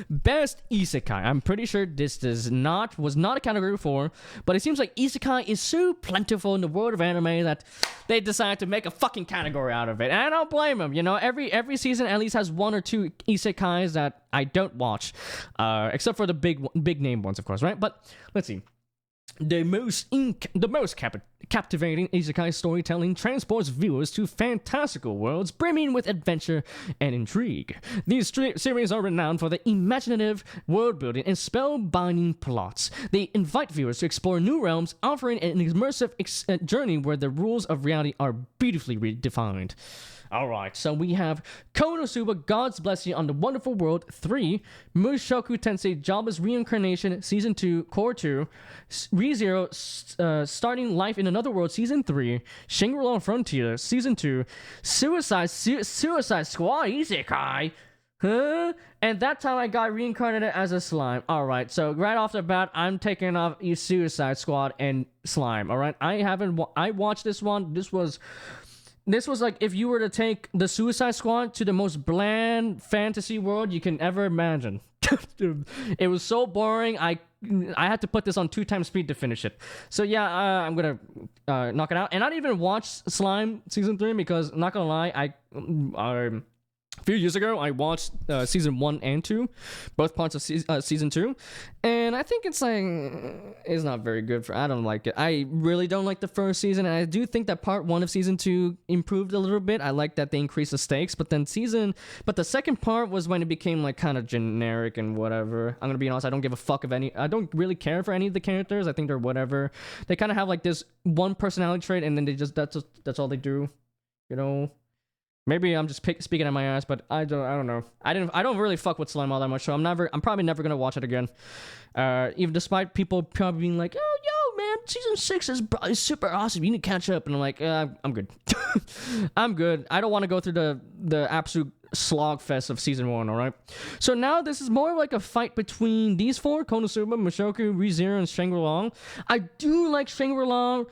Best Isekai. I'm pretty sure this was not a category before, but it seems like Isekai is so plentiful in the world of anime that they decided to make a fucking category out of it. And I don't blame them. You know, every season at least has one or two Isekais that I don't watch, except for the big name ones, of course, right? But let's see. The most captivating isekai storytelling transports viewers to fantastical worlds brimming with adventure and intrigue. These series are renowned for their imaginative world-building and spellbinding plots. They invite viewers to explore new realms, offering an immersive journey where the rules of reality are beautifully redefined. Alright, so we have Konosuba, God's Blessing on the Wonderful World 3, Mushoku Tensei, Jobless Reincarnation Season 2, Core 2, ReZero, Starting Life in Another World Season 3, Shangri-La Frontier Season 2, Suicide Squad Isekai, and that time I got reincarnated as a slime. Alright, so right off the bat, I'm taking off Suicide Squad and slime, alright? I watched this one. This was like if you were to take the Suicide Squad to the most bland fantasy world you can ever imagine. It was so boring. I had to put this on 2x speed to finish it. So yeah, I'm gonna knock it out. And I didn't even watch Slime Season 3 because, not gonna lie, a few years ago, I watched season 1 and 2, both parts of season 2, and I think it's not very good. I don't like it. I really don't like the first season, and I do think that part 1 of season 2 improved a little bit. I like that they increased the stakes, but the second part was when it became like kind of generic and whatever. I'm gonna be honest, I don't give a fuck of any. I don't really care for any of the characters. I think they're whatever. They kind of have like this one personality trait, and then that's all they do, you know. Maybe I'm just speaking at my ass, but I don't know. I don't really fuck with Slime all that much, so I'm probably never gonna watch it again. Even despite people probably being like, "Oh, yo, man, season 6 is super awesome. You need to catch up," and I'm like, I'm good. I'm good. I don't want to go through the absolute slog fest of season 1. All right. So now this is more like a fight between these 4: Konosuba, Mushoku, ReZero, and Shangri-La. I do like Shangri-La.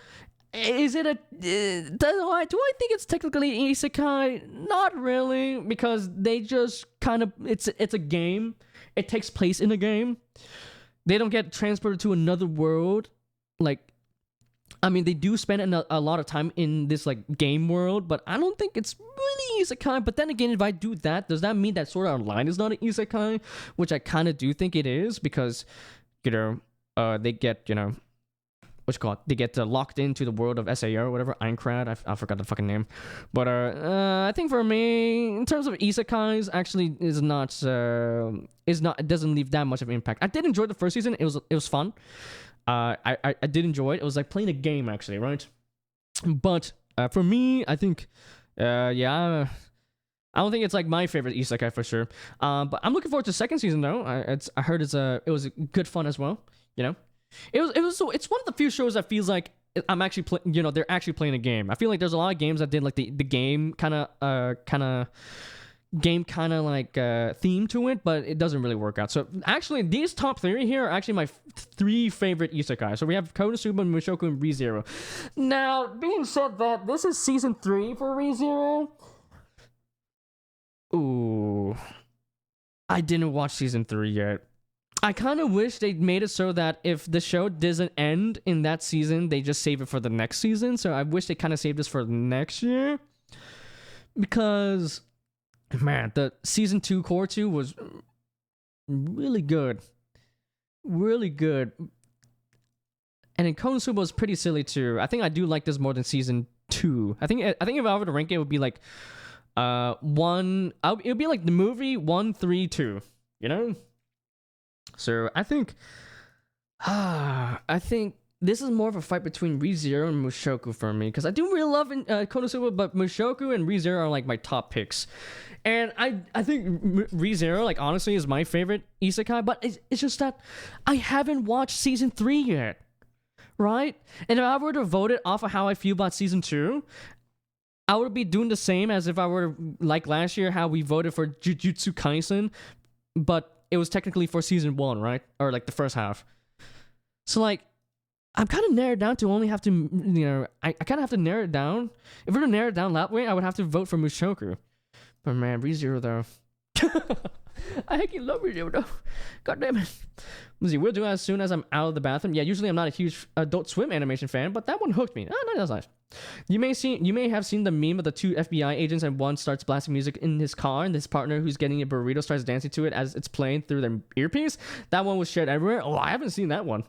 Is it do I think it's technically isekai? Not really, because they just kind of, it's a game. It takes place in a game. They don't get transported to another world. like, I mean, they do spend a lot of time in this like game world, but I don't think it's really isekai. But then again, if I do that, does that mean that Sword Art Online is not an isekai? Which I kind of do think it is, because they get what's it called? They get locked into the world of SAO or whatever, Aincrad. I forgot the fucking name. But I think for me, in terms of isekais, actually it doesn't leave that much of an impact. I did enjoy the first season. It was fun. I did enjoy it. It was like playing a game, actually, right? But for me, I think, I don't think it's like my favorite isekai for sure. But I'm looking forward to the second season though. I heard it was good fun as well. It's one of the few shows that feels like I'm actually they're actually playing a game. I feel like there's a lot of games that did like the game kind of theme to it, but it doesn't really work out. So actually, these top 3 here are actually my 3 favorite isekai. So we have Konosuba, Mushoku, and ReZero. Now, being said that, this is season 3 for ReZero. Ooh, I didn't watch season 3 yet. I kind of wish they made it so that if the show doesn't end in that season, they just save it for the next season. So I wish they kind of saved this for next year, because man, the season 2 core 2 was really good. Really good. And then Konosuba was pretty silly too. I think I do like this more than season 2. I think if I were to rank it, it would be like it would be like the movie 1, 3, 2, So I think this is more of a fight between ReZero and Mushoku for me, because I do really love Konosuba, but Mushoku and ReZero are like my top picks. And I think ReZero, like, honestly, is my favorite isekai, but it's just that I haven't watched season 3 yet, right? And if I were to vote it off of how I feel about season 2, I would be doing the same as if I were to, like last year, how we voted for Jujutsu Kaisen, but it was technically for season 1, right? Or like the first half. So like, I'm kind of narrowed down to only have to, I kind of have to narrow it down. If we were to narrow it down that way, I would have to vote for Mushoku. But man, ReZero though. I fucking love ReZero though. God damn it. Let's see, we'll do it as soon as I'm out of the bathroom. Yeah, usually I'm not a huge Adult Swim animation fan, but that one hooked me. Oh, no, that's nice. You may have seen the meme of the 2 FBI agents, and one starts blasting music in his car, and his partner who's getting a burrito starts dancing to it as it's playing through their earpiece. That one was shared everywhere. Oh, I haven't seen that one.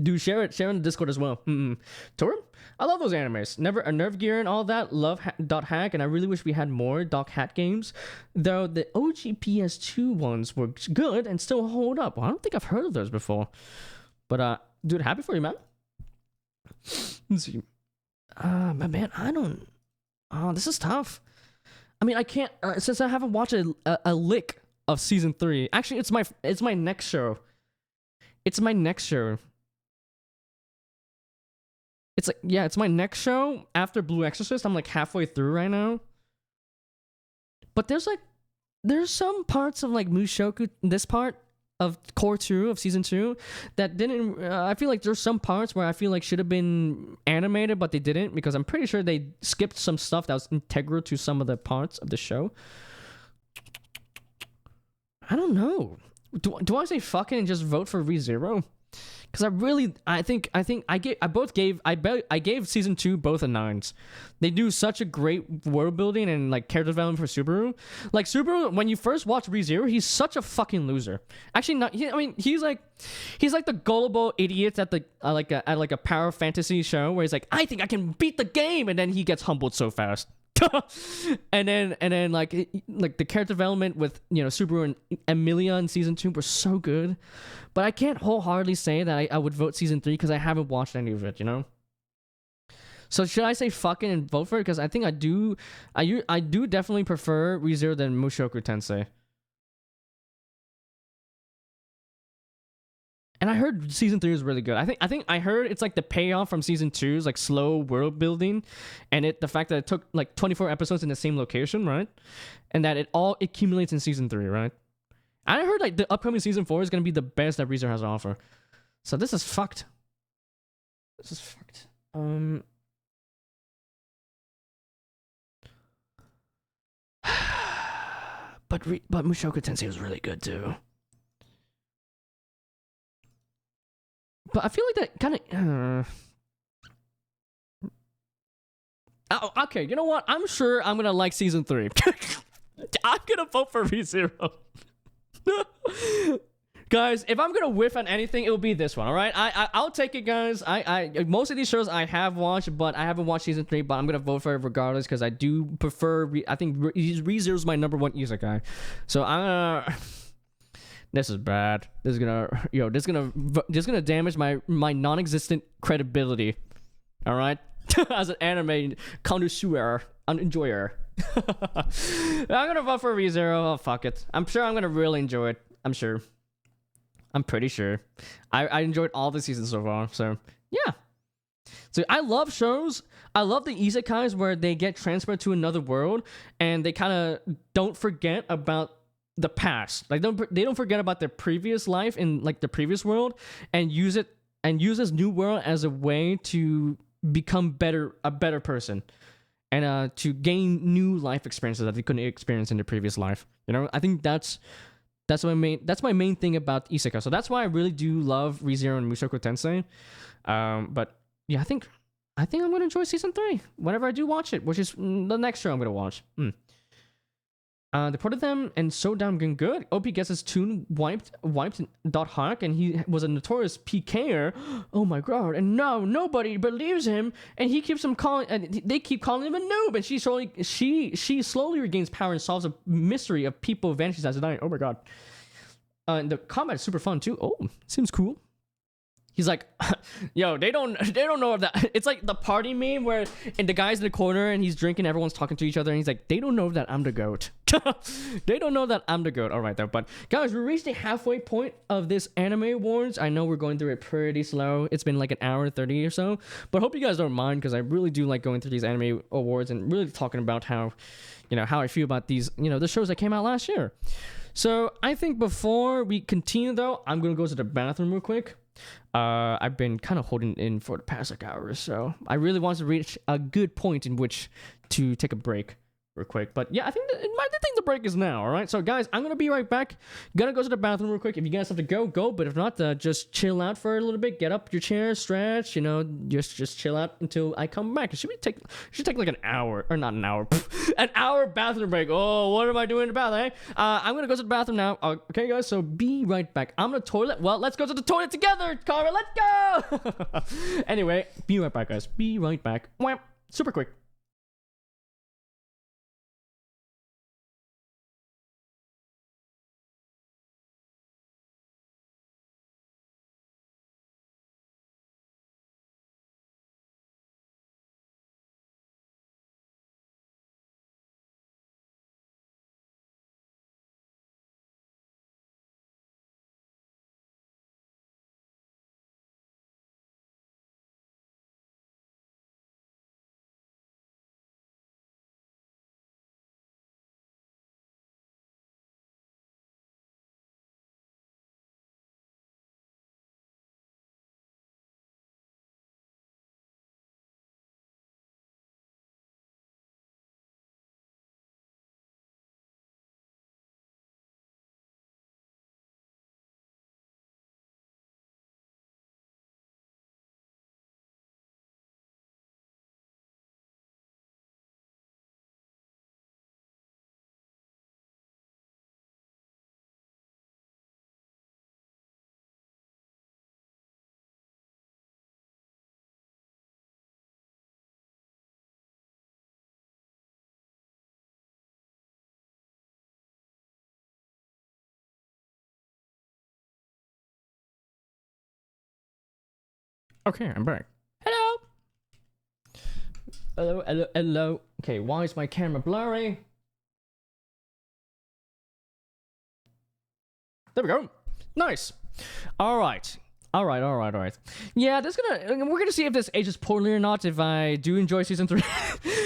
Do share in the Discord as well. Torum? I love those animes. Never a Nerve Gear and all that. Love Dot Hack, and I really wish we had more Doc Hat games. Though the OG PS2 ones were good and still hold up. Well, I don't think I've heard of those before. But dude, happy for you, man. Let's see. Man, I don't. Oh, this is tough. I mean, I can't since I haven't watched a lick of season 3. Actually, it's my next show. It's my next show. It's my next show after Blue Exorcist. I'm like halfway through right now. But there's some parts of like Mushoku, this part of core 2 of season 2 that didn't. I feel like there's some parts where I feel like should have been animated, but they didn't, because I'm pretty sure they skipped some stuff that was integral to some of the parts of the show. I don't know. Do I say fucking and just vote for ReZero? Because I think I gave season 2 both a 9s. They do such a great world building and like character development for Subaru. Like Subaru, when you first watch ReZero, he's such a fucking loser. Actually, not. He's like the gullible idiot at the at a power fantasy show where he's like, I think I can beat the game, and then he gets humbled so fast. and then like the character development with Subaru and Emilia in season 2 were so good, but I can't wholeheartedly say that I would vote season 3 because I haven't watched any of it. So should I say fucking and vote for it? Because I think I do definitely prefer ReZero than Mushoku Tensei. And I heard season 3 was really good. I think I heard it's like the payoff from season 2 is like slow world building, and the fact that it took like 24 episodes in the same location, right? And that it all accumulates in season 3, right? I heard like the upcoming season 4 is gonna be the best that ReZero has to offer. So this is fucked. This is fucked. But Mushoku Tensei was really good too. But I feel like that kind of. Okay, you know what? I'm sure I'm gonna like season 3. I'm gonna vote for ReZero. Guys, if I'm gonna whiff on anything, it will be this one. All right, I'll take it, guys. I most of these shows I have watched, but I haven't watched season 3. But I'm gonna vote for it regardless because I do prefer. I think ReZero is my #1 Isekai. So I'm gonna. This is bad. This is gonna damage my non-existent credibility. All right, as an anime connoisseur, an enjoyer. I'm gonna vote for ReZero. Oh, fuck it. I'm sure I'm gonna really enjoy it. I'm pretty sure. I enjoyed all the seasons so far. So yeah. So I love shows. I love the isekais where they get transferred to another world and they kind of don't forget about the past. Like they don't forget about their previous life in like the previous world and use this new world as a way to become a better person and to gain new life experiences that they couldn't experience in their previous life. You know, I think that's my main thing about isekai. So that's why I really do love ReZero and Mushoku Tensei. But yeah, I think I'm gonna enjoy season 3 whenever I do watch it, which is the next show I'm gonna watch. They put them and so damn good. OP gets his tune wiped Dot Hawk, and he was a notorious PKer. Oh my god! And now nobody believes him, and he keeps him calling, and they keep calling him a noob. And she slowly regains power and solves a mystery of people vanishes as a night. Oh my god! And the combat is super fun too. Oh, seems cool. He's like, yo, they don't know that. It's like the party meme where and the guy's in the corner and he's drinking, everyone's talking to each other, and he's like, they don't know that I'm the GOAT. They don't know that I'm the GOAT. All right, though. But guys, we reached the halfway point of this anime awards. I know we're going through it pretty slow. It's been like an hour 30 or so, but hope you guys don't mind because I really do like going through these anime awards and really talking about how I feel about these, the shows that came out last year. So I think before we continue, though, I'm gonna go to the bathroom real quick. I've been kind of holding in for the past hour or so. I really want to reach a good point in which to take a break real quick. But yeah, I think the break is now. All right, so guys, I'm gonna be right back. Gonna go to the bathroom real quick. If you guys have to go. But if not, just chill out for a little bit. Get up your chair, stretch. Just chill out until I come back. It should take like an hour or not an hour, an hour bathroom break. Oh, what am I doing in the bathroom? I'm gonna go to the bathroom now. Okay, guys. So be right back. I'm gonna toilet. Well, let's go to the toilet together, Cara. Let's go. Anyway, be right back, guys. Be right back. Wham! Super quick. Okay, I'm back. Hello. Okay, why is my camera blurry? There we go. Nice. All right. Yeah, we're gonna see if this ages poorly or not. If I do enjoy season 3,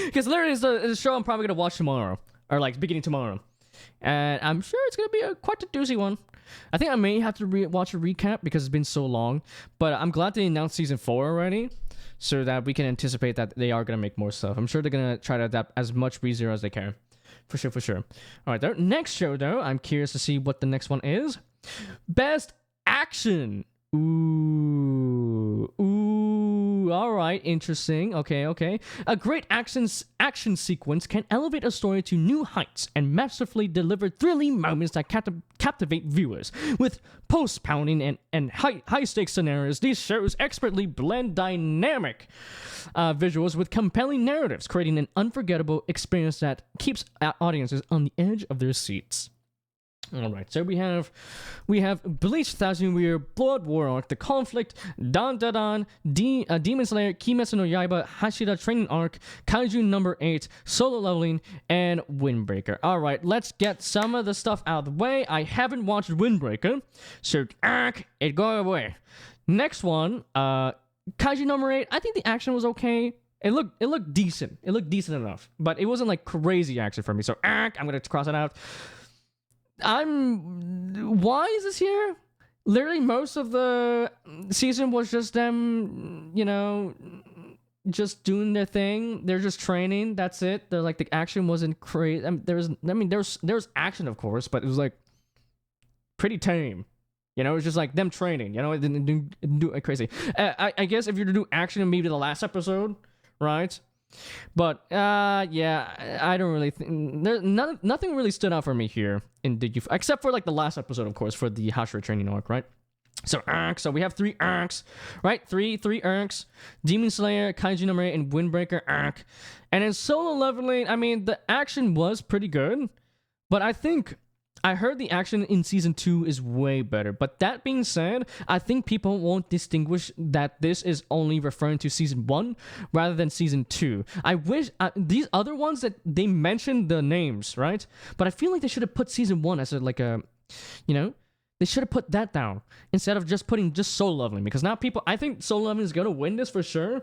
because literally it's a show I'm probably gonna watch tomorrow or like beginning tomorrow, and I'm sure it's gonna be quite a doozy one. I think I may have to watch a recap because it's been so long, but I'm glad they announced season 4 already, so that we can anticipate that they are gonna make more stuff. I'm sure they're gonna try to adapt as much ReZero as they can, for sure. All right, next show though, I'm curious to see what the next one is. Best action Ooh. All right. Interesting. Okay. A great action sequence can elevate a story to new heights and masterfully deliver thrilling moments that captivate viewers. With post-pounding and high-stakes scenarios, these shows expertly blend dynamic visuals with compelling narratives, creating an unforgettable experience that keeps audiences on the edge of their seats. All right, so we have Bleach, Thousand Year, Blood War Arc, The Conflict, Dan, Demon Slayer, Kimetsu no Yaiba, Hashira Training Arc, Kaiju number 8, Solo Leveling, and Windbreaker. All right, let's get some of the stuff out of the way. I haven't watched Windbreaker, so it go away. Next one, Kaiju number 8. I think the action was okay. It looked decent. It looked decent enough, but it wasn't like crazy action for me. So I'm gonna cross it out. Why is this here? Literally most of the season was just them, just doing their thing. They're just training. That's it. They're like, the action wasn't crazy. There was action, of course, but it was like pretty tame. It was just like them training. It didn't do it crazy. I guess if you're to do action, maybe the last episode, right? But yeah, I don't really think nothing really stood out for me here in the except for like the last episode, of course, for the Hashira Training Arc, right? So we have 3 arcs, right? Three arcs: Demon Slayer, Kaiju number 8, and Windbreaker arc. And in Solo Leveling, I mean, the action was pretty good, but I heard the action in season 2 is way better. But that being said, I think people won't distinguish that this is only referring to season 1 rather than season 2. I wish these other ones that they mentioned the names, right? But I feel like they should have put season 1 as they should have put that down instead of just putting Solo Leveling, because now I think Solo Leveling is gonna win this for sure.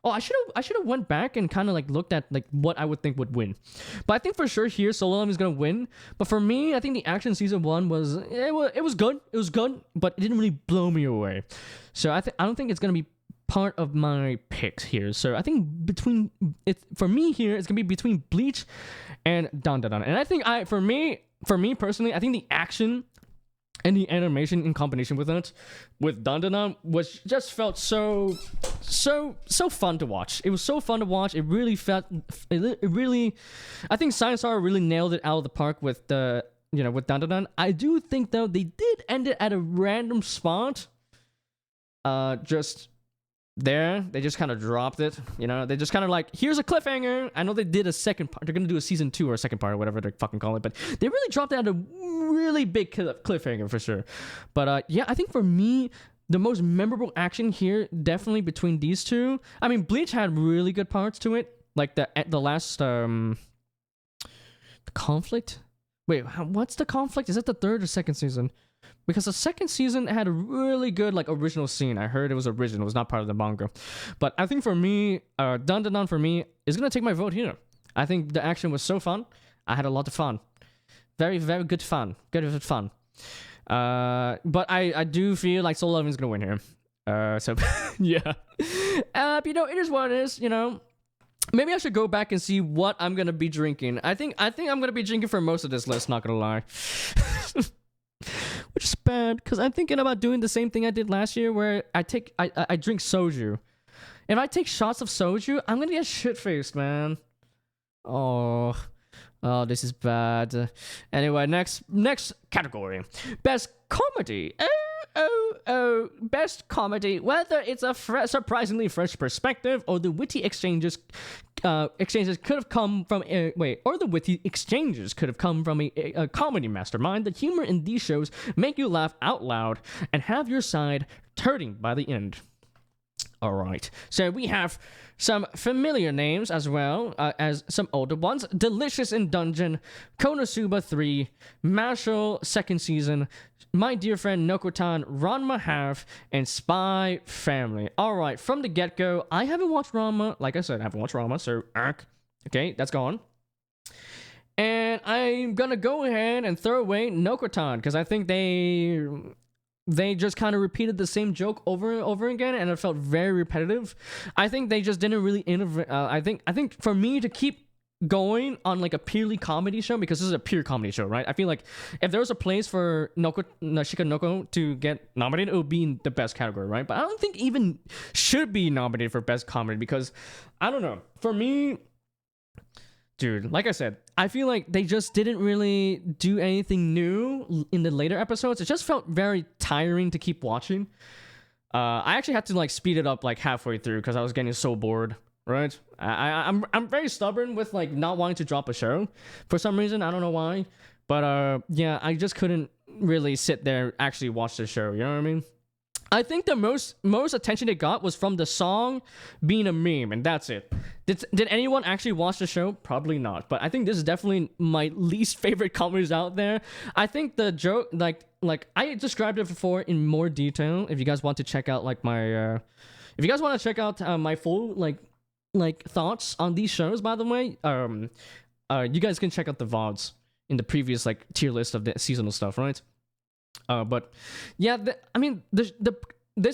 Oh, I should have went back and kind of like looked at like what I would think would win. But I think for sure here Solo Leveling is gonna win. But for me, I think the action season 1 was good. It was good, but it didn't really blow me away. So I don't think it's gonna be part of my picks here. So I think for me here, it's gonna be between Bleach and Dan. And I think for me personally, I think the action and the animation in combination with it, with Dan, was just felt so fun to watch. It was so fun to watch. It really felt, I think Science Star really nailed it out of the park with with Dan. I do think though they did end it at a random spot. Just there, they just kind of dropped it. They just kind of like, here's a cliffhanger. I know they did a second part. They're gonna do a season 2 or a second part or whatever they fucking call it, but they really dropped it at a really big cliffhanger for sure. But yeah, I think for me, the most memorable action here definitely between these two. I mean, Bleach had really good parts to it, like the last the conflict. Wait, what's the conflict? Is it the 3rd or 2nd season? Because the 2nd season had a really good like original scene. I heard it was original. It was not part of the manga. But I think for me, Dan for me is gonna take my vote here. I think the action was so fun. I had a lot of fun. Very, very good fun. Good fun. But I do feel like Solo Leveling is gonna win here. So yeah. It is what it is. Maybe I should go back and see what I'm gonna be drinking. I think I'm gonna be drinking for most of this list. Not gonna lie. Which is bad, because I'm thinking about doing the same thing I did last year, where I drink soju. If I take shots of soju, I'm gonna get shit-faced, man. Oh, this is bad. Anyway, next category. Best comedy. Best comedy. Whether it's a surprisingly fresh perspective or the witty exchanges could have come from a comedy mastermind. The humor in these shows make you laugh out loud and have your side hurting by the end. All right, so we have some familiar names as well as some older ones. Delicious in Dungeon, Konosuba 3, Mashle 2nd season, My Dear Friend Nokotan, Ranma Half, and Spy Family. All right, from the get-go, I haven't watched Ranma. Like I said, I haven't watched Ranma, so okay, that's gone. And I'm gonna go ahead and throw away Nokotan, because I think they just kind of repeated the same joke over and over again, and it felt very repetitive. I think they just didn't really innovate. I think for me to keep going on like a purely comedy show, because this is a pure comedy show, right? I feel like if there was a place for Nashika Noko to get nominated, it would be in the best category, right? But I don't think even should be nominated for best comedy, because I don't know. For me, dude, like I said, I feel like they just didn't really do anything new in the later episodes. It just felt very tiring to keep watching. I actually had to like speed it up like halfway through because I was getting so bored. Right, I'm very stubborn with like not wanting to drop a show for some reason. I don't know why, but yeah, I just couldn't really sit there actually watch the show. You know what I mean? I think the most attention it got was from the song being a meme, and that's it. Did anyone actually watch the show? Probably not. But I think this is definitely my least favorite comedies out there. I think the joke, like I described it before in more detail. If you guys want to check out like my, if you guys want to check out my full like thoughts on these shows, by the way, you guys can check out the VODs in the previous like tier list of the seasonal stuff, right? But yeah, I mean this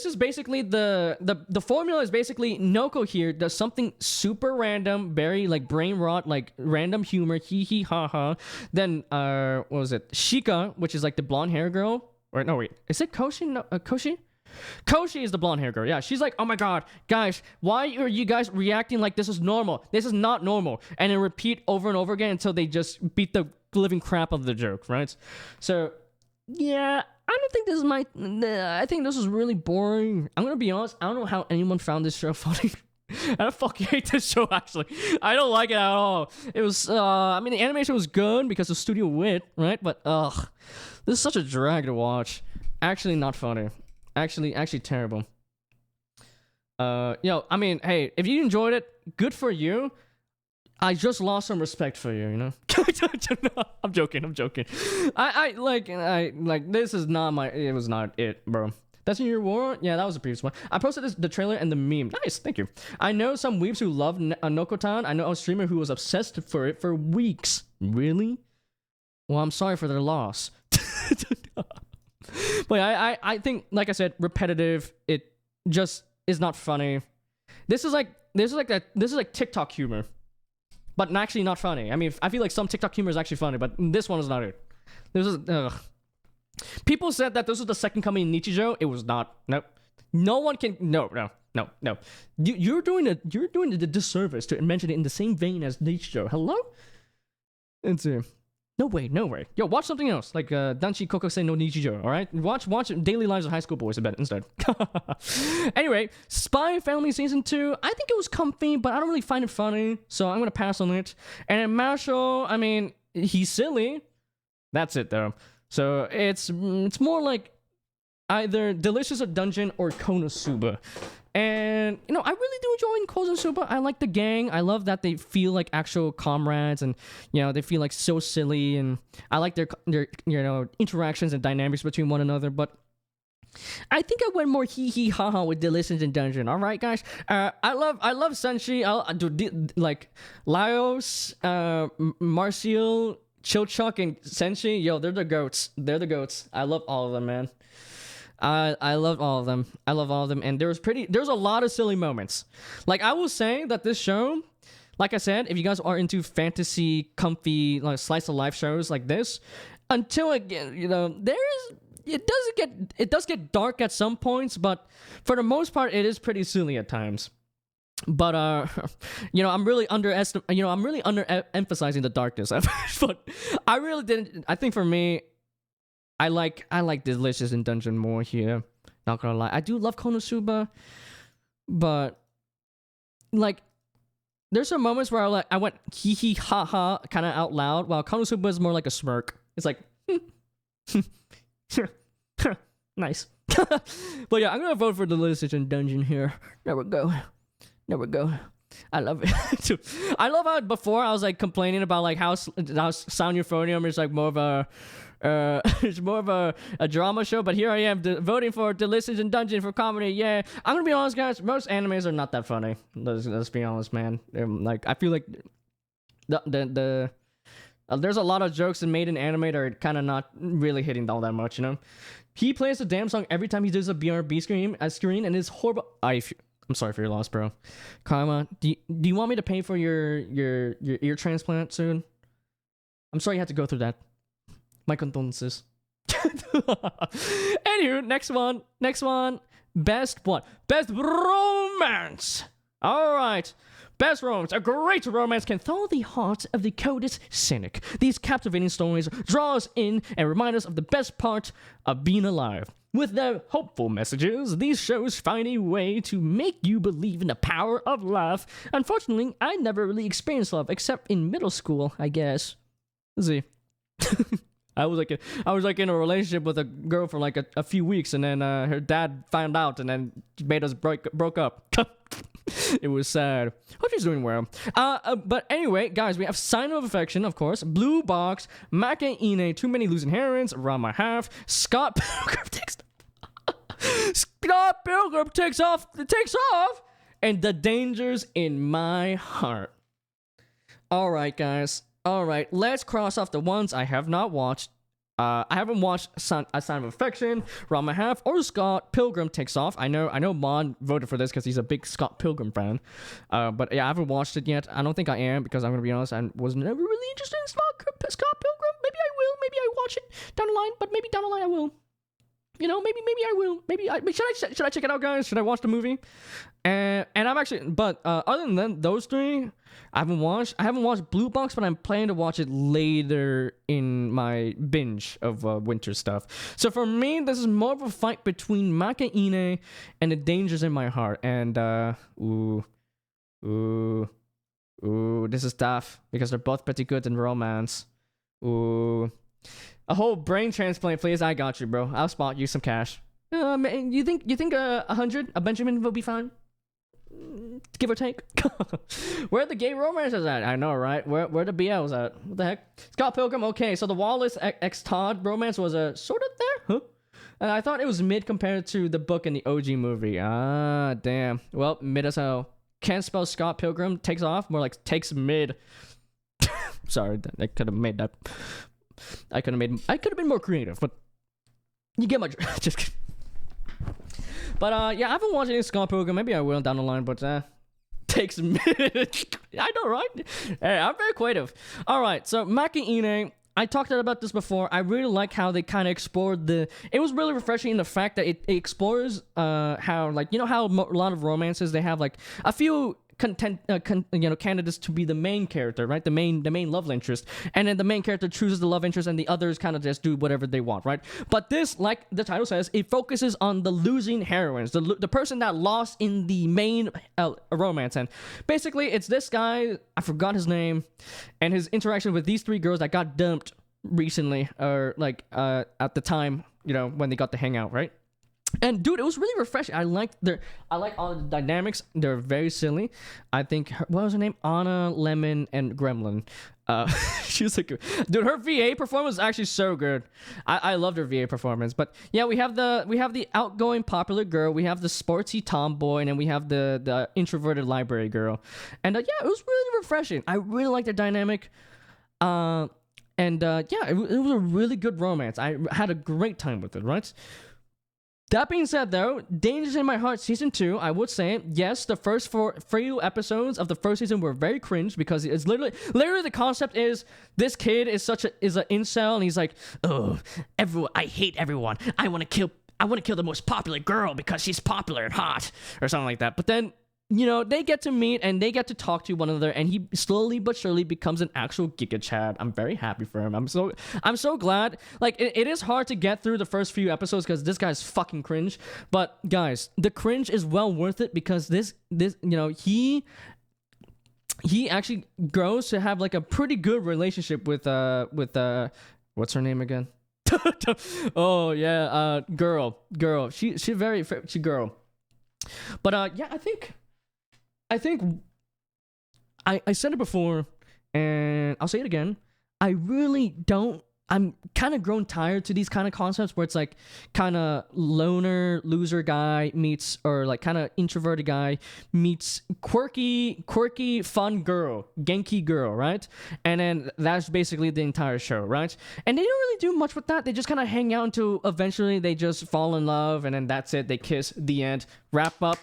is basically the formula is basically Noko here does something super random, very like brain rot, like random humor, hee hee ha ha. Then what was it? Shika, which is like the blonde hair girl, or no wait, is it Koshi? No, Koshi? Koshi is the blonde hair girl. Yeah, she's like, oh my god, guys, why are you guys reacting like this is normal? This is not normal. And then repeat over and over again until they just beat the living crap of the joke, right? So, yeah, I don't think this is my... I think this is really boring. I'm gonna be honest, I don't know how anyone found this show funny. I fucking hate this show, actually. I don't like it at all. It was, I mean, the animation was good because of Studio Wit, right? But, this is such a drag to watch. Actually not funny. Actually terrible. I mean, hey, if you enjoyed it, good for you. I just lost some respect for you, you know? I'm joking. I like, this is not my, it was not it, bro. That's in your war? Yeah, that was the previous one. I posted the trailer and the meme. Nice, thank you. I know some weebs who love Nokotan. I know a streamer who was obsessed for it for weeks. Really? Well, I'm sorry for their loss. But I think, like I said, repetitive. It just is not funny. This is like TikTok humor, but actually not funny. I mean, I feel like some TikTok humor is actually funny, but this one is not it. This is people said that this was the second coming in Nichijou. It was not. Nope. No one can. No. You're doing the disservice to mention it in the same vein as Nichijou. Hello. Let's see. No way. Yo, watch something else, like Danshi Kokosei no Nichijou, alright? Watch Daily Lives of High School Boys instead. Anyway, Spy Family Season 2, I think it was comfy, but I don't really find it funny, so I'm gonna pass on it. And then Marshall, I mean, he's silly. That's it, though. So, it's more like either Delicious or Dungeon or Konosuba. And, you know, I really do enjoy Konosuba. I like the gang. I love that they feel like actual comrades and, you know, they feel like so silly. And I like their you know, interactions and dynamics between one another. But I think I went more hee hee ha ha with Delicious and Dungeon. All right, guys. I love Senshi. I do like Laos, Marcial, Chilchuck, and Senshi. Yo, they're the goats. I love all of them, man. I love all of them. And there's a lot of silly moments. Like, I will say that this show, like I said, if you guys are into fantasy, comfy, like slice of life shows like this, until again, you know, it does get dark at some points, but for the most part, it is pretty silly at times. But you know, I'm really underemphasizing the darkness. But I really didn't. I think for me, I like Delicious and Dungeon more here. Not gonna lie, I do love Konosuba, but like, there's some moments where I went hee hee ha ha kind of out loud, while Konosuba is more like a smirk. It's like, nice. But yeah, I'm gonna vote for Delicious and Dungeon here. There we go. I love it too. I love how before I was like complaining about like how Sound Euphonium is like more of a it's more of a drama show, but here I am voting for Delicious and Dungeon for comedy. Yeah, I'm gonna be honest, guys. Most animes are not that funny. Let's be honest, man. Like, I feel like there's a lot of jokes that made in anime that are kind of not really hitting all that much. You know, he plays the damn song every time he does a BRB screen, and it's horrible. I'm sorry for your loss, bro. Karma, do you want me to pay for your ear transplant soon? I'm sorry you had to go through that. My condolences. Anywho, next one. Best what? Best romance. All right. Best romance. A great romance can thaw the heart of the coldest cynic. These captivating stories draw us in and remind us of the best part of being alive. With their hopeful messages, these shows find a way to make you believe in the power of love. Unfortunately, I never really experienced love except in middle school, I guess. Let's see. I was like in a relationship with a girl for like a few weeks, and then her dad found out, and then made us broke up. It was sad. Hope she's doing well. But anyway, guys, we have Sign of Affection, of course, Blue Box, Maka Ine, Too Many Losing Heroines, Rama Half, Scott Pilgrim takes off, and The Dangers in My Heart. All right, guys. All right, let's cross off the ones I have not watched. I haven't watched A Sign of Affection, Rama Half, or Scott Pilgrim Takes Off. I know Mon voted for this because he's a big Scott Pilgrim fan. But yeah, I haven't watched it yet. I don't think I am, because I'm gonna be honest, I was never really interested in Scott Pilgrim. Maybe I will. Maybe I watch it down the line. But maybe down the line I will. You know, maybe I will. Should I check it out, guys? Should I watch the movie? And I'm actually, but other than those three, I haven't watched Blue Box, but I'm planning to watch it later in my binge of winter stuff. So for me, this is more of a fight between Maka Ine and The Dangers in My Heart. And this is tough because they're both pretty good in romance. A whole brain transplant, please. I got you, bro. I'll spot you some cash. You think 100 a Benjamin will be fine? Give or take. Where the gay romances at? I know, right? Where the BLs at? What the heck? Scott Pilgrim. Okay, so the Wallace X Todd romance was a sort of there, huh? And I thought it was mid compared to the book and the OG movie. Ah, damn. Well, mid as hell. Can't spell Scott Pilgrim Takes Off. More like takes mid. Sorry, I could have made that. I could have been more creative, but you get my just kidding. But yeah, I haven't watched any Scott Pilgrim. Maybe I will down the line, but takes a minute. I know, right? Hey, I'm very creative. All right, so Maka Ine, I talked about this before. I really like how they kind of explored it was really refreshing in the fact that it explores how, like, you know how a lot of romances, they have like a few candidates to be the main character, right? The main love interest, and then the main character chooses the love interest, and the others kind of just do whatever they want, right? But this, like the title says, it focuses on the losing heroines, the person that lost in the main romance, and basically it's this guy, I forgot his name, and his interaction with these three girls that got dumped recently, or like at the time, you know, when they got to hang out, right? And dude, it was really refreshing. I like all the dynamics. They're very silly. I think what was her name? Anna, Lemon, and Gremlin. She was like, dude, her VA performance is actually so good. I loved her VA performance. But yeah, we have the outgoing popular girl, we have the sportsy tomboy, and then we have the introverted library girl. And yeah, it was really refreshing. I really liked their dynamic. Yeah, it was a really good romance. I had a great time with it, right? That being said, though, Dangers in My Heart Season 2, I would say, yes, the first few episodes of the first season were very cringe, because it's literally the concept is this kid is an incel, and he's like, oh, I hate everyone. I want to kill the most popular girl because she's popular and hot, or something like that. But then, you know, they get to meet and they get to talk to one another, and he slowly but surely becomes an actual Giga Chad. I'm very happy for him. I'm so glad. Like, it is hard to get through the first few episodes because this guy's fucking cringe. But guys, the cringe is well worth it, because this you know, he actually grows to have like a pretty good relationship with what's her name again? Oh yeah, girl. She girl. But yeah, I think I said it before, and I'll say it again. I'm kind of grown tired to these kind of concepts where it's like kind of loner loser guy meets, or like kind of introverted guy meets quirky fun girl, Genki girl, right? And then that's basically the entire show, right? And they don't really do much with that. They just kind of hang out until eventually they just fall in love, and then that's it. They kiss, the end, wrap up.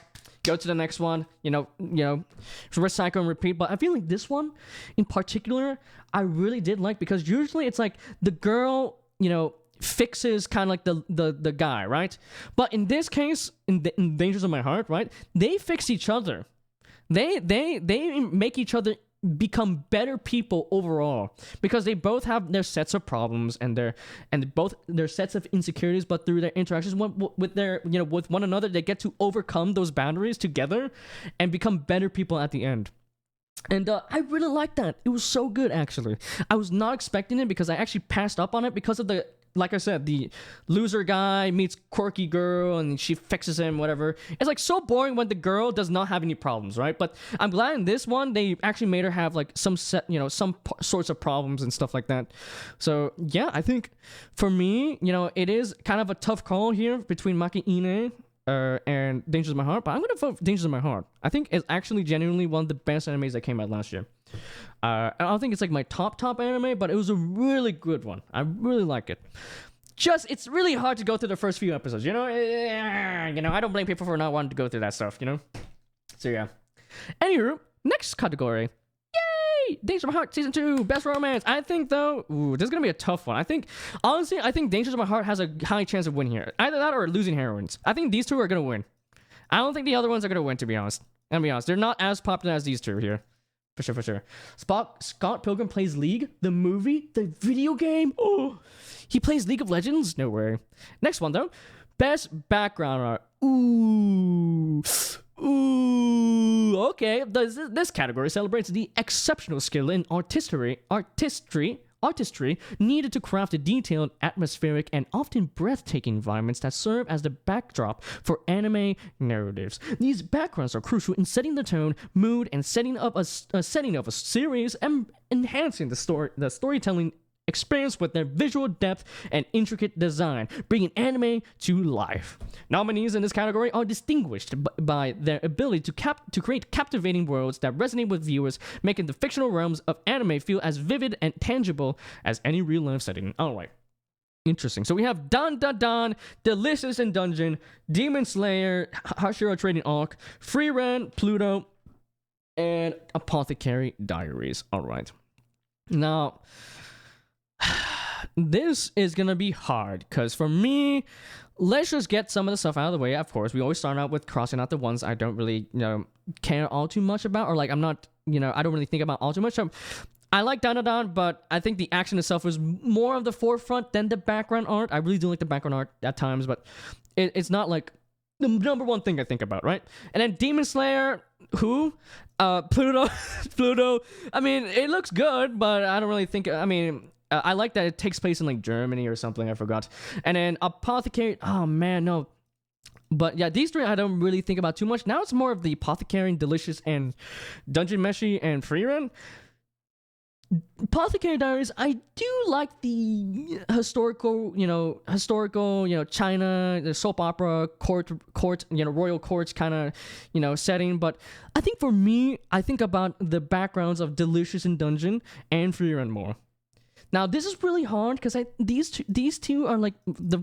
go to the next one, recycle and repeat. But I feel like this one in particular, I really did like, because usually it's like the girl, fixes kind of like the guy, right? But in this case, in Dangers of My Heart, right, they fix each other. They make each other become better people overall, because they both have their sets of problems and both their sets of insecurities, but through their interactions with one another, they get to overcome those boundaries together and become better people at the end. And I really liked that. It was so good, actually. I was not expecting it, because I actually passed up on it because of like I said, the loser guy meets quirky girl and she fixes him, whatever. It's like so boring when the girl does not have any problems, right? But I'm glad in this one they actually made her have like some sorts of problems and stuff like that. So yeah, I think for me, it is kind of a tough call here between Maki Ine and Dangers of My Heart, but I'm gonna vote for Dangers of My Heart. I think it's actually genuinely one of the best animes that came out last year. I don't think it's like my top anime, but it was a really good one. I really like it. It's really hard to go through the first few episodes, I don't blame people for not wanting to go through that stuff, So yeah. Anywho, next category. Yay! Dangers of My Heart Season 2, Best Romance. I think, though, this is going to be a tough one. I think Dangers of My Heart has a high chance of winning here. Either that or Losing Heroines. I think these two are going to win. I don't think the other ones are going to win, to be honest. They're not as popular as these two here. For sure. Scott Pilgrim Plays League, the movie, the video game. Oh, he plays League of Legends? No way. Next one, though. Best Background Art. Ooh, okay. This category celebrates the exceptional skill and artistry needed to craft the detailed, atmospheric, and often breathtaking environments that serve as the backdrop for anime narratives. These backgrounds are crucial in setting the tone, mood, and setting of a series, and enhancing the storytelling experience with their visual depth and intricate design, bringing anime to life. Nominees in this category are distinguished by their ability to create captivating worlds that resonate with viewers, making the fictional realms of anime feel as vivid and tangible as any real-life setting. Alright. Interesting. So we have Dan Dan Dan, Delicious in Dungeon, Demon Slayer, Hashira Trading Arc, Free Ren, Pluto, and Apothecary Diaries. Alright. Now, this is gonna be hard, because for me, let's just get some of the stuff out of the way. Of course, we always start out with crossing out the ones I don't really care all too much about, or like I'm not I don't really think about all too much. I like Danadon, but I think the action itself is more of the forefront than the background art. I really do like the background art at times, but it's not like the number one thing I think about, right? And then Demon Slayer, Pluto. I mean, it looks good, but I don't really think. I like that it takes place in like Germany or something. I forgot. And then Apothecary. Oh man, no. But yeah, these three I don't really think about too much. Now it's more of the Apothecary, Delicious, and Dungeon Meshi and Free Run. Apothecary Diaries, I do like the historical, China, the soap opera, court, royal courts kind of, setting. But I think for me, I think about the backgrounds of Delicious in Dungeon and Free Run more. Now, this is really hard because these two are like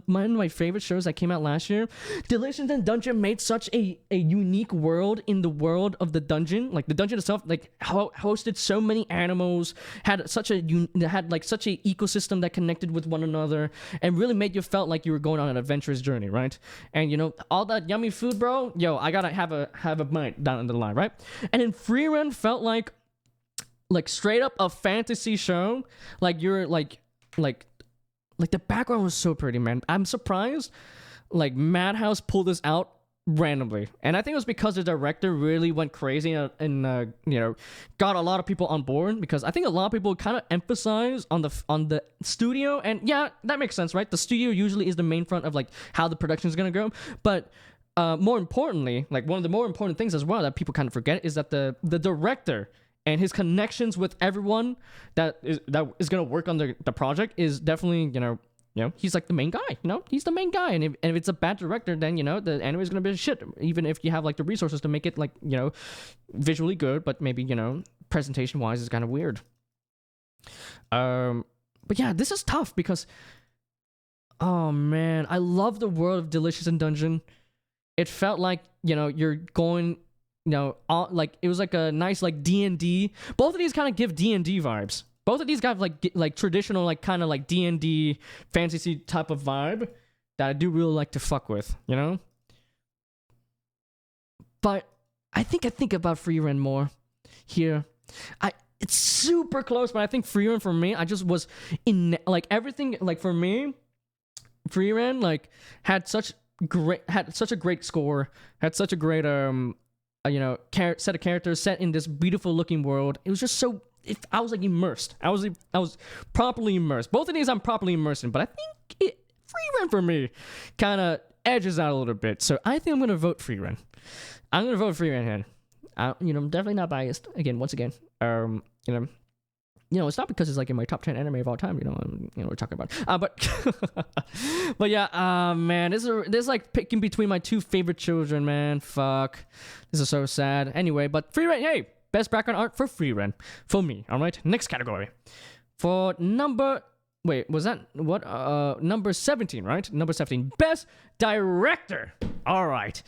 one of my favorite shows that came out last year. Delicious in Dungeon made such a unique world in the world of the dungeon. Like the dungeon itself, like hosted so many animals, had such a ecosystem that connected with one another, and really made you felt like you were going on an adventurous journey, right? And all that yummy food, bro. Yo, I gotta have a bite down the line, right? And then Free Run felt like straight up a fantasy show. Like you're like the background was so pretty, man. I'm surprised like Madhouse pulled this out randomly, and I think it was because the director really went crazy and got a lot of people on board, because I think a lot of people kind of emphasize on the studio, and yeah, that makes sense, right? The studio usually is the main front of like how the production is gonna go, but more importantly, like one of the more important things as well that people kind of forget is that the director and his connections with everyone that is gonna work on the project is definitely he's like the main guy. He's the main guy, and if it's a bad director, then the anime is gonna be shit. Even if you have like the resources to make it like visually good, but maybe presentation wise is kind of weird. But yeah, this is tough because oh man, I love the world of Delicious in Dungeon. it felt like, you're going, like it was like a nice like D&D. Both of these kind of give D&D vibes. Both of these got like traditional like kind of like D&D fantasy type of vibe that I do really like to fuck with, But I think about Frieren more here. It's super close, but I think Frieren for me, I just was in like everything like for me, Frieren like had such a great score, had such a great set of characters set in this beautiful looking world. It was just so I was like immersed. I was properly immersed. Both of these I'm properly immersed in, but I think Frieren for me kind of edges out a little bit. So I think I'm gonna vote Frieren. I'm gonna vote Frieren here. I'm definitely not biased. Once again, it's not because it's like in my top 10 anime of all time. We're talking about. But yeah, man, this is like picking between my two favorite children, man. Fuck, this is so sad. Anyway, but Frieren, hey, best background art for Frieren for me. All right, next category for number 17, right? Number 17, best director. All right.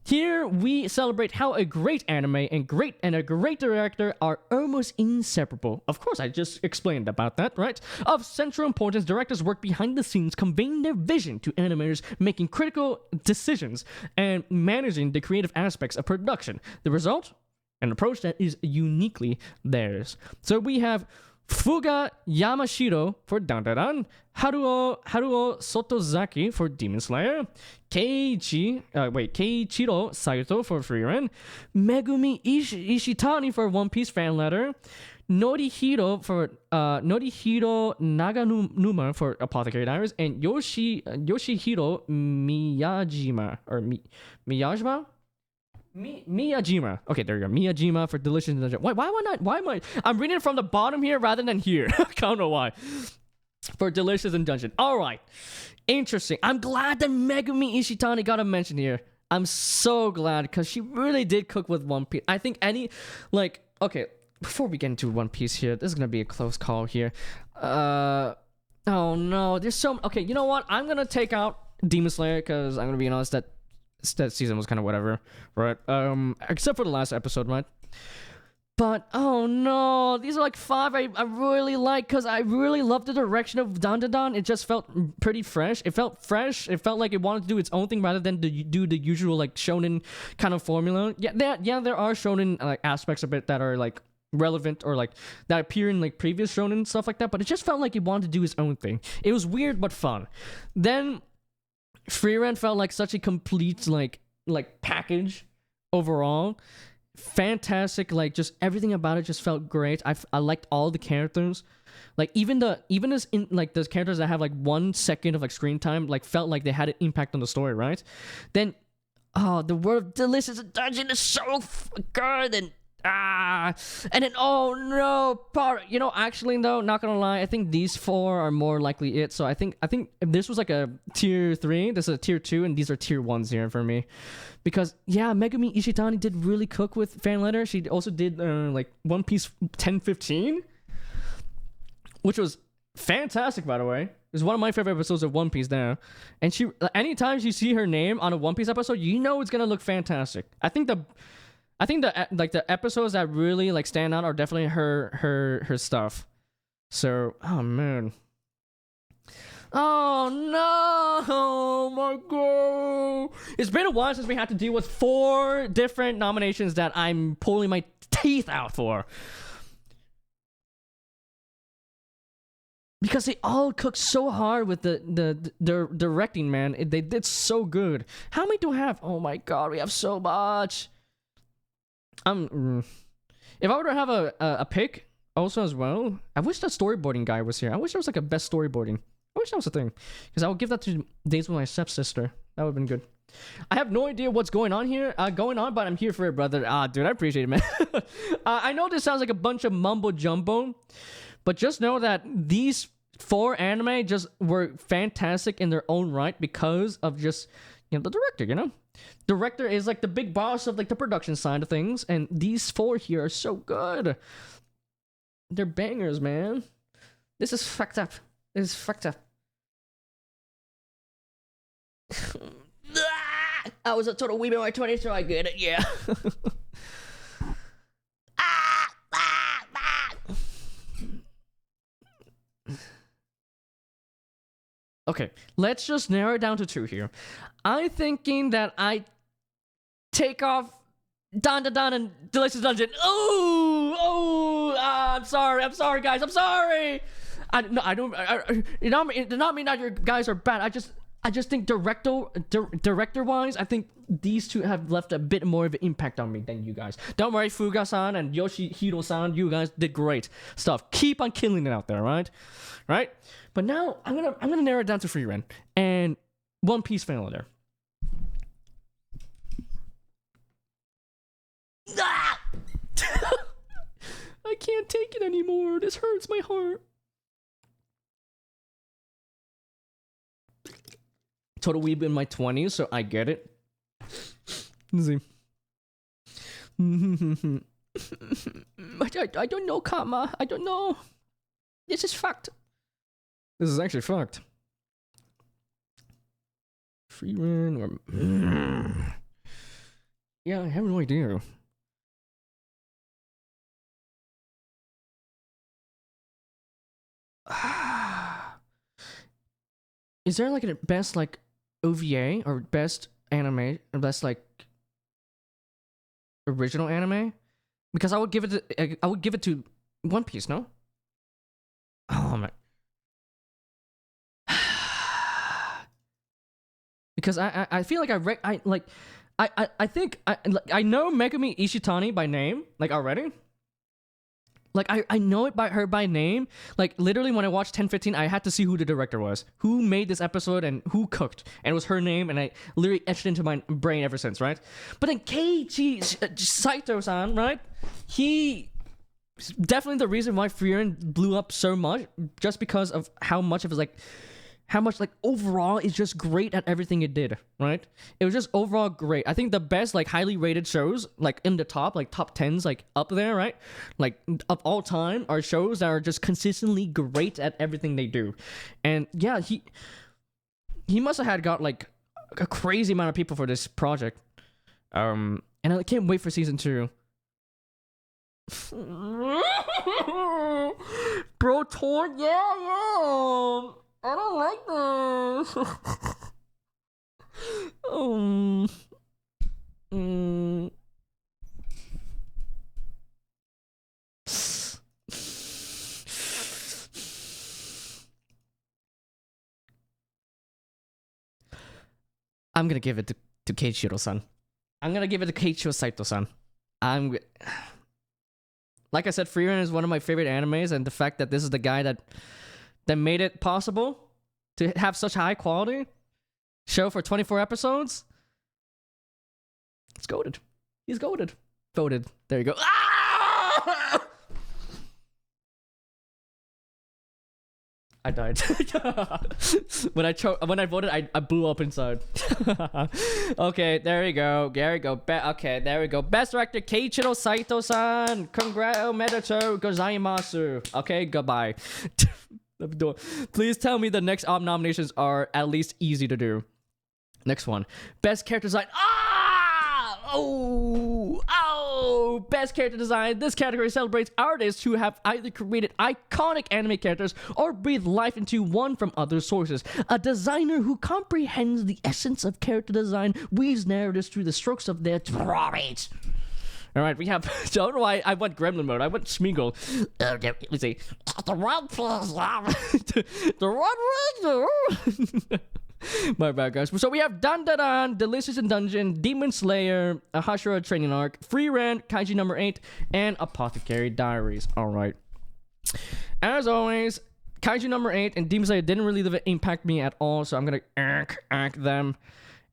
Here we celebrate how a great anime and a great director are almost inseparable. Of course, I just explained about that, right? Of central importance, directors work behind the scenes, conveying their vision to animators, making critical decisions, and managing the creative aspects of production. The result? An approach that is uniquely theirs. So we have Fuga Yamashiro for Dandadan, Haruo Sotozaki for Demon Slayer, Keiichiro Saito for Frieren, Megumi Ishitani for One Piece Fan Letter, Norihiro Naganuma for Apothecary Diaries, and Yoshihiro Miyajima. Okay, there you go. Miyajima for Delicious Dungeon. Why am I? I'm reading it from the bottom here rather than here. I don't know why. For Delicious and Dungeon. All right. Interesting. I'm glad that Megumi Ishitani got a mention here. I'm so glad because she really did cook with One Piece. I think okay, before we get into One Piece here, this is going to be a close call here. Oh no. Okay, you know what? I'm going to take out Demon Slayer because I'm going to be honest that season was kind of whatever, right? Except for the last episode, right? But oh no, these are like 5 I really like because I really love the direction of Dandadan. It just felt pretty fresh. It felt fresh. It felt like it wanted to do its own thing rather than do the usual like shonen kind of formula. Yeah, there are shonen like aspects of it that are like relevant or like that appear in like previous shonen stuff like that. But it just felt like it wanted to do its own thing. It was weird but fun. Then Frieren felt like such a complete like package overall. Fantastic, like just everything about it just felt great. I liked all the characters, like even as in like those characters that have like 1 second of like screen time like felt like they had an impact on the story, right? Then the world of Delicious Dungeon is so good, and then oh no, actually though, not gonna lie, I think these 4 are more likely it. So I think if this was like a tier 3, this is a tier 2, and these are tier 1s here for me, because yeah, Megumi Ishitani did really cook with fan letter. She also did like One Piece 1015, which was fantastic, by the way. It's one of my favorite episodes of One Piece there, and she anytime you see her name on a One Piece episode, you know it's gonna look fantastic. I think the episodes that really like stand out are definitely her stuff. So, oh man. Oh no! Oh my god! It's been a while since we had to deal with 4 different nominations that I'm pulling my teeth out for. Because they all cooked so hard with the directing, man. They did so good. How many do we have? Oh my god, we have so much. If I were to have a pick also as well, I wish the storyboarding guy was here. I wish there was like a best storyboarding. I wish that was a thing, because I would give that to Days with My Stepsister. That would have been good. I have no idea what's going on here, but I'm here for it, brother. Dude, I appreciate it, man. I know this sounds like a bunch of mumbo jumbo, but just know that these 4 anime just were fantastic in their own right because of just the director. Director is like the big boss of like the production side of things, and these 4 here are so good. They're bangers, man. This is fucked up. I was a total weeb in my 20s, so I get it. Yeah. Okay, let's just narrow it down to 2 here. I'm thinking that I take off Don and Delicious Dungeon. I'm sorry, guys. I'm sorry. I don't. It does not mean that your guys are bad. I just think director wise, I think these 2 have left a bit more of an impact on me than you guys. Don't worry, Fuga-san and Yoshihiro-san, you guys did great stuff. Keep on killing it out there, right? Right? But now I'm gonna narrow it down to Free Ren and One Piece Final there. Ah! I can't take it anymore. This hurts my heart. Total weeb in my 20s, so I get it. Let's see. I don't know, Kama. I don't know. This is fucked. This is actually fucked. Free Ren or... Yeah, I have no idea. Is there like a best like OVA or best anime or best like original anime? Because I would give it to One Piece, no? Oh my. Because I feel like I think I know Megumi Ishitani by name like already. Like I know it by name. Like literally when I watched 1015, I had to see who the director was, who made this episode, and who cooked, and it was her name, and I literally etched it into my brain ever since, right? But then Keiichi Saito-san, right? He definitely the reason why Frieren blew up so much, just because of how much overall is just great at everything it did, right? It was just overall great. I think the best like highly rated shows like in the top 10s like up there, right? Like of all time are shows that are just consistently great at everything they do. And yeah, he must have had got like a crazy amount of people for this project. And I can't wait for season 2. Bro torn, yeah. I don't like this. I'm gonna give it to Keiichiro-san. I'm gonna give it to Keiichiro Saito-san. Like I said, Frieren is one of my favorite animes, and the fact that this is the guy that made it possible to have such high quality show for 24 episodes. It's goated. He's goated. Voted. There you go. Ah! I died. when I voted, I blew up inside. Okay, there we go. Okay, there we go. Best director, Keiichiro Saito-san. Congrats, omedetou gozaimasu. Okay, goodbye. Please tell me the next nominations are at least easy to do. Next one. Best character design. Best character design. This category celebrates artists who have either created iconic anime characters or breathed life into one from other sources. A designer who comprehends the essence of character design, weaves narratives through the strokes of their drawings. All right, we have. I don't know why I went Gremlin mode. I went Smeagol. Let me see. The one plus the one. My bad, guys. So we have Dan, Delicious in Dungeon, Demon Slayer, a Hashira Training Arc, Free Ren, Kaiji number 8, and Apothecary Diaries. All right. As always, Kaiju number 8 and Demon Slayer didn't really impact me at all, so I'm gonna ank them.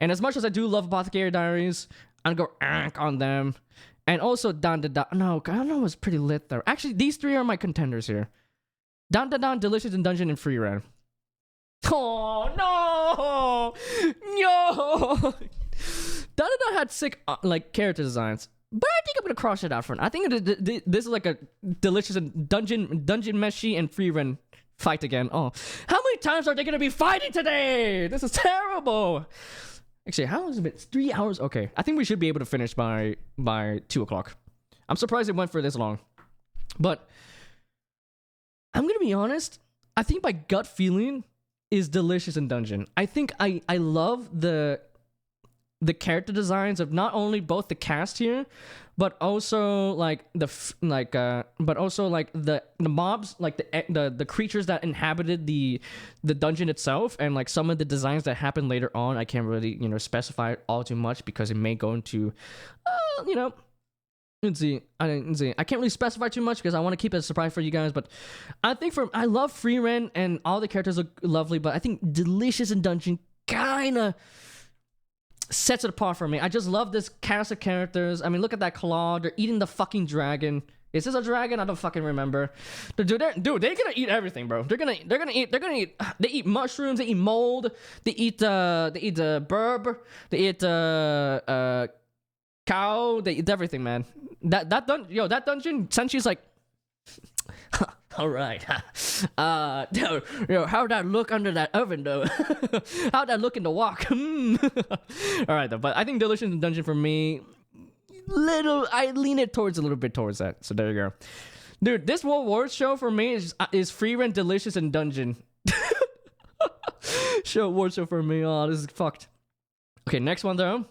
And as much as I do love Apothecary Diaries, I'm gonna go ank on them. And also no, I don't know, was pretty lit though. Actually, these 3 are my contenders here. Dan, Delicious in Dungeon, and Free Ren. Oh no! Dan had sick like character designs, but I think I'm gonna cross it out for now. I think this is like a Delicious and Dungeon Meshi and Free Ren fight again. Oh, how many times are they gonna be fighting today? This is terrible. Actually, how long has it been? It's 3 hours. Okay, I think we should be able to finish by 2 o'clock. I'm surprised it went for this long, but I'm gonna be honest. I think my gut feeling is Delicious in Dungeon. I think I love the character designs of not only both the cast here, but also like the mobs, like the creatures that inhabited the dungeon itself, and like some of the designs that happened later on. I can't really specify it all too much because it may go into let's see. I can't really specify too much because I want to keep it a surprise for you guys. But I think I love Free Rent and all the characters look lovely, but I think Delicious in Dungeon kinda sets it apart for me. I just love this cast of characters. I mean, look at that claw. They're eating the fucking dragon. Is this a dragon? I don't fucking remember. Dude, they're gonna eat everything, bro. They're gonna eat. They eat mushrooms. They eat mold. They eat burb. They eat cow. They eat everything, man. That dungeon. Senchi's like, all right. How'd that look under that oven, though? How'd that look in the wok? All right, though. But I think Delicious in Dungeon for me, I lean it towards a little bit towards that. So there you go, dude. This World War show for me is Free Rent, Delicious in Dungeon. War show for me. Oh, this is fucked. Okay, next one though.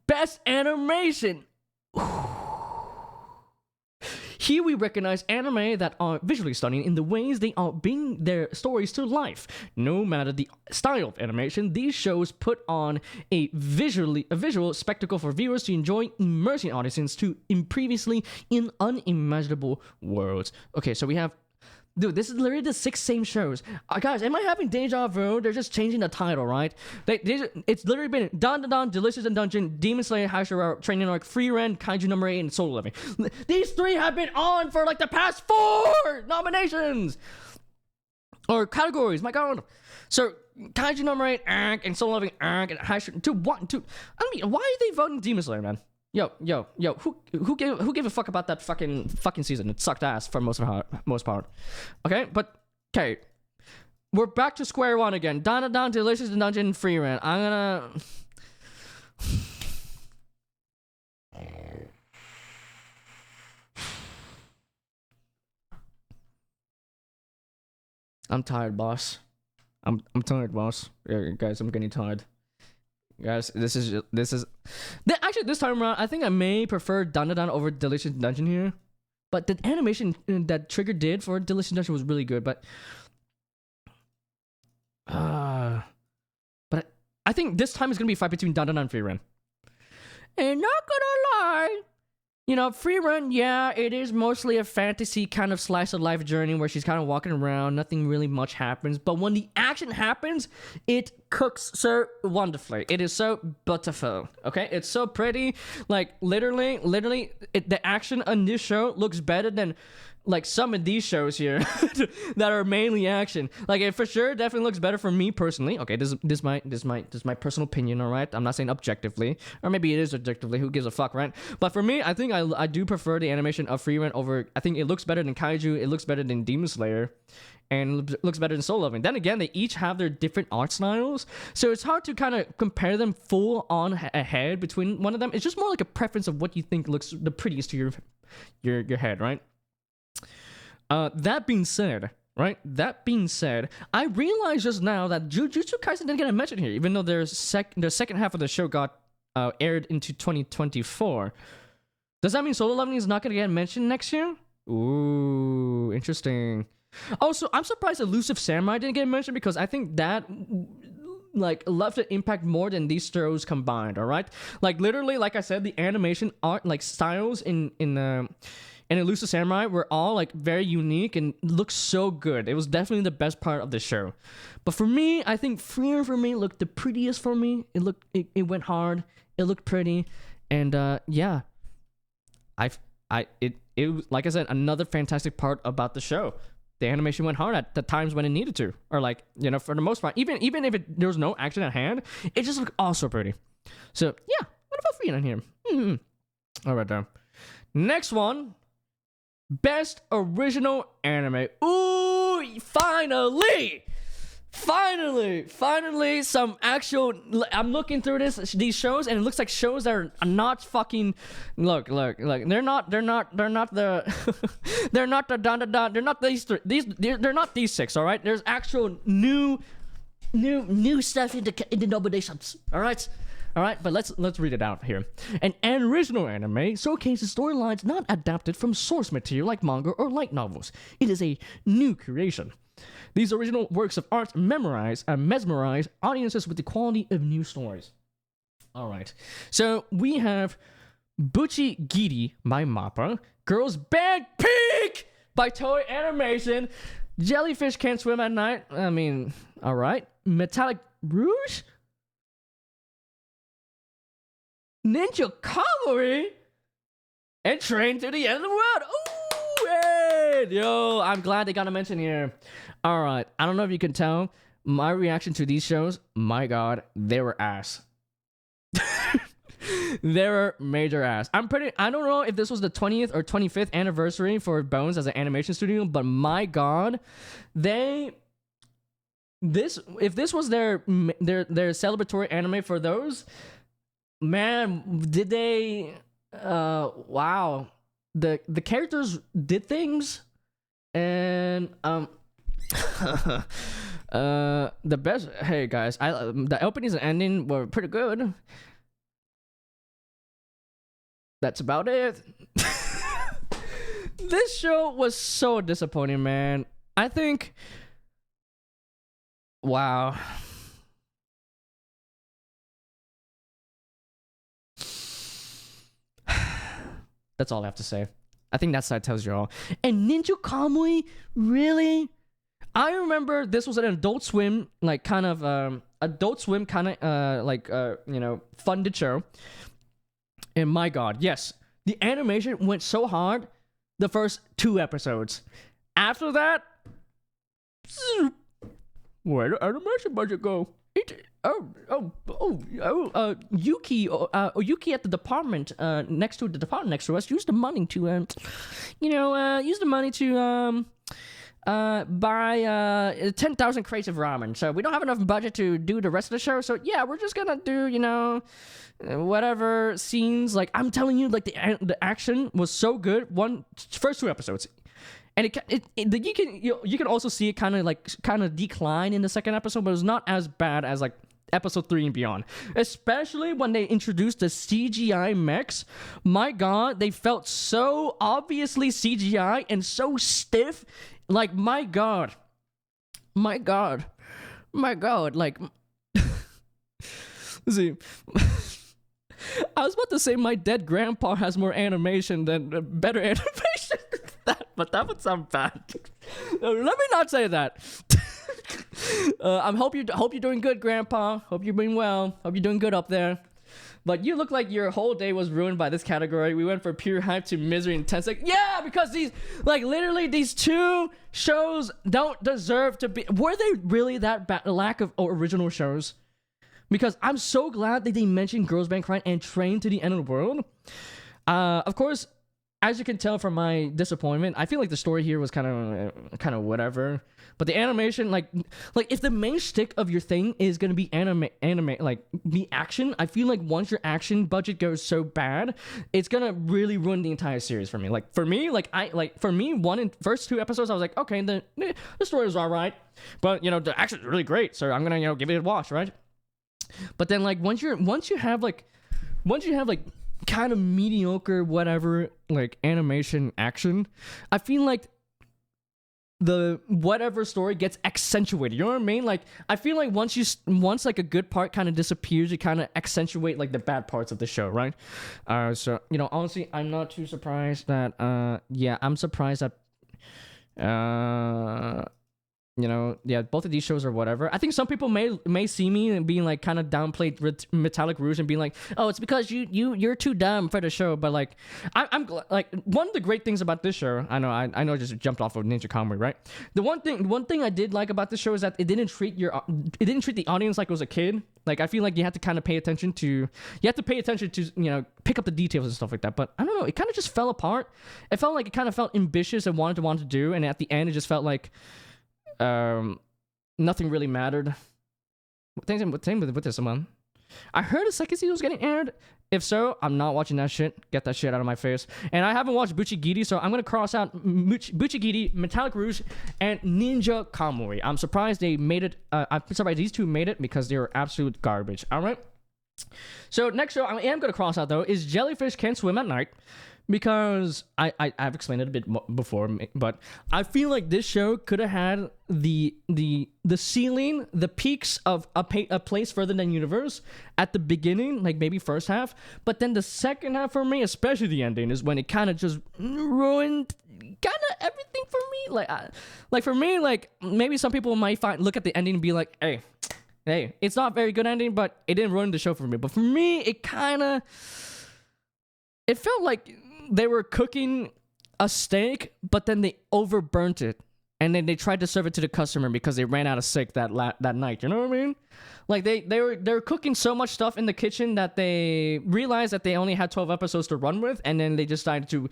Best animation. Here we recognize anime that are visually stunning in the ways they are bringing their stories to life. No matter the style of animation, these shows put on a visual spectacle for viewers to enjoy, immersing audiences in previously unimaginable worlds. Okay, so we have... Dude, this is literally the 6 same shows. Guys, am I having deja vu? They're just changing the title, right? It's literally been Dan, Delicious in Dungeon, Demon Slayer, Hashira, Training Arc, Free Rent, Kaiju number 8, and Solo Leveling. These 3 have been on for like the past 4 nominations! Or categories, my god. So, Kaiju number 8, and Solo Leveling, and Hashira... Dude, I mean, why are they voting Demon Slayer, man? Yo, who gave a fuck about that fucking season? It sucked ass for most part. Okay, but okay, we're back to square one again. Down, Delicious in Dungeon, Free Rent. I'm tired, boss. I'm tired, boss. Yeah, guys, I'm getting tired. Guys, this is actually, this time around, I think I may prefer Dan over Delicious Dungeon here. But the animation that Trigger did for Delicious Dungeon was really good. But I think this time it's gonna be a fight between Dan and Free Rent. And not gonna lie, Free Rent, yeah, it is mostly a fantasy kind of slice of life journey where she's kind of walking around, nothing really much happens. But when the action happens, it cooks so wonderfully. It is so beautiful, okay? It's so pretty. Like, literally, the action on this show looks better than, like, some of these shows here that are mainly action. Like, it for sure definitely looks better for me personally. Okay, this is my personal opinion, all right? I'm not saying objectively, or maybe it is objectively. Who gives a fuck, right? But for me, I think I do prefer the animation of Free Rent over. I think it looks better than Kaiju. It looks better than Demon Slayer, and looks better than Solo Leveling. Then again, they each have their different art styles, so it's hard to kind of compare them full on ahead between one of them. It's just more like a preference of what you think looks the prettiest to your head, right? That being said, I realized just now that Jujutsu Kaisen didn't get a mention here, even though the second half of the show got aired into 2024. Does that mean Solo Leveling is not going to get mentioned next year? Ooh, interesting. Also, I'm surprised Elusive Samurai didn't get mentioned because I think that left an impact more than these shows combined. All right, like literally, like I said, the animation art styles in Elusive Samurai were all like very unique and looked so good. It was definitely the best part of the show. But for me, I think Free for me looked the prettiest for me. It went hard. It looked pretty, and yeah, it was, like I said, another fantastic part about the show. The animation went hard at the times when it needed to, or like for the most part, even if there was no action at hand, it just looked all so pretty. So yeah, what about Free in here? All right, then. Next one. Best Original Anime. Ooh, finally! Finally, some actual. I'm looking through these shows, and it looks like shows that are not fucking. Look. They're not the. They're not the They're not these three. They're not these six. All right. There's actual new stuff in the nominations. All right. But let's read it out here. An original anime showcases storylines not adapted from source material like manga or light novels. It is a new creation. These original works of art mesmerize audiences with the quality of new stories. All right. So we have Buchi Giri by MAPPA, Girls Band Peak by Toei Animation, Jellyfish Can't Swim at Night. I mean, all right. Metallic Rouge? Ninja Kamui? And Train to the End of the World. Ooh, hey! Yo, I'm glad they got a mention here. All right. I don't know if you can tell. My reaction to these shows, my God, they were ass. They were major ass. I don't know if this was the 20th or 25th anniversary for Bones as an animation studio, but my God, if this was their celebratory anime for those, man, did they wow. The characters did things, and the best. Hey guys, the openings and ending were pretty good. That's about it. This show was so disappointing, man. I think. Wow. That's all I have to say. I think that tells you all. And Ninja Kamui, really? I remember this was an Adult Swim, like kind of funded show. And my God, yes, the animation went so hard the first 2 episodes. After that, where did animation budget go? Yuki at the department next to us used the money to buy 10,000 crates of ramen. So we don't have enough budget to do the rest of the show. So yeah, we're just gonna do whatever scenes. Like I'm telling you, like the action was so good. First 2 episodes. And you can also see it kind of decline in the second episode, but it's not as bad as like episode 3 and beyond. Especially when they introduced the CGI mechs. My God, they felt so obviously CGI and so stiff. Like my God, like see. I was about to say my dead grandpa has more animation than better animation. But that would sound bad. Let me not say that. I hope you're doing good, Grandpa. Hope you're doing well. Hope you're doing good up there. But you look like your whole day was ruined by this category. We went from pure hype to misery and tense. Like, yeah, because these 2 shows don't deserve to be. Were they really that bad? Lack of original shows? Because I'm so glad that they mentioned Girls Band Cry and Train to the End of the World. Of course, as you can tell from my disappointment, I feel like the story here was kind of whatever. But the animation, like if the main stick of your thing is gonna be anime, like be action, I feel like once your action budget goes so bad, it's gonna really ruin the entire series for me. Like for me, first 2 episodes, I was like, okay, the story was all right, but the action is really great, so I'm gonna give it a watch, right? But then like once you have kind of mediocre whatever like animation action, I feel like the whatever story gets accentuated. You know what I mean? Like I feel like once like a good part kind of disappears, you kind of accentuate like the bad parts of the show, right? So honestly, I'm not too surprised that I'm surprised that both of these shows are whatever. I think some people may see me and being like kind of downplayed Metallic Rouge and being like, oh, it's because you're too dumb for the show. But like, I'm like one of the great things about this show. I know I just jumped off of Ninja Kamui, right? The one thing I did like about this show is that it didn't treat the audience like it was a kid. Like I feel like you have to kind of pay attention to pick up the details and stuff like that. But I don't know, it kind of just fell apart. It felt like it kind of felt ambitious and wanted to do, and at the end it just felt like nothing really mattered. Same with this one. I heard a second season was getting aired. If so, I'm not watching that shit. Get that shit out of my face. And I haven't watched Buchigiri, so I'm gonna cross out Buchigiri, Metallic Rouge, and Ninja Kamui. I'm surprised they made it. I'm surprised these two made it because they were absolute garbage. All right. So next show I am gonna cross out though is Jellyfish Can't Swim at Night. Because I've explained it a bit before, but I feel like this show could have had the ceiling, the peaks of a place further than universe at the beginning, like maybe first half, but then the second half for me, especially the ending, is when it kind of just ruined kind of everything for me. Like for me, like maybe some people might look at the ending and be like, hey, it's not a very good ending, but it didn't ruin the show for me. But for me, it felt like they were cooking a steak, but then they overburnt it, and then they tried to serve it to the customer because they ran out of steak that night. You know what I mean? Like they were cooking so much stuff in the kitchen that they realized that they only had 12 episodes to run with, and then they decided to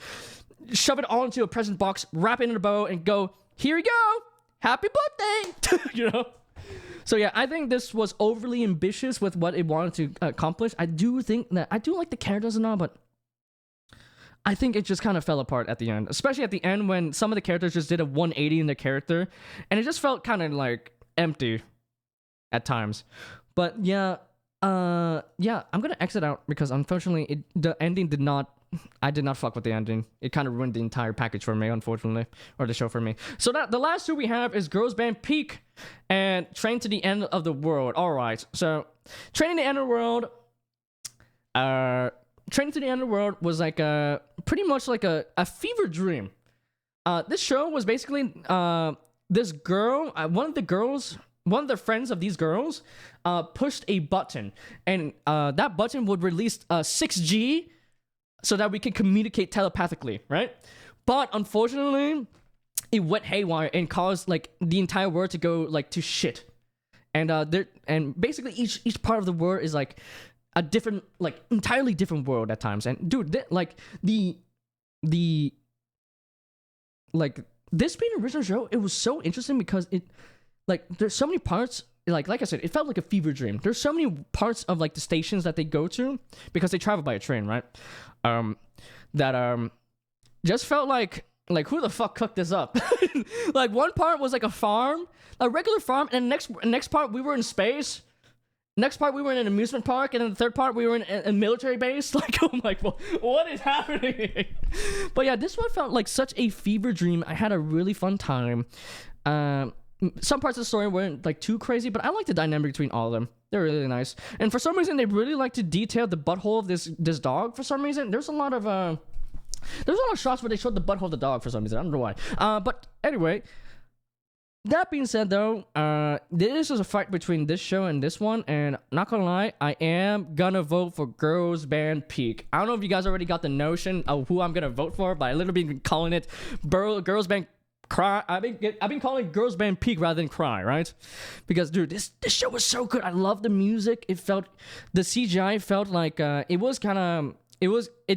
shove it all into a present box, wrap it in a bow, and go, "Here you go, happy birthday!" You know. So yeah, I think this was overly ambitious with what it wanted to accomplish. I do like the characters and all, but I think it just kind of fell apart at the end, especially at the end when some of the characters just did a 180 in their character, and it just felt kind of like empty at times. But yeah, I'm gonna exit out because unfortunately the ending I did not fuck with the ending. It kind of ruined the entire package for me, unfortunately, or the show for me. So the last two we have is Girls Band Peak and Train to the End of the World. All right, so Train to the End of the World, Train to the End of the World was like pretty much like a fever dream. This show was basically this girl, one of the friends of these girls, pushed a button, and that button would release 6G so that we could communicate telepathically, right? But unfortunately, it went haywire and caused like the entire world to go like to shit. And basically each part of the world is like a different, like entirely different world at times. And dude, this being an original show, it was so interesting because it, like, there's so many parts, like I said, it felt like a fever dream. There's so many parts of like the stations that they go to because they travel by a train, right? That just felt like who the fuck cooked this up? Like one part was like a farm, a regular farm, and next part we were in space. Next part we were in an amusement park, and then the third part we were in a military base. Like, I'm like, well, what is happening? But yeah, this one felt like such a fever dream. I had a really fun time. Some parts of the story weren't like too crazy, but I like the dynamic between all of them. They're really nice. And for some reason, they really like to detail the butthole of this dog. For some reason, there's a lot of shots where they showed the butthole of the dog for some reason. I don't know why. But anyway, that being said, though, this is a fight between this show and this one, and not gonna lie, I am gonna vote for Girls Band Peak. I don't know if you guys already got the notion of who I'm gonna vote for, but I literally been calling it Girls Band Cry. I've been calling it Girls Band Peak rather than Cry, right? Because dude, this show was so good. I love the music. The CGI felt like it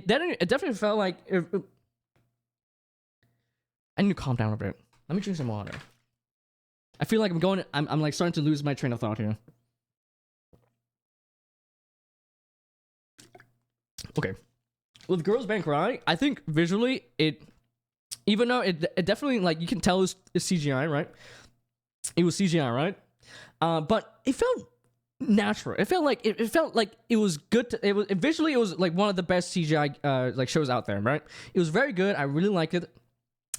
definitely felt like I need to calm down a bit. Let me drink some water. I feel like I'm like starting to lose my train of thought here. Okay. With Girls Band Cry, I think visually even though it definitely, like, you can tell it's CGI, right? It was CGI, right? But it felt natural. It felt like it was good. Visually, it was like one of the best CGI like shows out there, right? It was very good. I really liked it,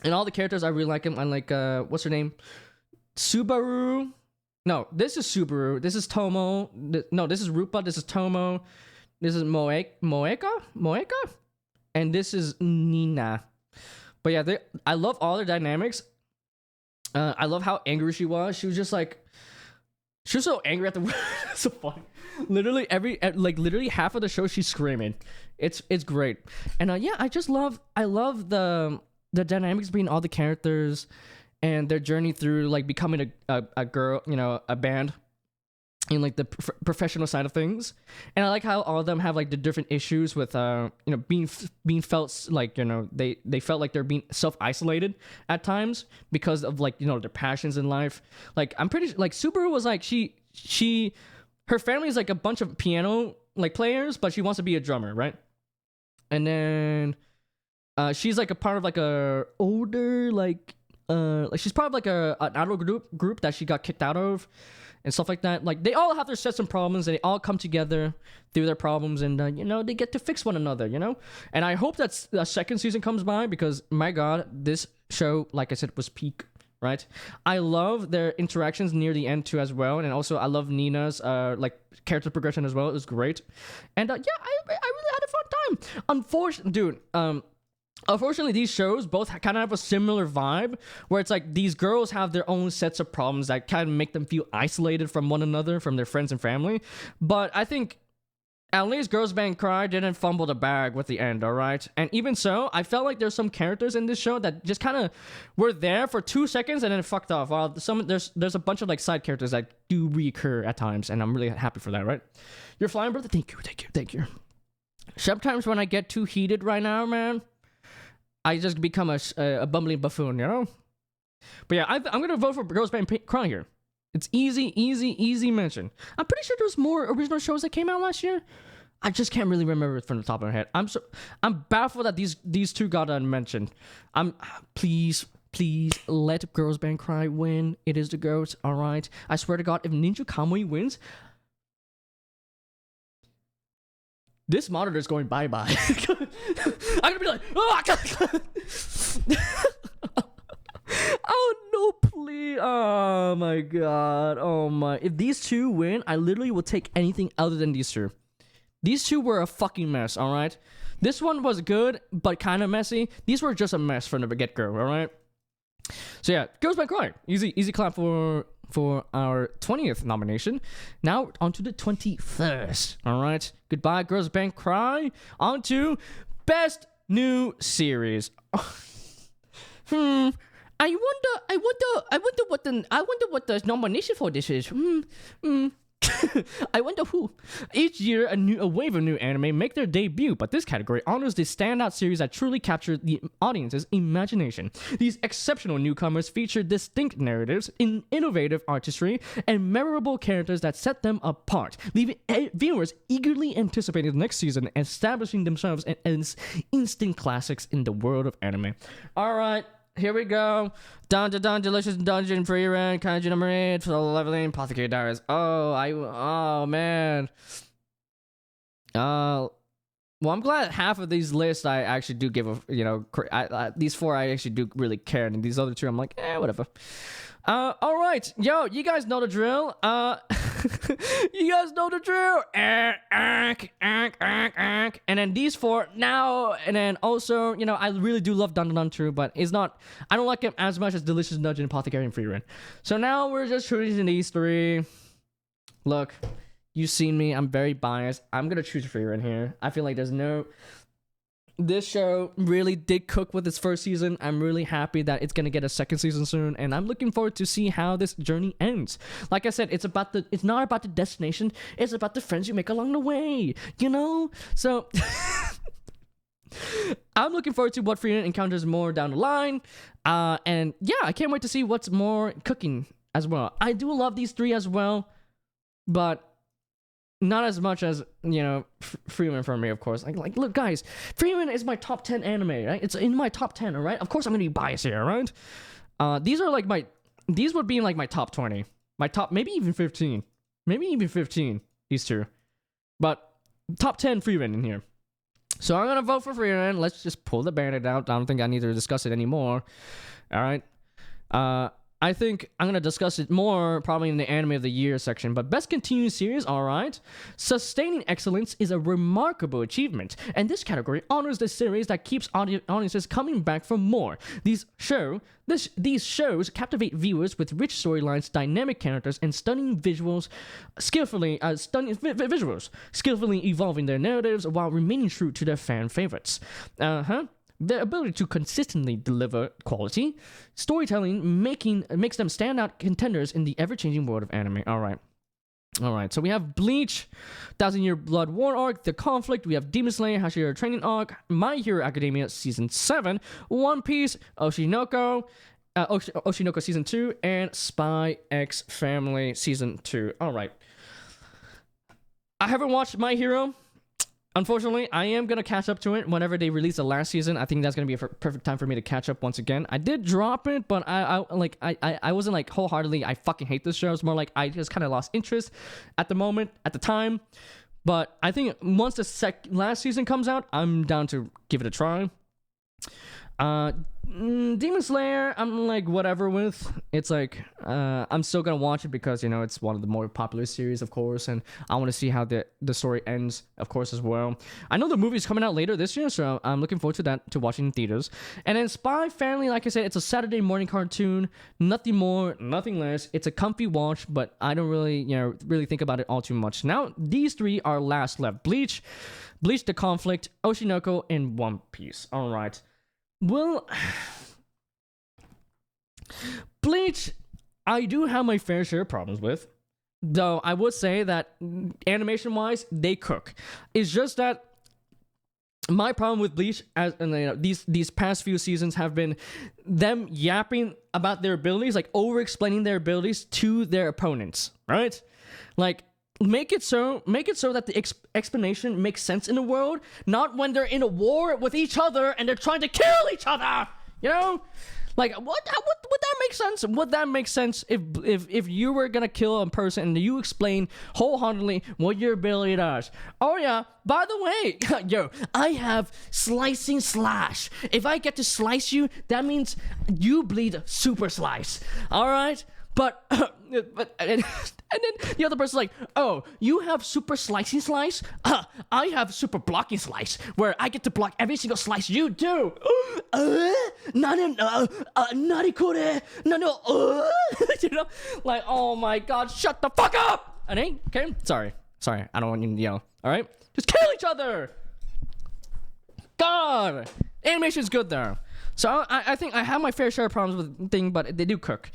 and all the characters I really like them. I like what's her name? Subaru. No, this is Subaru. This is Tomo. No, this is Rupa. This is Tomo. This is Moeka, and this is Nina. But yeah, I love all their dynamics. I love how angry she was. She was just like, she was so angry at the. So funny. Literally literally half of the show she's screaming. It's great. And yeah, I love the dynamics between all the characters and their journey through like becoming a girl, you know, a band. in like the professional side of things, and I like how all of them have like the different issues with being felt like they felt like they're being self-isolated at times because of like their passions in life. Like I'm pretty like Subaru was like her family is like a bunch of piano like players, but she wants to be a drummer, right? And then she's like a part of like a older like she's part of like an idol group that she got kicked out of and stuff like that. Like they all have their sets and problems, and they all come together through their problems, and they get to fix one another, And I hope that the second season comes by, because my god, this show, like I said, was peak, right? I love their interactions near the end too as well, and also I love Nina's like character progression as well. It was great, and I really had a fun time. Unfortunately, these shows both kind of have a similar vibe, where it's like these girls have their own sets of problems that kind of make them feel isolated from one another, from their friends and family. But I think at least Girls Band Cry didn't fumble the bag with the end, all right? And even so, I felt like there's some characters in this show that just kind of were there for 2 seconds and then fucked off. While there's a bunch of like side characters that do reoccur at times, and I'm really happy for that, right? You're flying, brother. Thank you. Sometimes when I get too heated right now, man, I just become a bumbling buffoon, But yeah, I'm gonna vote for Girls Band Cry here. It's easy mention. I'm pretty sure there's more original shows that came out last year. I just can't really remember it from the top of my head. I'm baffled that these two got unmentioned. Please let Girls Band Cry win. It is the GOAT, all right? I swear to God, if Ninja Kamui wins, this monitor is going bye-bye. I'm gonna be like, oh no, please. Oh my god. Oh my. If these two win, I literally will take anything other than these two. These two were a fucking mess, alright? This one was good, but kind of messy. These were just a mess from the get-go, alright? So yeah, Girls Band Cry. Easy clap for our 20th nomination. Now on to the 21st. All right. Goodbye, Girls Band Cry. On to Best New Series. I wonder what the nomination for this is. I wonder who. Each year, a wave of new anime make their debut, but this category honors the standout series that truly capture the audience's imagination. These exceptional newcomers feature distinct narratives, innovative artistry, and memorable characters that set them apart, leaving viewers eagerly anticipating the next season and establishing themselves as instant classics in the world of anime. All right. Here we go. Delicious Dungeon Free Run, Kanji number 8 for the leveling Apothecary Diaries. Oh man. Well, I'm glad half of these lists I actually do give a, these 4 I actually do really care, and these other 2 I'm like, whatever. All right, yo, you guys know the drill. You guys know the drill. And then these 4 now, and then also, I really do love Dun True, but it's not. I don't like it as much as Delicious Dungeon, Apothecary, and Free Run. So now we're just choosing these 3. Look, you've seen me. I'm very biased. I'm gonna choose Free Run here. I feel like this show really did cook with its first season. I'm really happy that it's gonna get a second season soon, and I'm looking forward to see how this journey ends. Like I said, it's not about the destination, it's about the friends you make along the way, So I'm looking forward to what Freenet encounters more down the line. And yeah, I can't wait to see what's more cooking as well. I do love these 3 as well, but not as much as, Freeman for me, of course. Like, look, guys, Freeman is my top 10 anime, right? It's in my top 10, all right? Of course I'm going to be biased here, right? These would be in, like, my top 20. My top, maybe even 15. These 2. But top 10 Freeman in here. So I'm going to vote for Freeman. Let's just pull the Band-Aid out. I don't think I need to discuss it anymore. All right? I think I'm going to discuss it more probably in the Anime of the Year section, but Best Continued Series, alright. Sustaining excellence is a remarkable achievement, and this category honors the series that keeps audiences coming back for more. These shows captivate viewers with rich storylines, dynamic characters, and stunning visuals, skillfully evolving their narratives while remaining true to their fan favorites. Their ability to consistently deliver quality storytelling makes them standout contenders in the ever-changing world of anime. All right. All right, so we have Bleach, Thousand Year Blood War arc, The Conflict. We have Demon Slayer, Hashira Training arc, My Hero Academia season 7, One Piece, Oshinoko, Oshinoko season 2, and Spy X Family season 2. All right, I haven't watched My Hero. Unfortunately, I am going to catch up to it whenever they release the last season. I think that's going to be a perfect time for me to catch up once again. I did drop it, but I wasn't like wholeheartedly, I fucking hate this show. It's more like I just kind of lost interest at the time. But I think once the last season comes out, I'm down to give it a try. Demon Slayer, I'm like whatever with. It's like I'm still gonna watch it because, you know, it's one of the more popular series, of course, and I want to see how the story ends, of course, as well. I know the movie's coming out later this year, so I'm looking forward to that, to watching in theaters. And then Spy Family, like I said, it's a Saturday morning cartoon, nothing more, nothing less. It's a comfy watch, but I don't really, really think about it all too much. Now these three are last left: Bleach, The Conflict, Oshinoko, and One Piece. All right. Well, Bleach, I do have my fair share of problems with. Though I would say that animation-wise, they cook. It's just that my problem with Bleach, as these past few seasons, have been them yapping about their abilities, like over-explaining their abilities to their opponents, right? Like, make it so that the explanation makes sense in the world, not when they're in a war with each other and they're trying to kill each other. You know, like what would that make sense? Would that make sense if you were gonna kill a person and you explain wholeheartedly what your ability does? Oh yeah, by the way, yo, I have slicing slash. If I get to slice you, that means you bleed super slice. All right. But and then the other person's like, oh, you have super slicing slice? I have super blocking slice, where I get to block every single slice you do. Narikore, you know, like, oh my god, shut the fuck up! Okay, sorry, I don't want you to yell. All right, just kill each other. God, animation's good there. So I think I have my fair share of problems with thing, but they do cook.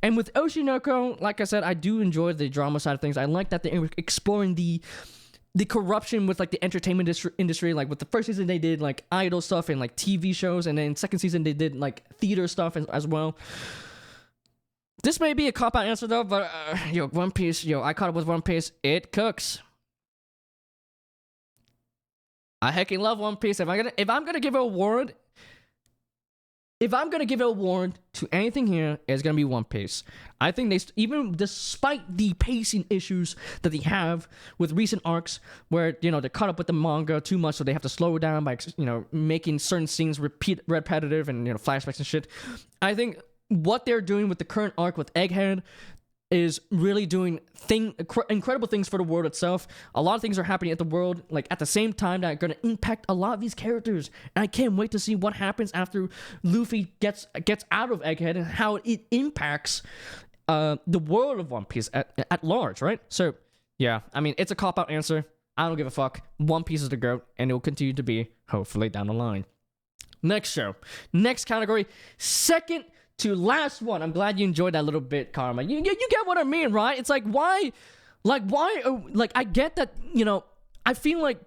And with Oshinoko, like I said, I do enjoy the drama side of things. I like that they're exploring the corruption with like the entertainment industry. Like with the first season, they did like idol stuff and like TV shows, and then second season they did like theater stuff as well. This may be a cop-out answer though, but One Piece, I caught up with One Piece. It cooks. I heckin' love One Piece. If I'm gonna give it a award. If I'm going to give it a award to anything here, it's going to be One Piece. I think they, even despite the pacing issues that they have with recent arcs where, they're caught up with the manga too much, so they have to slow it down by, making certain scenes repetitive and, flashbacks and shit. I think what they're doing with the current arc with Egghead is really doing incredible things for the world itself. A lot of things are happening at the world, like at the same time, that are going to impact a lot of these characters. And I can't wait to see what happens after Luffy gets out of Egghead and how it impacts the world of One Piece at large, right? So, yeah, I mean, it's a cop-out answer. I don't give a fuck. One Piece is the GOAT, and it will continue to be, hopefully, down the line. Next category, second to last one. I'm glad you enjoyed that little bit, Karma. You get what I mean, right? It's like, why, I get that, I feel like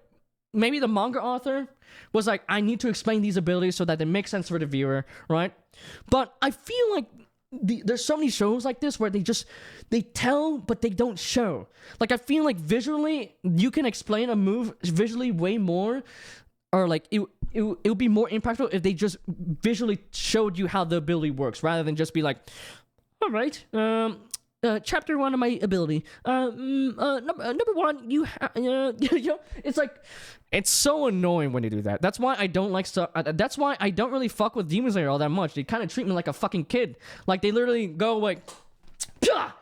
maybe the manga author was like, I need to explain these abilities so that they make sense for the viewer, right? But I feel like there's so many shows like this where they tell, but they don't show. Like, I feel like visually, you can explain a move visually way more, or like it would be more impactful if they just visually showed you how the ability works, rather than just be like, all right, chapter 1 of my ability, number 1, it's like, it's so annoying when you do that. That's why I don't like stuff. That's why I don't really fuck with Demon Slayer all that much. They kind of treat me like a fucking kid. Like, they literally go like, Pah!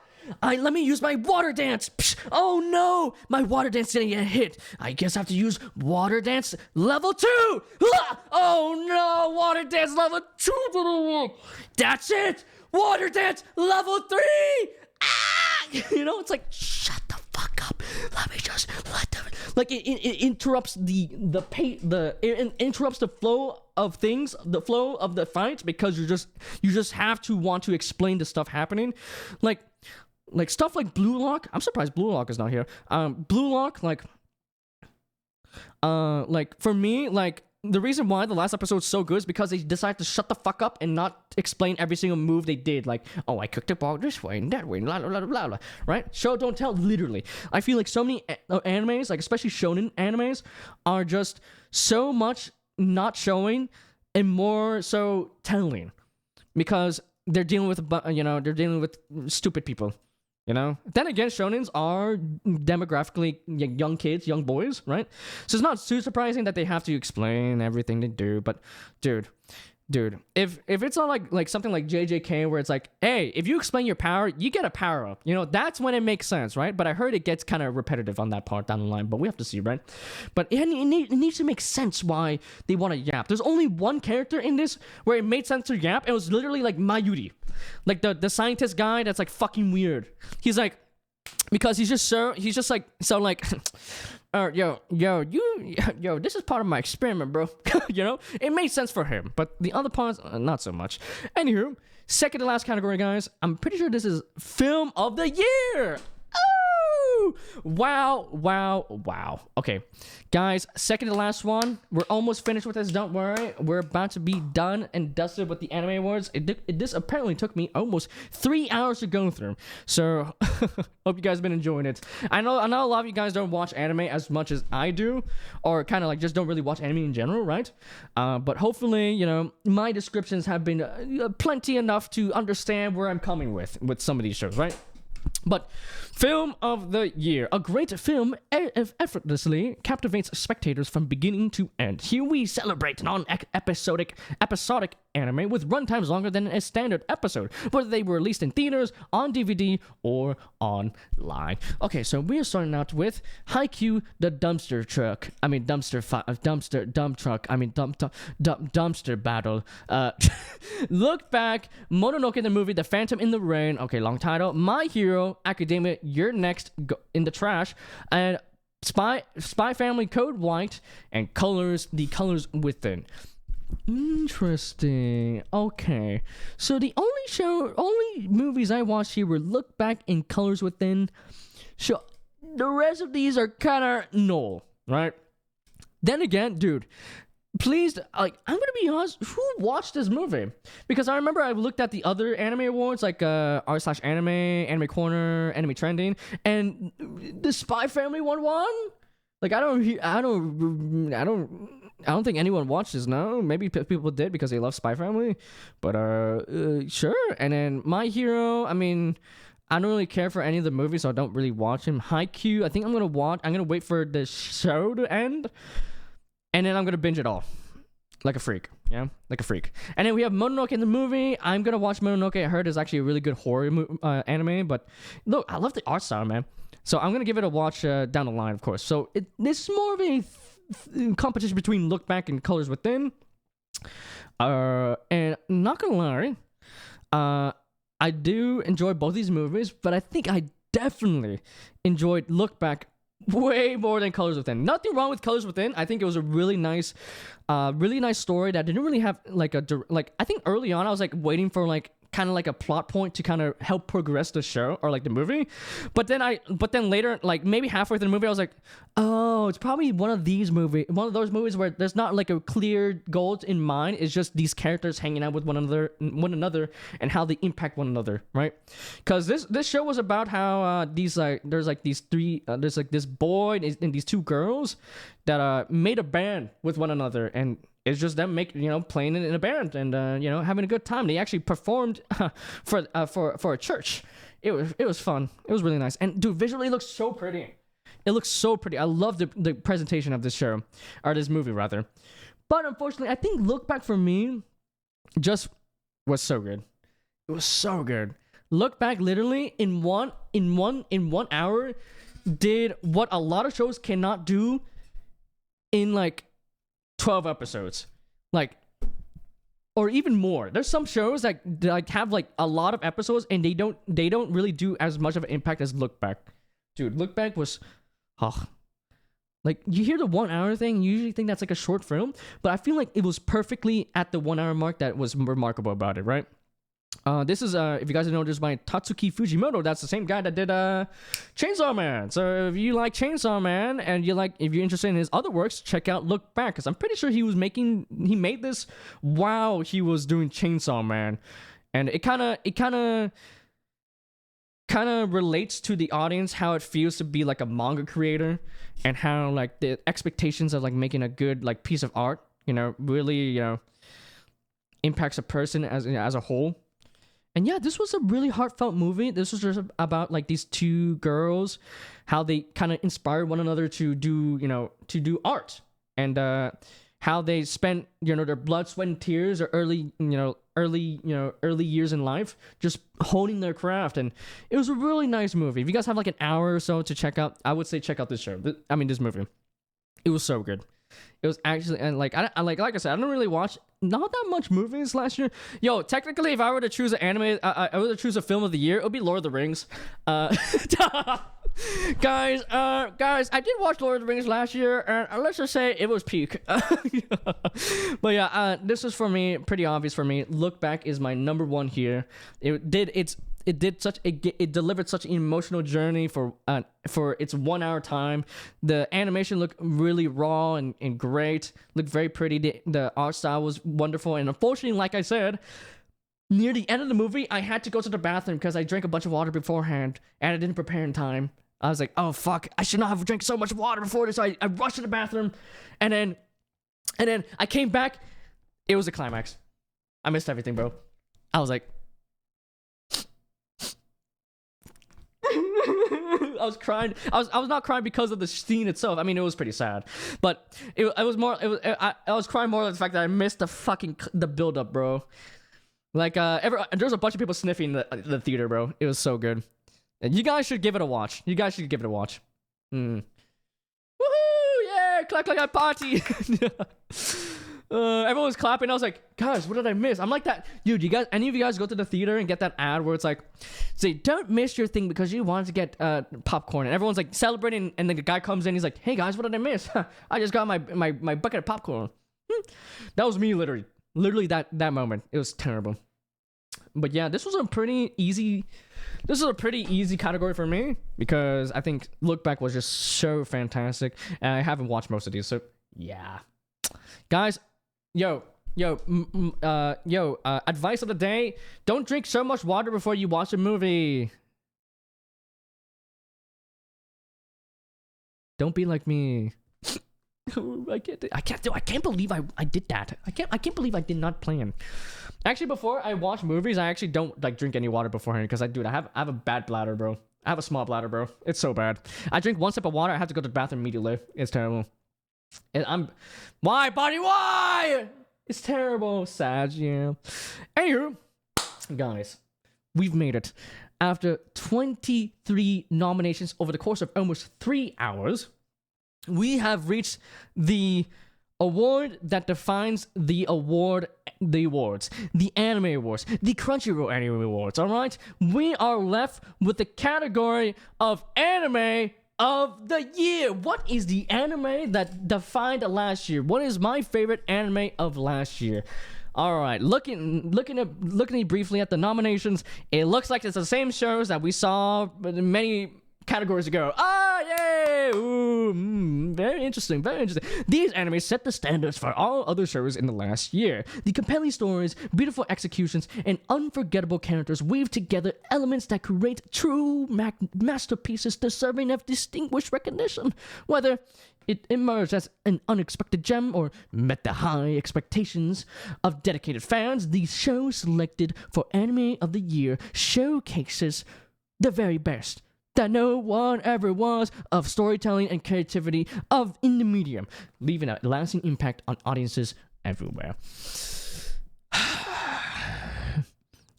Let me use my water dance. Psh, oh no, my water dance didn't get hit. I guess I have to use water dance level 2. Ah! Oh no, water dance level 2 didn't work. That's it. Water dance level 3. Ah! It's like, shut the fuck up. Let me just let them. Like, it interrupts it interrupts the flow of things, the flow of the fights, because you just have to want to explain the stuff happening. Like, Like stuff like Blue Lock. I'm surprised Blue Lock is not here. Blue Lock, like for me, like the reason why the last episode is so good is because they decided to shut the fuck up and not explain every single move they did. Like, oh, I cooked the ball this way and that way, blah, blah, blah, blah, blah, right? Show, don't tell, literally. I feel like so many animes, like especially shonen animes, are just so much not showing and more so telling. Because they're dealing with, they're dealing with stupid people. Then again, shonens are demographically young kids, young boys, right? So it's not too surprising that they have to explain everything they do. But dude, if it's not like something like JJK where it's like, hey, if you explain your power, you get a power up. That's when it makes sense, right? But I heard it gets kind of repetitive on that part down the line. But we have to see, right? But it needs to make sense why they want to yap. There's only one character in this where it made sense to yap. It was literally like Mayuri. Like the scientist guy that's like fucking weird. He's like, because he's just like yo, this is part of my experiment, bro. It made sense for him, but the other parts, not so much. Anywho, second to last category, guys. I'm pretty sure this is film of the year. Oh, wow. Okay, guys, second to last one. We're almost finished with this. Don't worry, we're about to be done and dusted with the anime awards. This apparently took me almost 3 hours to go through. So, hope you guys have been enjoying it. I know a lot of you guys don't watch anime as much as I do, or kind of like just don't really watch anime in general, right? But hopefully, my descriptions have been plenty enough to understand where I'm coming with some of these shows, right? But film of the year. A great film effortlessly captivates spectators from beginning to end. Here we celebrate non-episodic anime with runtimes longer than a standard episode, whether they were released in theaters, on DVD, or online. Okay, so we are starting out with Haikyuu, the dumpster battle. Look Back, Mononoke the movie, The Phantom in the Rain. Okay, long title. My Hero Academia, You're Next, in the Trash, and Spy Family Code White, and The Colors Within. Interesting. Okay, so the only movies I watched here were Look Back and Colors Within. So the rest of these are kind of null, right? Then again, dude, please, I'm gonna be honest, who watched this movie? Because I remember I looked at the other anime awards, like r/anime, Anime Corner, Anime Trending, and the Spy Family one won. Like I don't think anyone watched this. No, maybe people did because they love Spy Family, but sure. And then My Hero, I mean, I don't really care for any of the movies, so I don't really watch them. Haikyuu, I think I'm gonna wait for the show to end, and then I'm gonna binge it all. Like a freak, yeah? Like a freak. And then we have Mononoke in the movie. I'm gonna watch Mononoke. I heard it's actually a really good horror anime, but look, I love the art style, man. So I'm gonna give it a watch down the line, of course. So this is more of a competition between Look Back and Colors Within. And not gonna lie, I do enjoy both these movies, but I think I definitely enjoyed Look Back way more than Colors Within. Nothing wrong with Colors Within. I think it was a really nice story that didn't really have like I think early on I was like waiting for like kind of like a plot point to kind of help progress the show or like the movie, but then later, like maybe halfway through the movie, I was like, oh, it's probably one of those movies where there's not like a clear goal in mind. It's just these characters hanging out with one another and how they impact one another, right? Because this show was about how there's this boy and these two girls that made a band with one another, and it's just them playing in a band and having a good time. They actually performed for a church. It was fun. It was really nice. And dude, visually it looks so pretty. It looks so pretty. I love the presentation of this show, or this movie rather. But unfortunately, I think Look Back for me just was so good. It was so good. Look Back literally in one hour did what a lot of shows cannot do in like 12 episodes, like, or even more. There's some shows that like have like a lot of episodes and they don't really do as much of an impact as Look Back. Dude, Look Back was like, you hear the 1 hour thing, you usually think that's like a short film, but I feel like it was perfectly at the 1 hour mark. That was remarkable about it, right? This is if you guys know, this by Tatsuki Fujimoto. That's the same guy that did Chainsaw Man. So if you like Chainsaw Man and if you're interested in his other works, check out Look Back, because I'm pretty sure he made this while he was doing Chainsaw Man, and it kind of relates to the audience how it feels to be like a manga creator, and how like the expectations of like making a good like piece of art, really impacts a person as a whole. And yeah, this was a really heartfelt movie. This was just about like these two girls, how they kind of inspired one another to do art, and how they spent their blood, sweat, and tears, or early years in life just honing their craft. And it was a really nice movie. If you guys have like an hour or so to check out, I would say check out this movie. It was so good. It was actually, and like I said, I don't really watch not that much movies last year. Yo, technically, if I were to choose an anime, I were to choose a film of the year, it would be Lord of the Rings. Guys, I did watch Lord of the Rings last year, and let's just say it was peak. But yeah, this was for me pretty obvious for me. Look Back is my number one here. It delivered such an emotional journey for its 1 hour time. The animation looked really raw and great. Looked very pretty. The art style was wonderful. And unfortunately, like I said, near the end of the movie, I had to go to the bathroom because I drank a bunch of water beforehand and I didn't prepare in time. I was like, oh fuck, I should not have drank so much water before this. So I rushed to the bathroom, and then I came back. It was a climax. I missed everything, bro. I was like, I was crying. I was not crying because of the scene itself. I mean, it was pretty sad, but I was crying more at the fact that I missed the build up, bro. Like there was a bunch of people sniffing the theater, bro. It was so good. And you guys should give it a watch. Woohoo! Yeah, clap like a party. Everyone was clapping. I was like, guys, what did I miss? I'm like that, dude. Any of you guys go to the theater and get that ad where it's like, say, don't miss your thing because you wanted to get popcorn, and everyone's like celebrating, and then the guy comes in, he's like, hey guys, what did I miss? I just got my bucket of popcorn. That was me, literally that moment. It was terrible. But yeah, this was a pretty easy category for me, because I think Look Back was just so fantastic, and I haven't watched most of these, so yeah. Guys, advice of the day: don't drink so much water before you watch a movie. Don't be like me. I can't believe I did that. I can't believe I did not plan. Actually, before I watch movies, I actually don't like drink any water beforehand, because I have a bad bladder, bro. I have a small bladder, bro. It's so bad. I drink one sip of water, I have to go to the bathroom immediately. It's terrible. And why, buddy? Why? It's terrible. Sad, yeah. Anywho, guys, we've made it. After 23 nominations over the course of almost 3 hours, we have reached the award that defines the awards, the Anime Awards, the Crunchyroll Anime Awards, alright? We are left with the category of Anime of the Year. What is the anime that defined last year? What is my favorite anime of last year? Alright, looking briefly at the nominations, it looks like it's the same shows that we saw many categories ago. Yay! Ooh, very interesting, very interesting. These animes set the standards for all other shows in the last year. The compelling stories, beautiful executions, and unforgettable characters weave together elements that create true masterpieces deserving of distinguished recognition. Whether it emerged as an unexpected gem or met the high expectations of dedicated fans, the show selected for Anime of the Year showcases the very best that no one ever was of storytelling and creativity in the medium, leaving a lasting impact on audiences everywhere.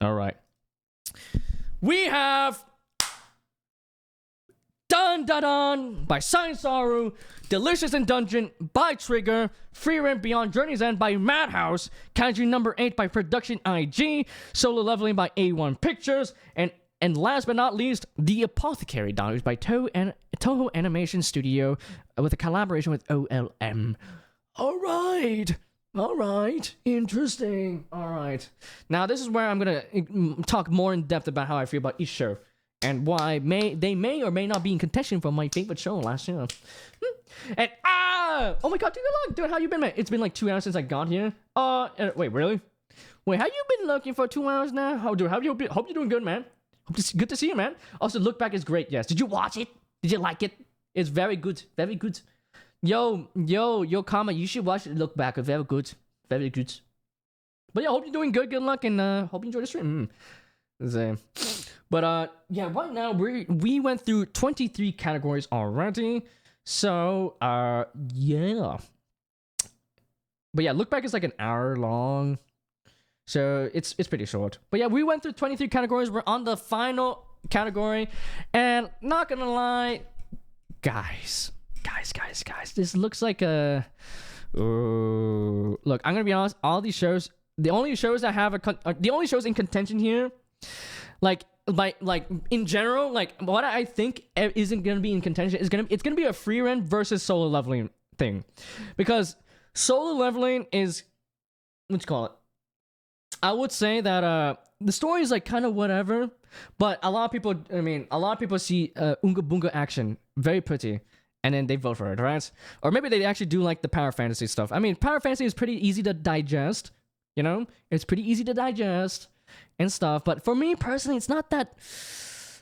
All right. We have Dun Dun Dun by Science Saru, Delicious in Dungeon by Trigger, Free Rent Beyond Journey's End by Madhouse, Kaiju number 8 by Production IG, Solo Leveling by A1 Pictures, and last but not least, The Apothecary Diaries by Toho Animation Studio with a collaboration with OLM. All right. All right, interesting. All right, now this is where I'm gonna talk more in depth about how I feel about each show and why they may or may not be in contention for my favorite show last year. And oh my god, dude, how you been, man? It's been like 2 hours since I got here. Wait, really? Wait, have you been looking for 2 hours now? Hope you're doing good, man. Good to see you, man. Also, Look Back is great. Yes. Did you watch it? Did you like it? It's very good. Very good. Yo, Kama, you should watch Look Back. Very good. Very good. But yeah, hope you're doing good. Good luck, and hope you enjoy the stream. But yeah, right now we went through 23 categories already. So yeah. But yeah, Look Back is like an hour long. So it's pretty short. But yeah, we went through 23 categories. We're on the final category. And not gonna lie, guys. This looks like a... look, I'm gonna be honest. All these shows, the only shows that have the only shows in contention here, like in general, like what I think isn't gonna be in contention is it's gonna be a free run versus solo leveling thing, because solo leveling is, what you call it? I would say that the story is like kind of whatever, but a lot of people see Unga Bunga action, very pretty, and then they vote for it, right? Or maybe they actually do like the power fantasy stuff. I mean, power fantasy is pretty easy to digest, you know? It's pretty easy to digest and stuff, but for me personally, it's not that,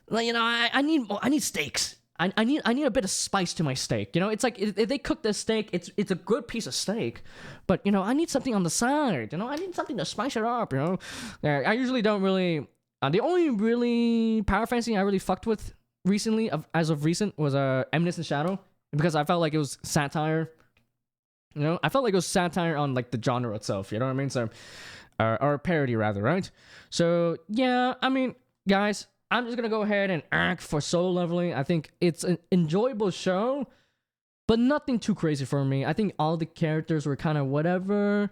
like, you know, I need stakes. I need a bit of spice to my steak. You know, it's like if they cook the steak, it's a good piece of steak, but you know, I need something on the side. You know, I need something to spice it up. You know, I usually don't really. The only really power fantasy I really fucked with recently, as of recent, was Eminence and Shadow, because I felt like it was satire. You know, I felt like it was satire on like the genre itself. You know what I mean? So, or parody rather, right? So yeah, I mean, guys, I'm just gonna go ahead and act for solo leveling. I think it's an enjoyable show, but nothing too crazy for me. I think all the characters were kind of whatever,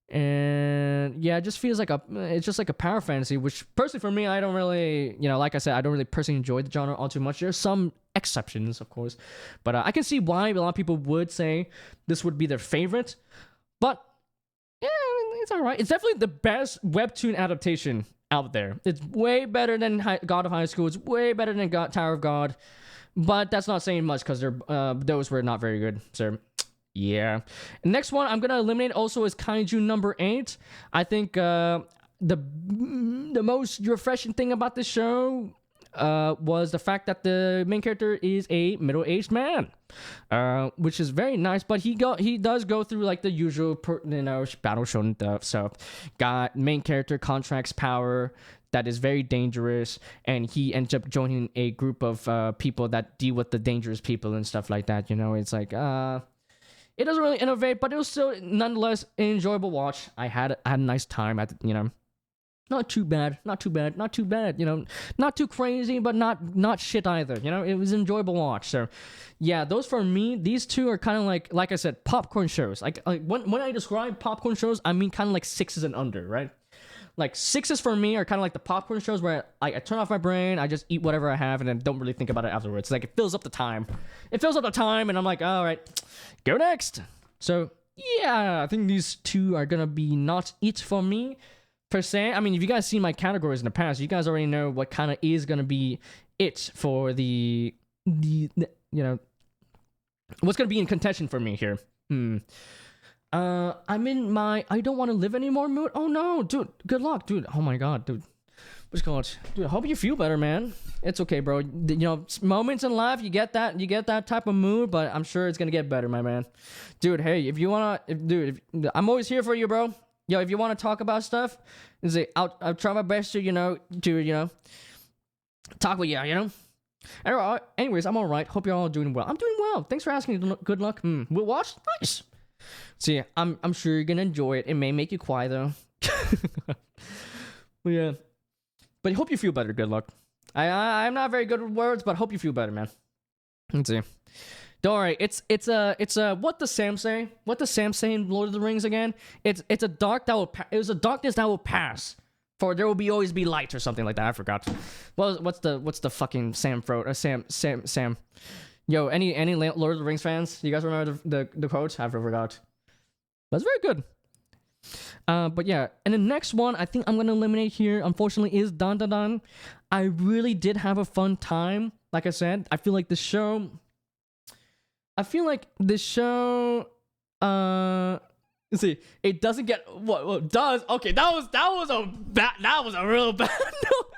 and yeah, it just feels like it's just like a power fantasy, which personally for me, I don't really, you know, like I said, I don't really personally enjoy the genre all too much. There's some exceptions, of course, but I can see why a lot of people would say this would be their favorite. But yeah, it's all right. It's definitely the best webtoon adaptation out there. It's way better than God of High School. It's way better than Tower of God, but that's not saying much because those were not very good. So yeah. Next one I'm gonna eliminate also is Kaiju number 8. I think the most refreshing thing about this show was the fact that the main character is a middle-aged man, which is very nice. But he does go through like the usual battle shonen stuff. So, main character contracts power that is very dangerous, and he ends up joining a group of people that deal with the dangerous people and stuff like that. You know, it's like it doesn't really innovate, but it was still nonetheless an enjoyable watch. I had a nice time at Not too bad, you know, not too crazy, but not shit either, you know. It was an enjoyable watch. So yeah, those for me, these two are kind of like I said, popcorn shows. Like when I describe popcorn shows, I mean kind of like 6s and under, right? Like 6s for me are kind of like the popcorn shows where I turn off my brain, I just eat whatever I have, and then don't really think about it afterwards. Like it fills up the time, and I'm like, all right, go next. So yeah, I think these two are gonna be not it for me per se. I mean, if you guys seen my categories in the past, you guys already know what kind of is gonna be it for the you know, what's gonna be in contention for me here. I'm in my I don't want to live anymore mood. Oh no, dude, good luck, dude. Oh my god, dude. What's going on? Dude, I hope you feel better, man. It's okay, bro. You know, moments in life, you get that type of mood, but I'm sure it's gonna get better, my man. Dude, hey, if you wanna, I'm always here for you, bro. Yo, if you want to talk about stuff, I'll try my best to talk with you, you know. Anyways, I'm all right. Hope you're all doing well. I'm doing well. Thanks for asking. Good luck. We'll watch. Nice. See, I'm sure you're gonna enjoy it. It may make you cry though. Yeah, but I hope you feel better. Good luck. I'm not very good with words, but hope you feel better, man. Let's see. Don't worry, it's a what does Sam say? What does Sam say in Lord of the Rings again? It's a darkness that will pass, for there will always be light or something like that. I forgot. What's the fucking Sam. Yo, any Lord of the Rings fans? You guys remember the quote? I forgot. That's very good. But yeah, and the next one I think I'm gonna eliminate here, unfortunately, is Dan Dan Dan. I really did have a fun time. Like I said, I feel like the show. Let's see, it doesn't get what does. Okay, that was a real bad note.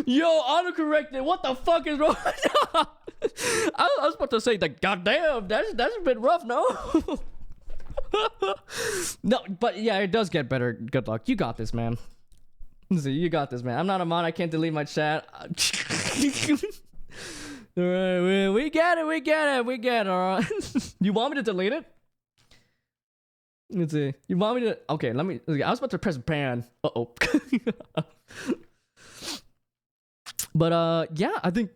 Yo, autocorrected. What the fuck is wrong? I was about to say that. Goddamn, that's a bit rough, no? No, but yeah, it does get better. Good luck. You got this, man. See, you got this, man. I'm not a mod. I can't delete my chat. Alright, we get it. Alright. You want me to delete it? Let's see. You want me to? Okay, let me. I was about to press ban. Uh-oh. But yeah, I think.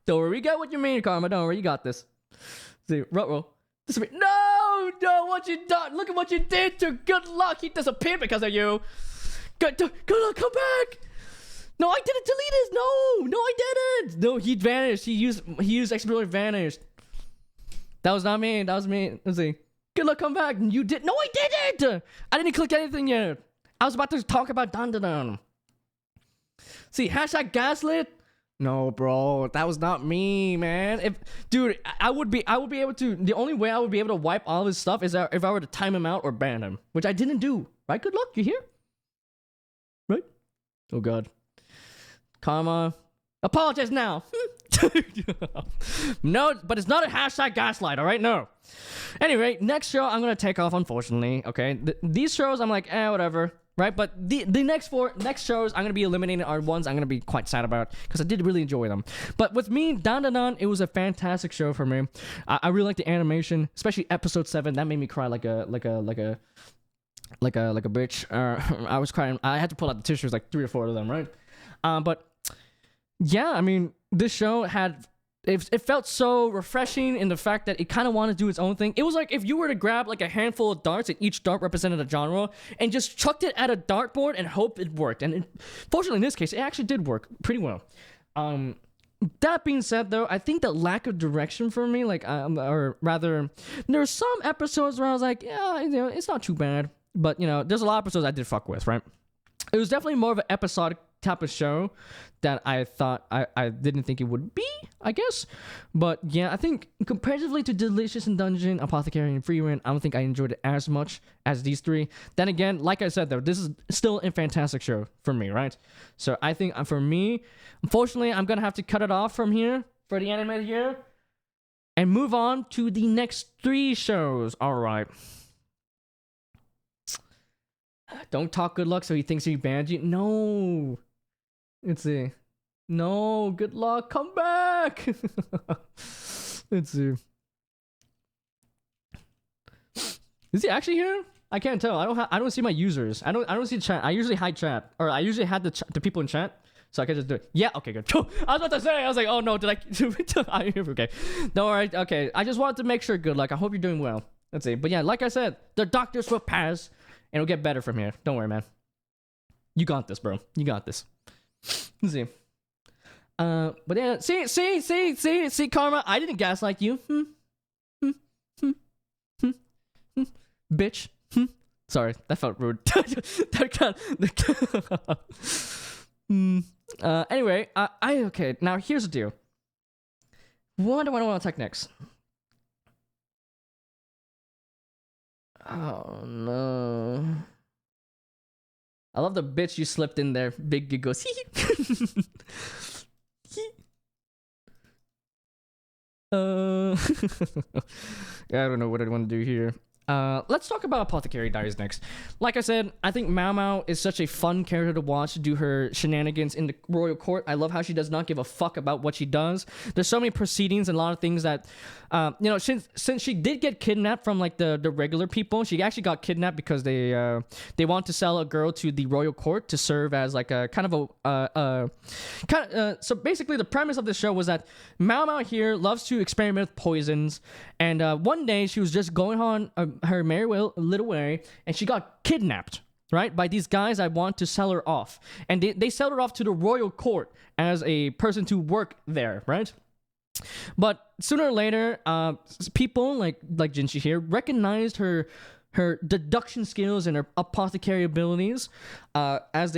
Don't worry, we got what you mean, Karma. Don't worry, you got this. See, roll. No, what you done? Look at what you did to Good Luck. He disappeared because of you. Good Luck, come back. No, I didn't delete his. No, I didn't. No, he vanished. He used explorer vanished. That was not me. That was me. Let's see. Good Luck, come back. You did. No, I didn't. I didn't click anything yet. I was about to talk about Dan Dan Dan. See, hashtag gaslit. No, bro, that was not me, man. Dude, I would be able to. The only way I would be able to wipe all of his stuff is if I were to time him out or ban him, which I didn't do. Right? Good Luck, you here? Right? Oh God. Karma. Apologize now. No, but it's not a hashtag gaslight, all right? No. Anyway, next show I'm gonna take off, unfortunately. Okay, these shows I'm like, whatever. Right, but the next shows I'm gonna be eliminating are ones I'm gonna be quite sad about because I did really enjoy them. But with me, Dan Dan Dan, it was a fantastic show for me. I really liked the animation, especially episode 7. That made me cry like a bitch. I was crying. I had to pull out the tissues, like 3 or 4 of them, right? But yeah, I mean, this show had. It felt so refreshing in the fact that it kind of wanted to do its own thing. It was like if you were to grab like a handful of darts and each dart represented a genre and just chucked it at a dartboard and hope it worked. And fortunately, in this case, it actually did work pretty well. That being said, though, I think the lack of direction for me, like, or rather, there's some episodes where I was like, yeah, it's not too bad. But, there's a lot of episodes I did fuck with, right? It was definitely more of an episodic type of show that I thought I didn't think it would be, I guess. But yeah, I think comparatively to Delicious and Dungeon, Apothecary, and Free Run, I don't think I enjoyed it as much as these 3. Then again, like I said though, this is still a fantastic show for me, right? So I think for me, unfortunately, I'm gonna have to cut it off from here for the animated year and move on to the next 3 shows. All right. Don't talk Good Luck so he thinks he banned you. No. Let's see. No, Good Luck, come back. Let's see. Is he actually here? I can't tell. I don't see my users. I don't see chat. I usually hide chat, or I usually hide the people in chat, so I can just do it. Yeah. Okay. Good. I was about to say. I was like, oh no, did I? Okay. No. All right. Okay. I just wanted to make sure. Good Luck. I hope you're doing well. Let's see. But yeah, like I said, the doctors will pass, and it'll get better from here. Don't worry, man. You got this, bro. You got this. Let's see. But yeah, see, Karma, I didn't gaslight you. Bitch. Sorry, that felt rude. Anyway, okay, now here's the deal. What do I want to attack next? Oh no. I love the bitch you slipped in there. Big giggles. I don't know what I want to do here. Let's talk about Apothecary Diaries next. Like I said, I think Mao Mao is such a fun character to watch do her shenanigans in the royal court. I love how she does not give a fuck about what she does. There's so many proceedings and a lot of things that, since she did get kidnapped from like the regular people, she actually got kidnapped because they want to sell a girl to the royal court to serve as like a kind of so basically the premise of the show was that Mao Mao here loves to experiment with poisons, and one day she was just going on her merry little way, and she got kidnapped, right, by these guys that want to sell her off, and they sell her off to the royal court as a person to work there, right? But sooner or later, people like Jinshi here recognized her her deduction skills and her apothecary abilities, as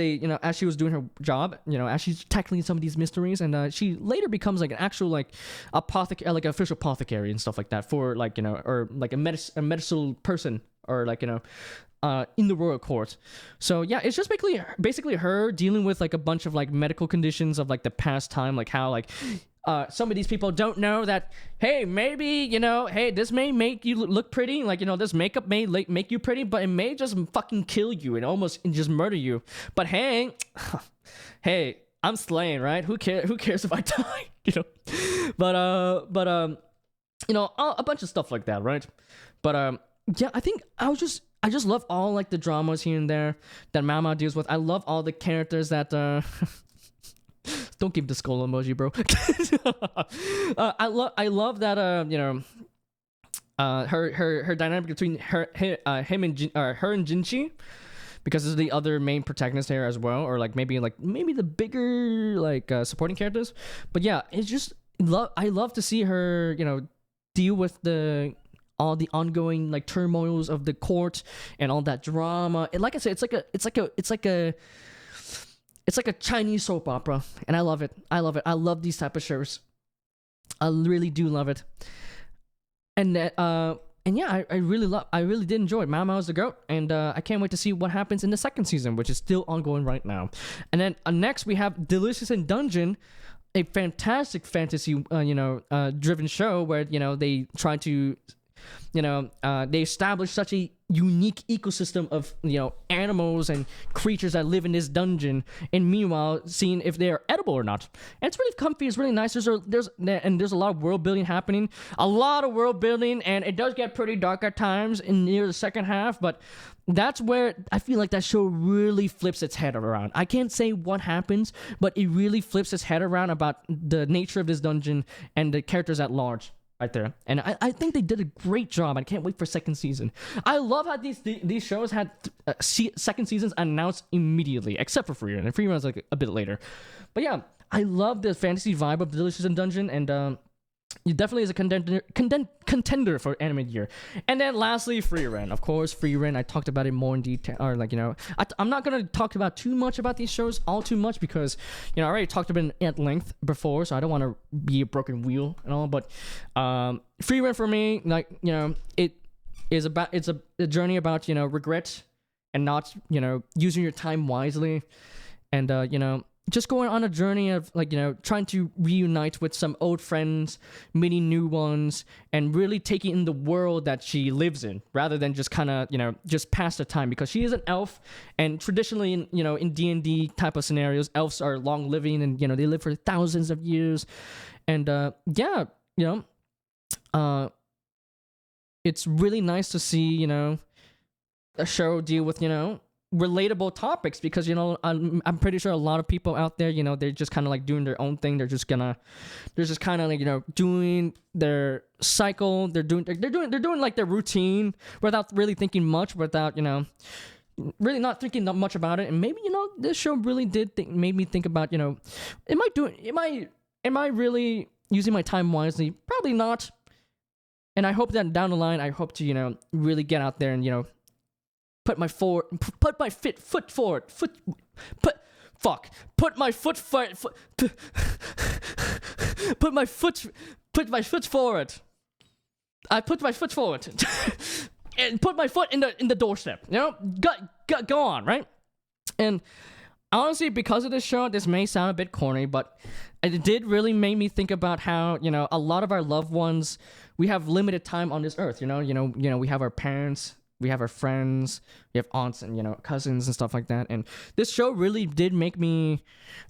she was doing her job, as she's tackling some of these mysteries, and she later becomes like an actual like apothecary, like an official apothecary and stuff like that for like or like a medical person, or like in the royal court. So yeah, it's just basically her dealing with like a bunch of like medical conditions of like the past time, like how like some of these people don't know that, hey, maybe, hey, this may make you look pretty, like, this makeup may make you pretty, but it may just fucking kill you and just murder you. But hey, I'm slaying, right? Who cares if I die? But a bunch of stuff like that, right? But yeah, I think I just love all like the dramas here and there that Mama deals with. I love all the characters that don't give the skull emoji, bro. I love that her dynamic between him and her and Jinchi, because this is the other main protagonist here as well, or like maybe the bigger like supporting characters. But yeah, it's just I love to see her deal with all the ongoing like turmoils of the court and all that drama. And like I said, it's like a Chinese soap opera, and I love it. I love these type of shows. I really do love it. And yeah, I really did enjoy it. Mao Mao's the goat, and I can't wait to see what happens in the second season, which is still ongoing right now. And then next we have Delicious in Dungeon, a fantastic fantasy driven show where they try to they establish such a unique ecosystem of animals and creatures that live in this dungeon, and meanwhile seeing if they are edible or not. And it's really comfy, it's really nice. There's a lot of world building happening, and it does get pretty dark at times near the second half, but that's where I feel like that show really flips its head around. I can't say what happens, but it really flips its head around about the nature of this dungeon and the characters at large right there. And I think they did a great job. I can't wait for second season. I love how these shows had second seasons announced immediately, except for Free Run. And Free Run's like a bit later. But yeah, I love the fantasy vibe of Delicious in Dungeon, and it definitely is a contender for anime of the year. And then lastly, Free Run. Of course, Free Run, I talked about it more in detail, or I'm not gonna talk about too much about these shows too much, because I already talked about it at length before, so I don't want to be a broken wheel and all. But Free Run for me, it is it's a journey about regret and not using your time wisely, and just going on a journey of trying to reunite with some old friends, meeting new ones, and really taking in the world that she lives in, rather than just kind of just pass the time, because she is an elf, and traditionally in D&D type of scenarios, elves are long living, and they live for thousands of years. And it's really nice to see a show deal with relatable topics, because I'm pretty sure a lot of people out there they're just kind of like doing their own thing. They're just kind of like doing their cycle, they're doing like their routine without really thinking much, without really not thinking that much about it. And maybe this show really made me think about am I really using my time wisely? Probably not. And I hope that down the line I hope to really get out there and put my foot forward. Put my foot forward. I put my foot forward and put my foot in the doorstep. Go on, right? And honestly, because of this show, this may sound a bit corny, but it did really make me think about how a lot of our loved ones, we have limited time on this earth. We have our parents, we have our friends, we have aunts and cousins and stuff like that. And this show really did make me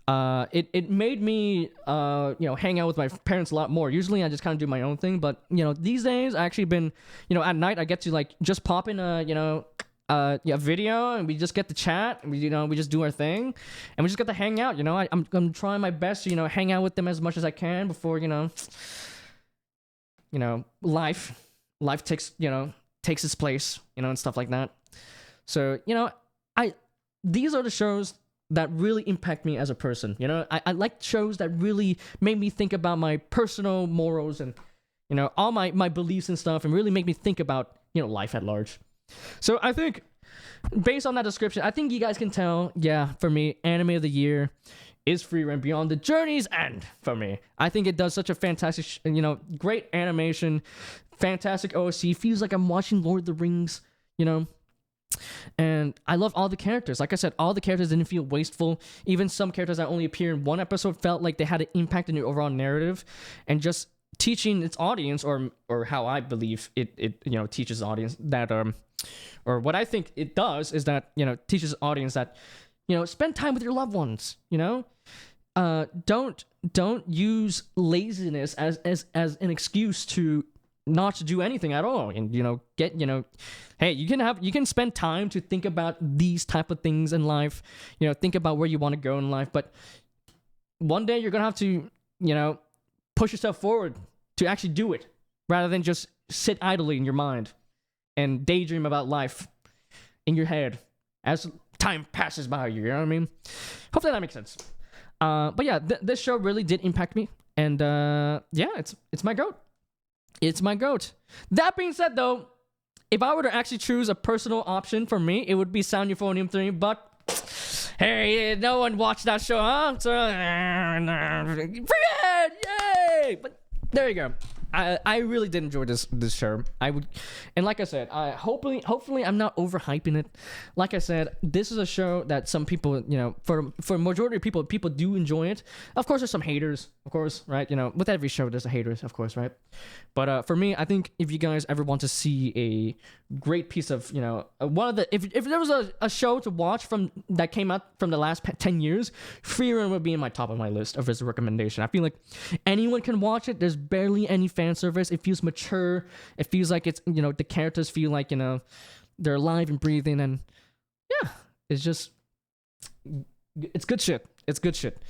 it made me hang out with my parents a lot more. Usually I just kind of do my own thing, but these days I actually been at night I get to like just pop in a video, and we just get to chat, and we just do our thing, and we just get to hang out. I'm trying my best to hang out with them as much as I can before life takes its place, and stuff like that. So, these are the shows that really impact me as a person. I like shows that really made me think about my personal morals and, all my beliefs and stuff, and really make me think about, life at large. So I think, based on that description, I think you guys can tell, yeah, for me, anime of the year is Free Run Beyond the Journey's End for me. I think it does such a fantastic, great animation, fantastic OSC. Feels like I'm watching Lord of the Rings, And I love all the characters. Like I said, all the characters didn't feel wasteful. Even some characters that only appear in one episode felt like they had an impact in the overall narrative, and just teaching its audience, or how I believe it teaches the audience that or what I think it does is that teaches the audience that spend time with your loved ones. Don't use laziness as an excuse to not to do anything at all, and hey, you can spend time to think about these type of things in life, think about where you want to go in life, but one day you're gonna have to push yourself forward to actually do it, rather than just sit idly in your mind and daydream about life in your head as time passes by you. You know what I mean? Hopefully that makes sense. But yeah, this show really did impact me, and yeah, it's my goat. It's my goat. That being said, though, if I were to actually choose a personal option for me, it would be Sound Euphonium 3, but hey, no one watched that show, huh? So, yay! But there you go. I really did enjoy this show. And like I said, hopefully I'm not overhyping it. Like I said, this is a show that some people, for majority of people do enjoy it. Of course, there's some haters, of course, right? With every show, there's a haters, of course, right? But for me, I think if you guys ever want to see a great piece of, one of the, if there was a show to watch that came out from the last 10 years, Free Run would be in my top of my list of his recommendation. I feel like anyone can watch it. There's barely any fan service. It feels mature. It feels like it's, the characters feel like, they're alive and breathing, and yeah, it's good shit. It's good shit.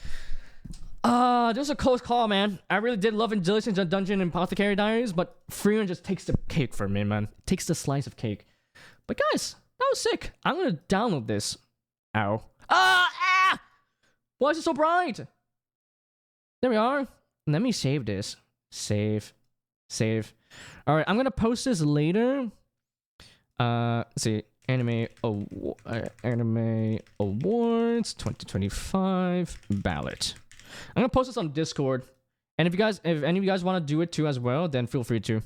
This was a close call, man. I really did love Diligence Dungeon and Apothecary Diaries, but Free Run just takes the cake for me, man. It takes the slice of cake. But guys, that was sick. I'm gonna download this. Ow. Why is it so bright? There we are. Let me save this. Save. All right, I'm gonna post this later. Let's see. Anime Awards 2025 ballot. I'm gonna post this on Discord, and if any of you guys want to do it too as well, then feel free to.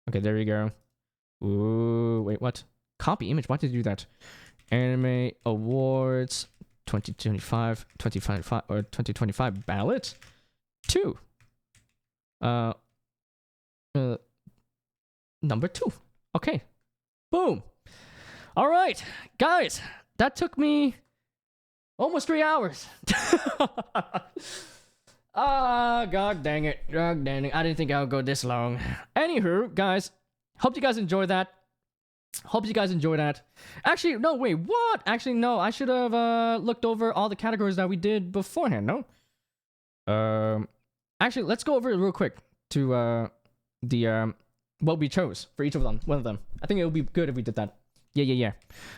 Okay, there you go. Ooh, wait, what? Copy image? Why did you do that? Anime Awards 2025 ballot 2. Number 2. Okay. Boom. All right, guys, that took me almost 3 hours. God dang it. I didn't think I would go this long. Anywho, guys, hope you guys enjoyed that. Actually, no, wait, what? Actually, no, I should have looked over all the categories that we did beforehand, no? Actually, let's go over it real quick to the what we chose for each of them. One of them. I think it would be good if we did that. Yeah.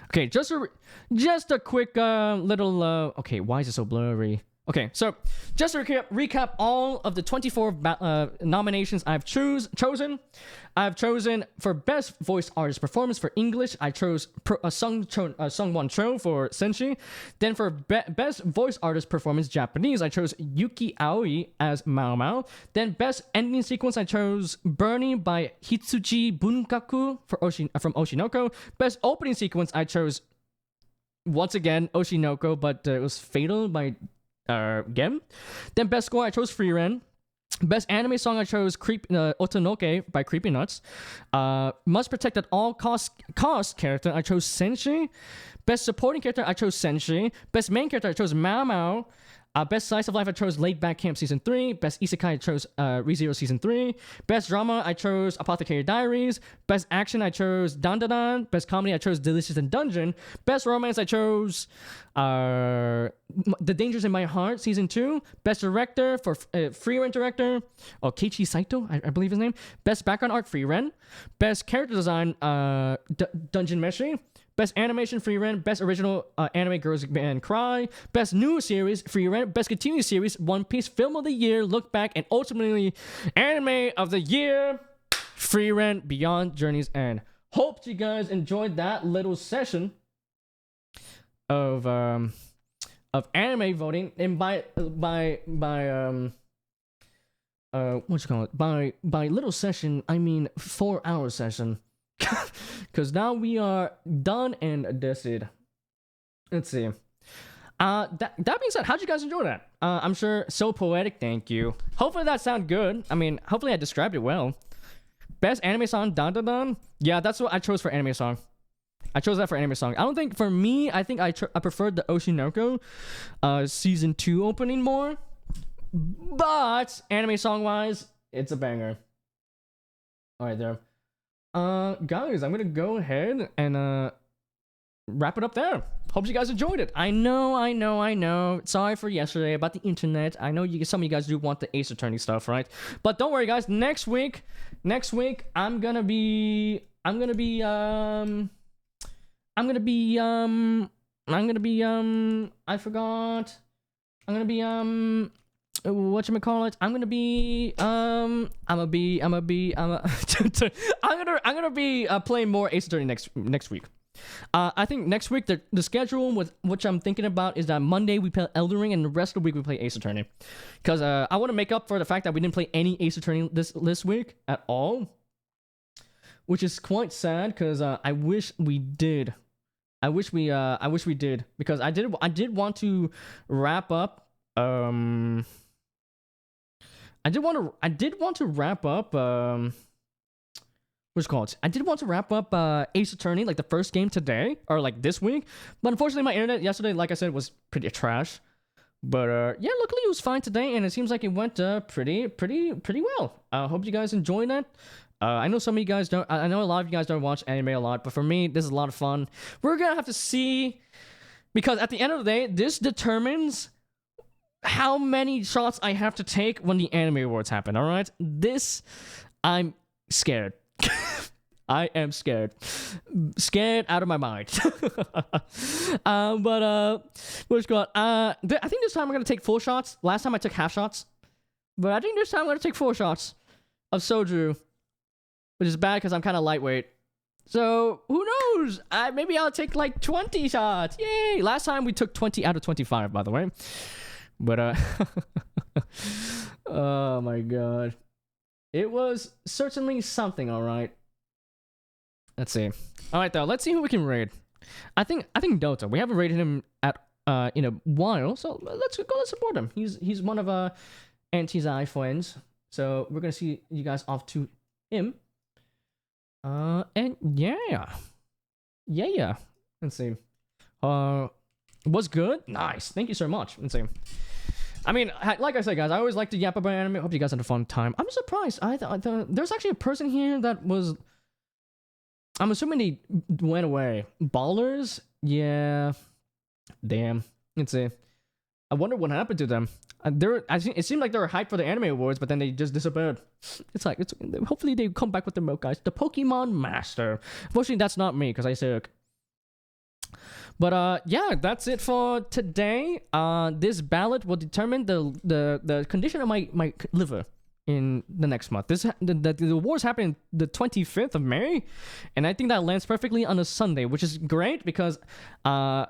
Okay, just a quick little okay, why is it so blurry? Okay, so just to recap all of the 24 nominations I've chosen. I've chosen for Best Voice Artist Performance for English. I chose Sungwon Cho for Senshi. Then for Best Voice Artist Performance Japanese, I chose Yuki Aoi as Mao Mao. Then Best Ending Sequence, I chose Burning by Hitsuji Bunkaku from Oshinoko. Best Opening Sequence, I chose once again Oshinoko, but it was Fatal by Gem. Then Best Score, I chose Free Run. Best Anime Song, I chose Otonoke by Creepy Nuts. Must Protect at All Cost character, I chose Senshi. Best Supporting Character, I chose Senshi. Best Main Character, I chose Mao Mao. Best Slice of Life, I chose Laid Back Camp Season 3. Best Isekai, I chose ReZero Season 3. Best Drama, I chose Apothecary Diaries. Best Action, I chose Dandadan. Best Comedy, I chose Delicious in Dungeon. Best Romance, I chose The Dangers in My Heart Season 2. Best Director for Free Run Director, Keiichi Saito, I believe his name. Best Background Art, Free Run. Best Character Design, Dungeon Meshi. Best Animation, Free Run. Best Original Anime, Girls Band Cry. Best New Series, Free Run. Best Continued Series, One Piece. Film of the Year, Look Back. And ultimately, Anime of the Year, Free Run Beyond Journey's End. Hope you guys enjoyed that little session of anime voting, and by what you call it, by little session I mean 4-hour session, because now we are done and dusted. Let's see. That being said, how'd you guys enjoy that? I'm sure so poetic. Thank you. Hopefully that sounded good. I mean, hopefully I described it well. Best anime song, dun dun dun. Yeah, that's what I chose for anime song. I chose that for anime song. I don't think for me. I think I preferred the Oshinoko season 2 opening more. But anime song wise, it's a banger. All right, there. Guys, I'm gonna go ahead and wrap it up there. Hope you guys enjoyed it. I know. Sorry for yesterday about the internet. I know some of you guys do want the Ace Attorney stuff, right? But don't worry, guys. Next week, I'm gonna be playing more Ace Attorney next week. I think next week the schedule with which I'm thinking about is that Monday we play Elden Ring and the rest of the week we play Ace Attorney, because I want to make up for the fact that we didn't play any Ace Attorney this week at all, which is quite sad, because I wish we did. I wish we did, because I did want to wrap up. I did want to wrap up. What's it called? I did want to wrap up Ace Attorney, like the first game today, or like this week, but unfortunately my internet yesterday, like I said, was pretty trash. But yeah, luckily it was fine today, and it seems like it went pretty well. I hope you guys enjoyed it. I know some of you guys don't. I know a lot of you guys don't watch anime a lot, but for me, this is a lot of fun. We're gonna have to see, because at the end of the day, this determines how many shots I have to take when the anime awards happen. All right, I'm scared. I am scared out of my mind. But what's going on? I think this time I'm gonna take full shots. Last time I took half shots, but I think this time I'm gonna take full shots of soju, which is bad because I'm kind of lightweight. So who knows? Maybe I'll take like 20 shots. Yay! Last time we took 20 out of 25, by the way. But oh my god. It was certainly something, all right. Let's see. All right, though. Let's see who we can raid. I think Dota. We haven't raided him in a while, so let's support him. He's one of Auntie's eye friends, so we're gonna see you guys off to him. And yeah. Let's see. Was good. Nice. Thank you so much. Let's see. I mean, like I said, guys, I always like to yap about anime. Hope you guys had a fun time. I'm surprised. There's actually a person here that was. I'm assuming he went away. Ballers? Yeah. Damn. Let's see. I wonder what happened to them. It seemed like they were hyped for the anime awards, but then they just disappeared. Hopefully they come back with the milk, guys. The Pokemon Master. Unfortunately, that's not me, because I suck. But yeah, that's it for today. This ballot will determine the condition of my liver in the next month. The awards happen the 25th of May, and I think that lands perfectly on a Sunday, which is great because I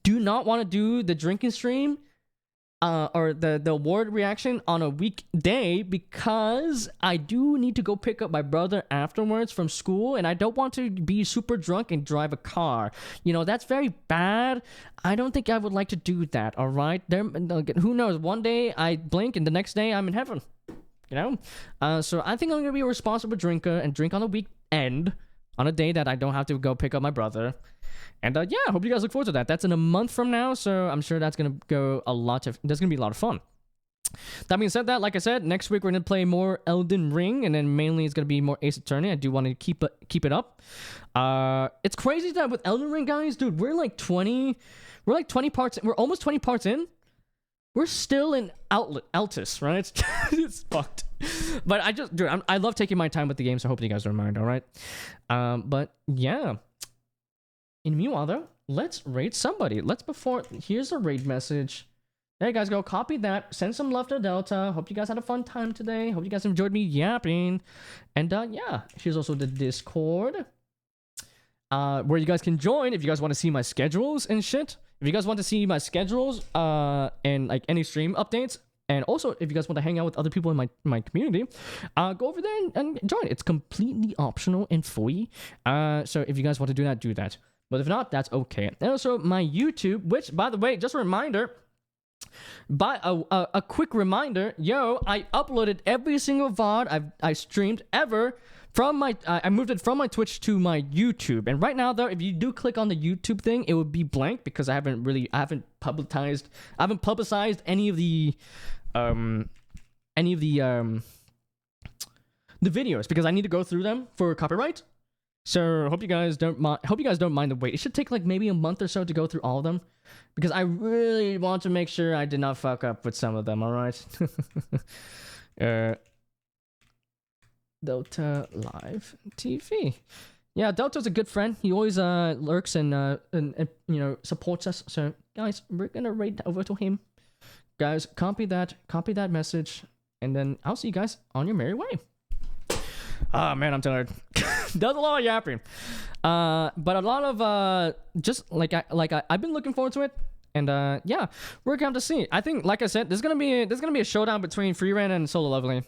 do not want to do the drinking stream or the award reaction on a weekday, because I do need to go pick up my brother afterwards from school, and I don't want to be super drunk and drive a car. You know, that's very bad. I don't think I would like to do that, all right? Who knows? One day I blink and the next day I'm in heaven, you know? So I think I'm going to be a responsible drinker and drink on a weekend, on a day that I don't have to go pick up my brother. And yeah, I hope you guys look forward to that. That's in a month from now, so I'm sure that's gonna go that's gonna be a lot of fun. That being said, like I said, next week we're gonna play more Elden Ring, and then mainly it's gonna be more Ace Attorney. I do want to keep it up. It's crazy that with Elden Ring, guys, dude, we're like 20 parts. We're almost 20 parts in. We're still in Altus, right? It's fucked. But I love taking my time with the game, so hopefully you guys don't mind. All right. But yeah. In the meanwhile, though, let's raid somebody. Here's a raid message. There you guys go. Copy that. Send some love to Delta. Hope you guys had a fun time today. Hope you guys enjoyed me yapping. And yeah, here's also the Discord. where you guys can join if you guys want to see my schedules and shit. If you guys want to see my schedules and like any stream updates, and also if you guys want to hang out with other people in my community, go over there and join. It's completely optional and free. So if you guys want to do that, do that. But if not, that's okay. And also my YouTube, which by the way, just a reminder. By a quick reminder, I uploaded every single VOD I streamed ever from my I moved it from my Twitch to my YouTube. And right now though, if you do click on the YouTube thing, it would be blank because I haven't publicized any of the videos because I need to go through them for copyright. So hope you guys don't mind the wait. It should take like maybe a month or so to go through all of them because I really want to make sure I did not fuck up with some of them. All right. Delta Live TV. Yeah, Delta's a good friend. He always lurks and supports us. So guys, we're gonna raid over to him. Guys, copy that message, and then I'll see you guys on your merry way. Ah, man, I'm tired. There's a lot of yapping. But a lot of just I've been looking forward to it. And yeah, we're going to see. I think, like I said, there's gonna be a showdown between Freeran and Solo Leveling.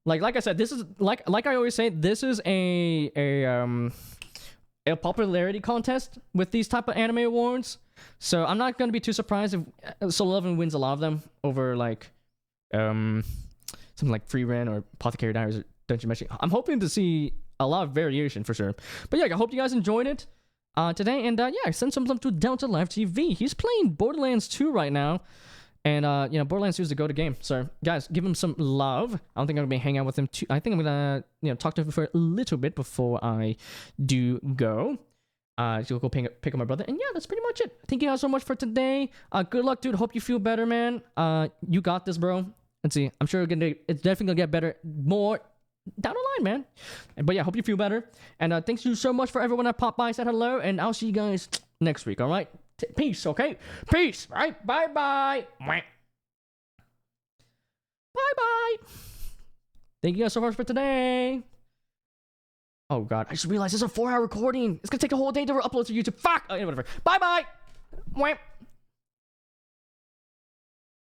Like I said, this is like I always say, this is a popularity contest with these type of anime awards. So I'm not gonna be too surprised if Solo Leveling wins a lot of them over like something like Freeran or Apothecary Diaries or Dungeon Meshi. I'm hoping to see a lot of variation for sure. But yeah, I hope you guys enjoyed it today. And yeah, send some love to Delta Live TV. He's playing Borderlands 2 right now. And Borderlands 2 is the go-to game. So guys, give him some love. I don't think I'm gonna be hanging out with him too. I think I'm gonna talk to him for a little bit before I do go. So go pick up my brother. And yeah, that's pretty much it. Thank you guys so much for today. Good luck, dude. Hope you feel better, man. You got this, bro. Let's see. I'm sure it's definitely gonna get better more down the line, man. But yeah, hope you feel better. And thanks you so much for everyone that popped by, said hello, and I'll see you guys next week. All right. Peace, okay? Peace. All right. Bye-bye. Bye-bye. Thank you guys so much for today. Oh, God. I just realized this is a 4-hour recording. It's going to take a whole day to upload to YouTube. Fuck. Oh, yeah, whatever. Bye-bye.